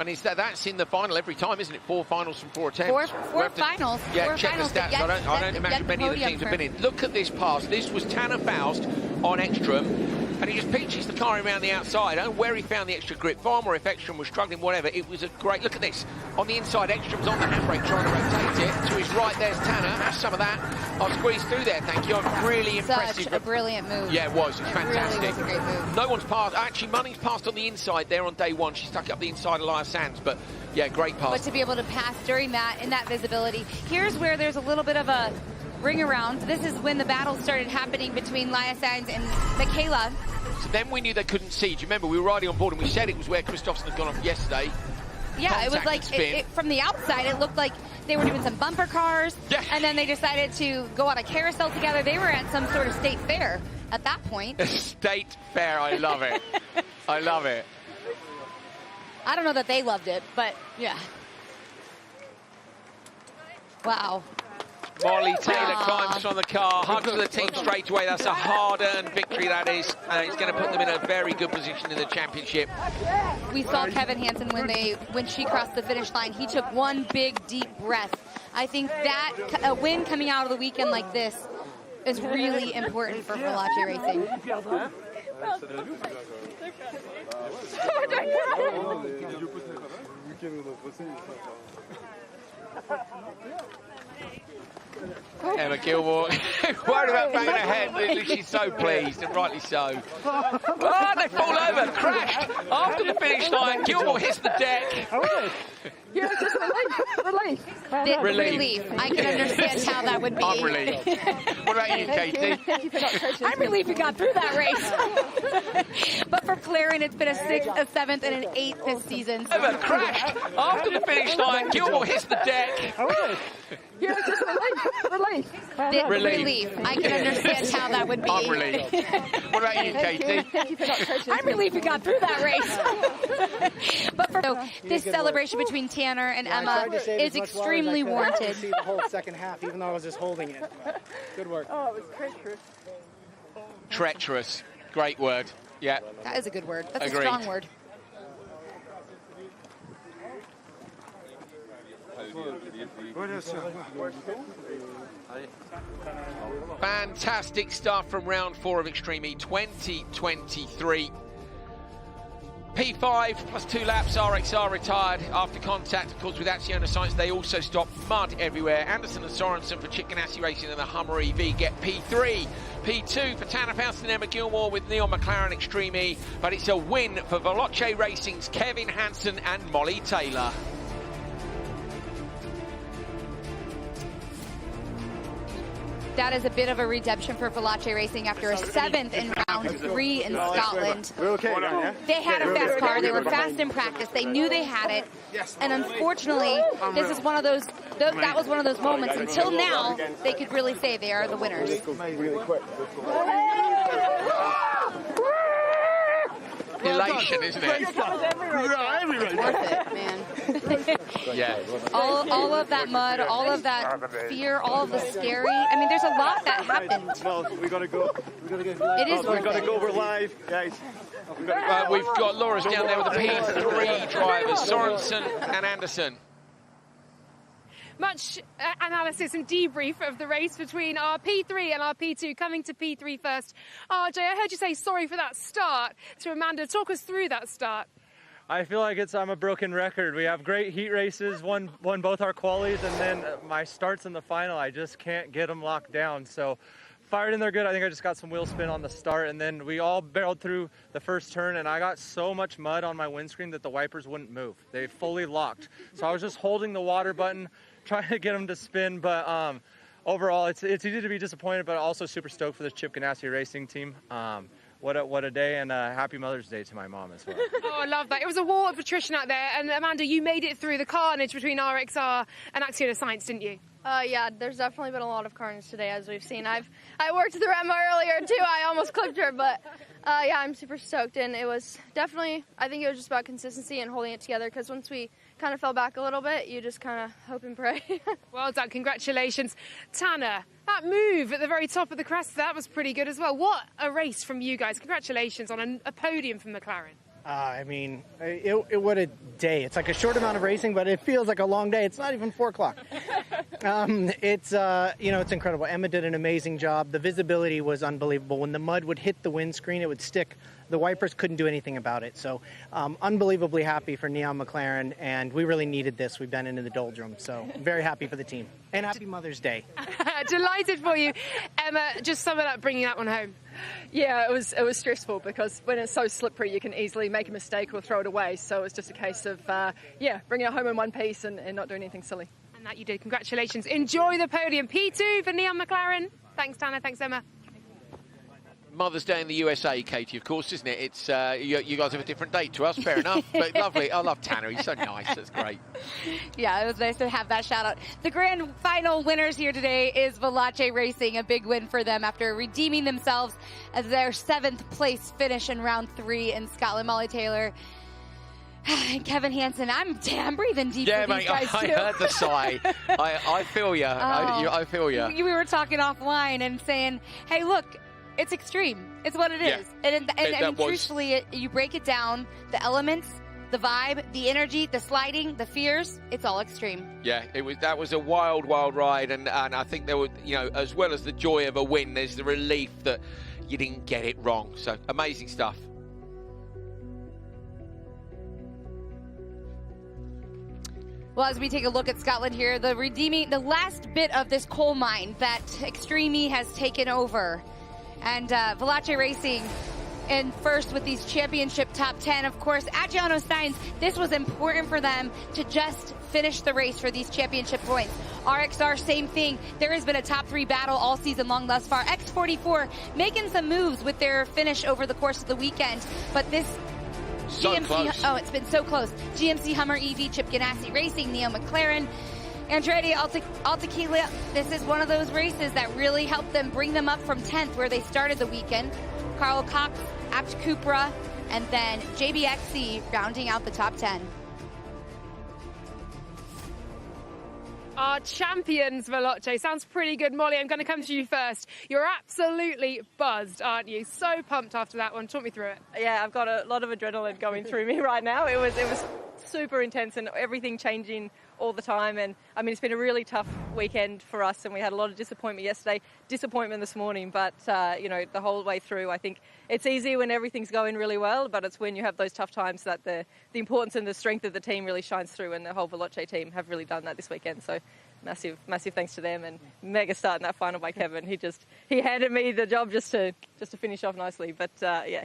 And that's in the final every time, isn't it? 4 finals from 4 attempts. Four finals. Yeah, four check finals, the stats. I don't imagine many of the teams have been in. Look at this pass. This was Tanner Faust on Ekstrom. And he just pinches the car around the outside. I don't know where he found the extra grip from or if Ekstrom was struggling, whatever. It was a great... Look at this. On the inside, Ekstrom's on the handbrake trying to rotate it. To his right, there's Tanner. Have some of that. I'll squeeze through there, thank you. I'm really impressive. Such a brilliant move. Yeah, it was. It's fantastic. Really was a great move. No one's passed. Actually, Munning's passed on the inside there on day 1. She stuck up the inside of Laya Sands, but yeah, great pass. But to be able to pass during that, in that visibility, here's where there's a little bit of a ring around. This is when the battle started happening between Laya Sands and Michaela. So then we knew they couldn't see. Do you remember, we were riding on board and we said it was where Kristoffersson had gone off yesterday. Yeah, it was like, from the outside, it looked like they were doing some bumper cars. Yeah. And then they decided to go on a carousel together. They were at some sort of state fair at that point. State fair, I love it. I love it. I don't know that they loved it, but yeah. Wow. Molly Taylor climbs from the car, hugs the team straight away. That's a hard-earned victory, that is. And it's going to put them in a very good position in the championship. We saw Kevin Hansen when she crossed the finish line. He took one big, deep breath. I think that a win coming out of the weekend like this is really important for Veloce Racing. Emma Gilmore, worried about banging her head. She's so pleased, and rightly so. Oh, they fall over, crashed after the finish line. Gilmore hits the deck. Yeah, just relief. Relief. I can understand how that would be. I'm relieved. What about you, Katie? I'm relieved we got through that race. But for McLaren, it's been a 6th, a 7th, and an 8th this season. Over, crashed after the finish line. Gilmore hits the deck. Yeah, just relief. Relief. I can understand how that would be. I'm relieved. What about you, Katie? I'm relieved we got through that race. But for this celebration between Tanner and Emma is extremely warranted. I couldn't see the whole second half, even though I was just holding it. Good work. Oh, it was treacherous. Treacherous. Great word. Yeah. That is a good word. That's Agreed. a strong word. Fantastic stuff from round 4 of Extreme E 2023. P5 plus 2 laps. R.04 retired after contact, of course, with Acciona Sainz. They also stopped. Mud everywhere. Anderson and Sorensen for Chip Ganassi Racing and the Hummer EV get P3. P2 for Tanner Faust and Emma Gilmore with Neon McLaren Extreme E. But it's a win for Veloce Racing's Kevin Hansen and Molly Taylor. That is a bit of a redemption for Veloce Racing after a 7th in round 3 in Scotland. We're okay, yeah? They had a fast car. They were fast in practice. They knew they had it. And unfortunately, this is one of those, that was one of those moments. Until now, they could really say they are the winners. Elation, isn't it? It's worth it, man. Yeah. All of that mud, all of that fear, all of the scary. I mean, there's a lot that happened. No, we gotta go. It is worth We gotta it. go. We're live, guys. We've got Laura's down there with the P3 drivers, Sorensen and Anderson. Much analysis and debrief of the race between our P3 and our P2. Coming to P3 first. RJ, I heard you say sorry for that start to Amanda. Talk us through that start. I feel like I'm a broken record. We have great heat races, won both our qualies, and then my starts in the final, I just can't get them locked down. So fired in there good. I think I just got some wheel spin on the start, and then we all barreled through the first turn, and I got so much mud on my windscreen that the wipers wouldn't move. They fully locked. So I was just holding the water button, trying to get them to spin, but overall, it's easy to be disappointed, but also super stoked for the Chip Ganassi racing team. What a day, and happy Mother's Day to my mom as well. Oh, I love that. It was a war of attrition out there, and Amanda, you made it through the carnage between R.04 and Acciona Science, didn't you? Yeah, there's definitely been a lot of carnage today, as we've seen. I worked through Emma earlier, too. I almost clipped her, but yeah, I'm super stoked. And it was definitely, I think it was just about consistency and holding it together, because once we kind of fell back a little bit, you just kind of hope and pray. Well done, congratulations. Tanner, that move at the very top of the crest, that was pretty good as well. What a race from you guys. Congratulations on a podium from McLaren. I mean, what a day. It's like a short amount of racing, but it feels like a long day. It's not even 4 o'clock. It's incredible. Emma did an amazing job. The visibility was unbelievable. When the mud would hit the windscreen, it would stick. The wipers couldn't do anything about it. So unbelievably happy for Neon McLaren, and we really needed this. We've been into the doldrums, so very happy for the team. And happy Mother's Day. Delighted for you. Emma, just sum it up, bringing that one home. Yeah, it was stressful because when it's so slippery, you can easily make a mistake or throw it away. So it was just a case of, bringing it home in one piece and not doing anything silly. And that you did. Congratulations. Enjoy the podium. P2 for Neon McLaren. Thanks, Tanner. Thanks, Emma. Mother's Day in the USA, Katie, of course, isn't it? It's you guys have a different date to us, fair enough. But lovely. I love Tanner. He's so nice. That's great. Yeah, it was nice to have that shout out. The grand final winners here today is Veloce Racing, a big win for them after redeeming themselves as their 7th place finish in round 3 in Scotland. Molly Taylor and Kevin Hansen. I'm breathing deep. Yeah, for mate, these guys I too. heard the sigh. I feel you. I feel you. We were talking offline and saying, hey, look, it's extreme. It's what it is. Yeah. And truthfully, you break it down, the elements, the vibe, the energy, the sliding, the fears, it's all extreme. Yeah, that was a wild, wild ride, and I think there were, as well as the joy of a win, there's the relief that you didn't get it wrong. So amazing stuff. Well, as we take a look at Scotland here, the last bit of this coal mine that Extreme has taken over. And Veloce Racing in first with these championship top 10. Of course, Acciona Science, this was important for them to just finish the race for these championship points. RXR, same thing. There has been a top 3 battle all season long thus far. X44 making some moves with their finish over the course of the weekend. But this GMC, it's been so close. GMC Hummer EV, Chip Ganassi Racing, Neon McLaren, Andretti Altequila. This is one of those races that really helped them bring them up from 10th where they started the weekend. Carl Cox, Apt Cupra, and then JBXC rounding out the top 10. Our champions, Veloce. Sounds pretty good. Molly, I'm going to come to you first. You're absolutely buzzed, aren't you? So pumped after that one. Talk me through it. Yeah, I've got a lot of adrenaline going through me right now. It was super intense and everything changing all the time. And I mean, it's been a really tough weekend for us, and we had a lot of disappointment yesterday, disappointment this morning. But the whole way through, I think it's easy when everything's going really well, but it's when you have those tough times that the importance and the strength of the team really shines through. And the whole Veloce team have really done that this weekend. So massive thanks to them, and mega start in that final by Kevin. He handed me the job just to finish off nicely. But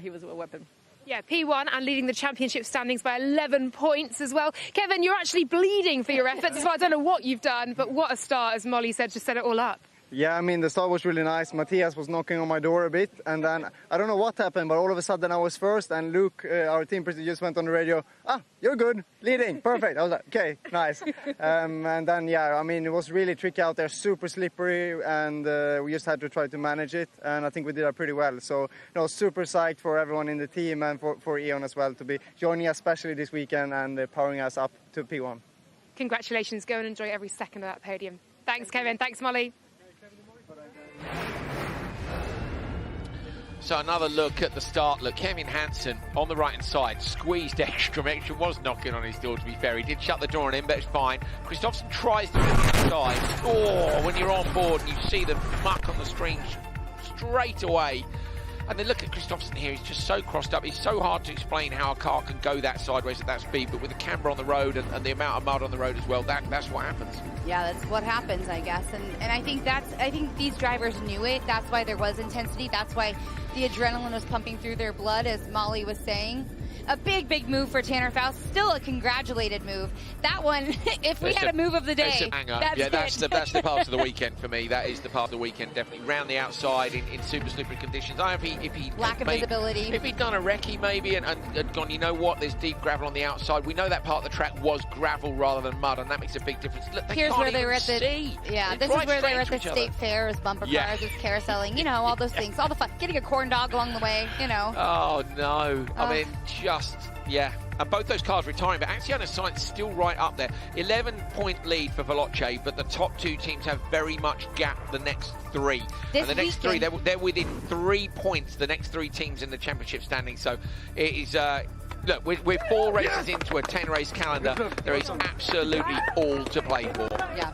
he was a weapon. Yeah, P1 and leading the championship standings by 11 points as well. Kevin, you're actually bleeding for your efforts. So I don't know what you've done, but what a start, as Molly said, just set it all up. Yeah, I mean, the start was really nice. Matthias was knocking on my door a bit, and then I don't know what happened, but all of a sudden I was first, and Luke, our team president, just went on the radio, you're good, leading, perfect. I was like, okay, nice. And then, yeah, I mean, it was really tricky out there, super slippery, and we just had to try to manage it, and I think we did that pretty well. So, super psyched for everyone in the team and for Eon as well to be joining us, especially this weekend, and powering us up to P1. Congratulations. Go and enjoy every second of that podium. Thanks, Kevin. Thanks, Molly. So another look at the start. Look, Kevin Hansen on the right-hand side, squeezed extra, was knocking on his door, to be fair. He did shut the door on him, but it's fine. Kristoffersson tries to move inside. Oh, when you're on board and you see the muck on the screen straight away. And then look at Kristoffersson here, he's just so crossed up. It's so hard to explain how a car can go that sideways at that speed, but with the camber on the road and the amount of mud on the road as well, that's what happens. Yeah, that's what happens, I guess. And I think these drivers knew it. That's why there was intensity. That's why the adrenaline was pumping through their blood, as Molly was saying. A big move for Tanner Faust. Still a congratulated move. That one, if we had a move of the day, that's the part of the weekend for me. That is the part of the weekend, definitely. Round the outside in super slippery conditions. If he lack of visibility. If he'd done a recce maybe and gone, you know what, there's deep gravel on the outside. We know that part of the track was gravel rather than mud, and that makes a big difference. Look, Here's where they were at the see. Yeah, this is where they were at the state fair, as bumper cars, as carouseling, all those things, all the fun. Getting a corn dog along the way, Oh no. I mean, just. Yeah, and both those cars retiring, but Acciano's sign's still right up there. 11-point lead for Veloce, but the top two teams have very much gapped the next three. And the next three, they're within 3 points, the next three teams in the championship standing. So it is, look, we're 4 races into a 10-race calendar. There is absolutely all to play for. Yeah.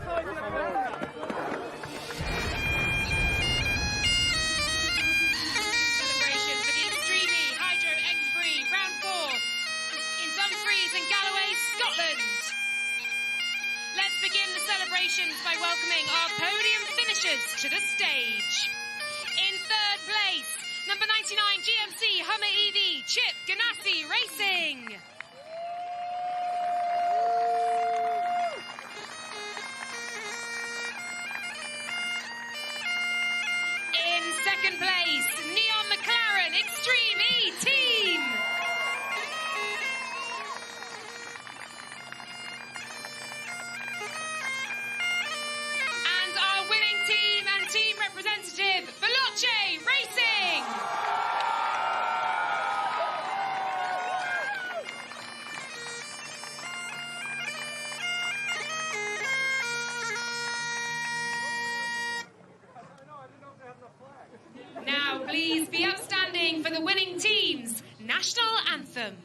Let's begin the celebrations by welcoming our podium finishers to the stage. In third place, number 99 GMC Hummer EV, Chip Ganassi Racing. In second place, Neon McLaren Extreme E Team. Team representative, Veloce Racing! Now please be upstanding for the winning team's national anthem.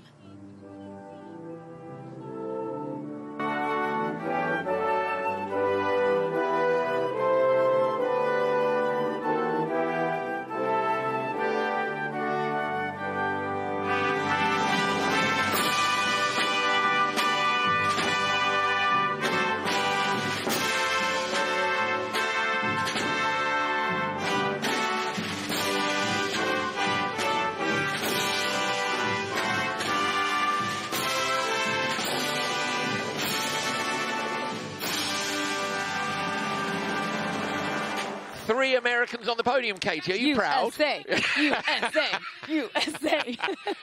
Three Americans on the podium, Katie. Are you proud? USA.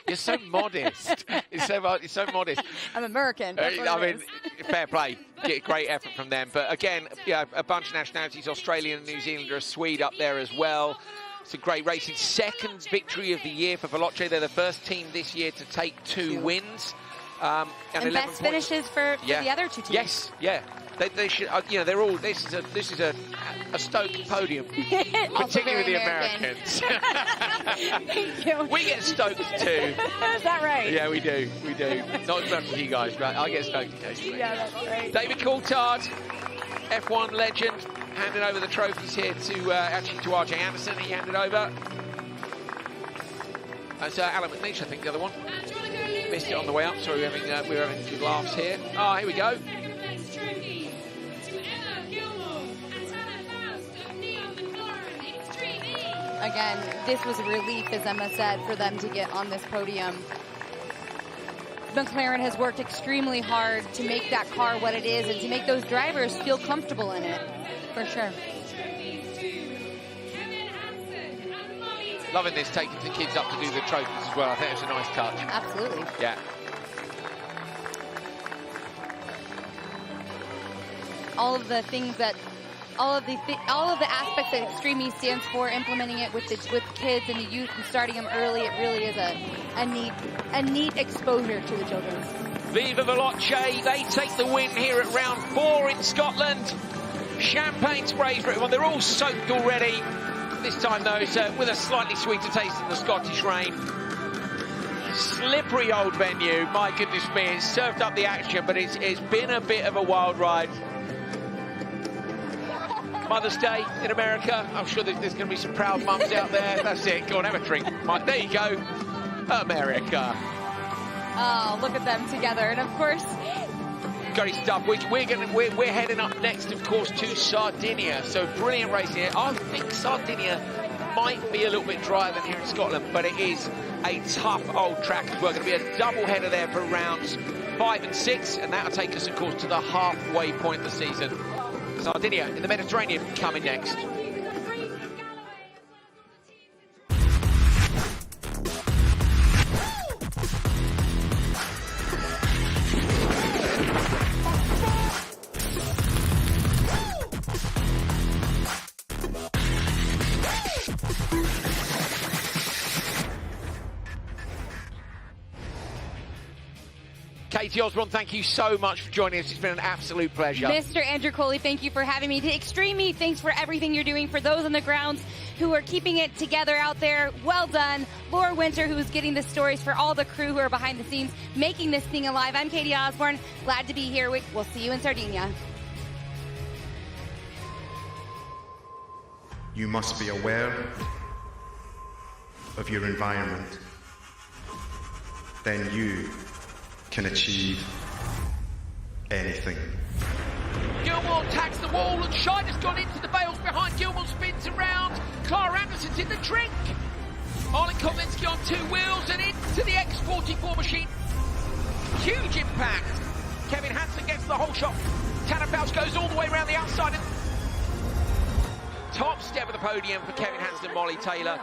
You're so modest. You're so modest. I'm American. I mean, fair play. Great effort from them. But again, yeah, a bunch of nationalities, Australian and New Zealander, a Swede up there as well. It's a great racing. Second victory of the year for Veloce. They're the first team this year to take 2 wins. And best finishes for the other 2 teams. Yes, yeah. They should, they're all. This is a stoked podium, particularly the Americans. Thank you. We get stoked too. Is that right? Yeah, we do. Not as much as you guys, right? I get stoked occasionally. Yeah, that's right. David Coulthard, F1 legend, handing over the trophies here to RJ Anderson. He handed over. That's Alan McNeish, I think, the other one. Missed it on the way up. Sorry, we're having good laughs here. Oh, here we go. Again, this was a relief, as Emma said, for them to get on this podium. McLaren has worked extremely hard to make that car what it is and to make those drivers feel comfortable in it, for sure. Loving this, taking the kids up to do the trophies as well. I think it was a nice touch. Absolutely. Yeah. All of the things that, all of the aspects that Extreme E stands for, implementing it with kids and the youth and starting them early, it really is a neat exposure to the children. Viva Veloce, they take the win here at round 4 in Scotland. Champagne sprays for everyone. They're all soaked already. This time, though, it's with a slightly sweeter taste in the Scottish rain. Slippery old venue. My goodness me, it's served up the action, but it's been a bit of a wild ride. Mother's Day in America. I'm sure there's going to be some proud mums out there. That's it. Go on, have a drink. Mike, there you go. America. Oh, look at them together. And of course, great stuff. We're heading up next, of course, to Sardinia. So brilliant racing here. I think Sardinia might be a little bit drier than here in Scotland, but it is a tough old track as well. Going to be a double header there for rounds 5 and 6, and that'll take us, of course, to the halfway point of the season. Sardinia in the Mediterranean coming next. Katie Osborne, thank you so much for joining us. It's been an absolute pleasure. Mr. Andrew Coley, thank you for having me. To Extreme E, thanks for everything you're doing for those on the grounds who are keeping it together out there. Well done. Laura Winter, who is getting the stories for all the crew who are behind the scenes, making this thing alive. I'm Katie Osborne. Glad to be here. We'll see you in Sardinia. You must be aware of your environment. Then you can achieve anything. Gilmore tags the wall and Shiner's gone into the bales behind. Gilmore spins around. Clara Anderson's in the drink. Arlen Kovlinski on 2 wheels and into the X44 machine. Huge impact. Kevin Hansen gets the whole shot. Tanner Bouch goes all the way around the outside. Top step of the podium for Kevin Hansen and Molly Taylor.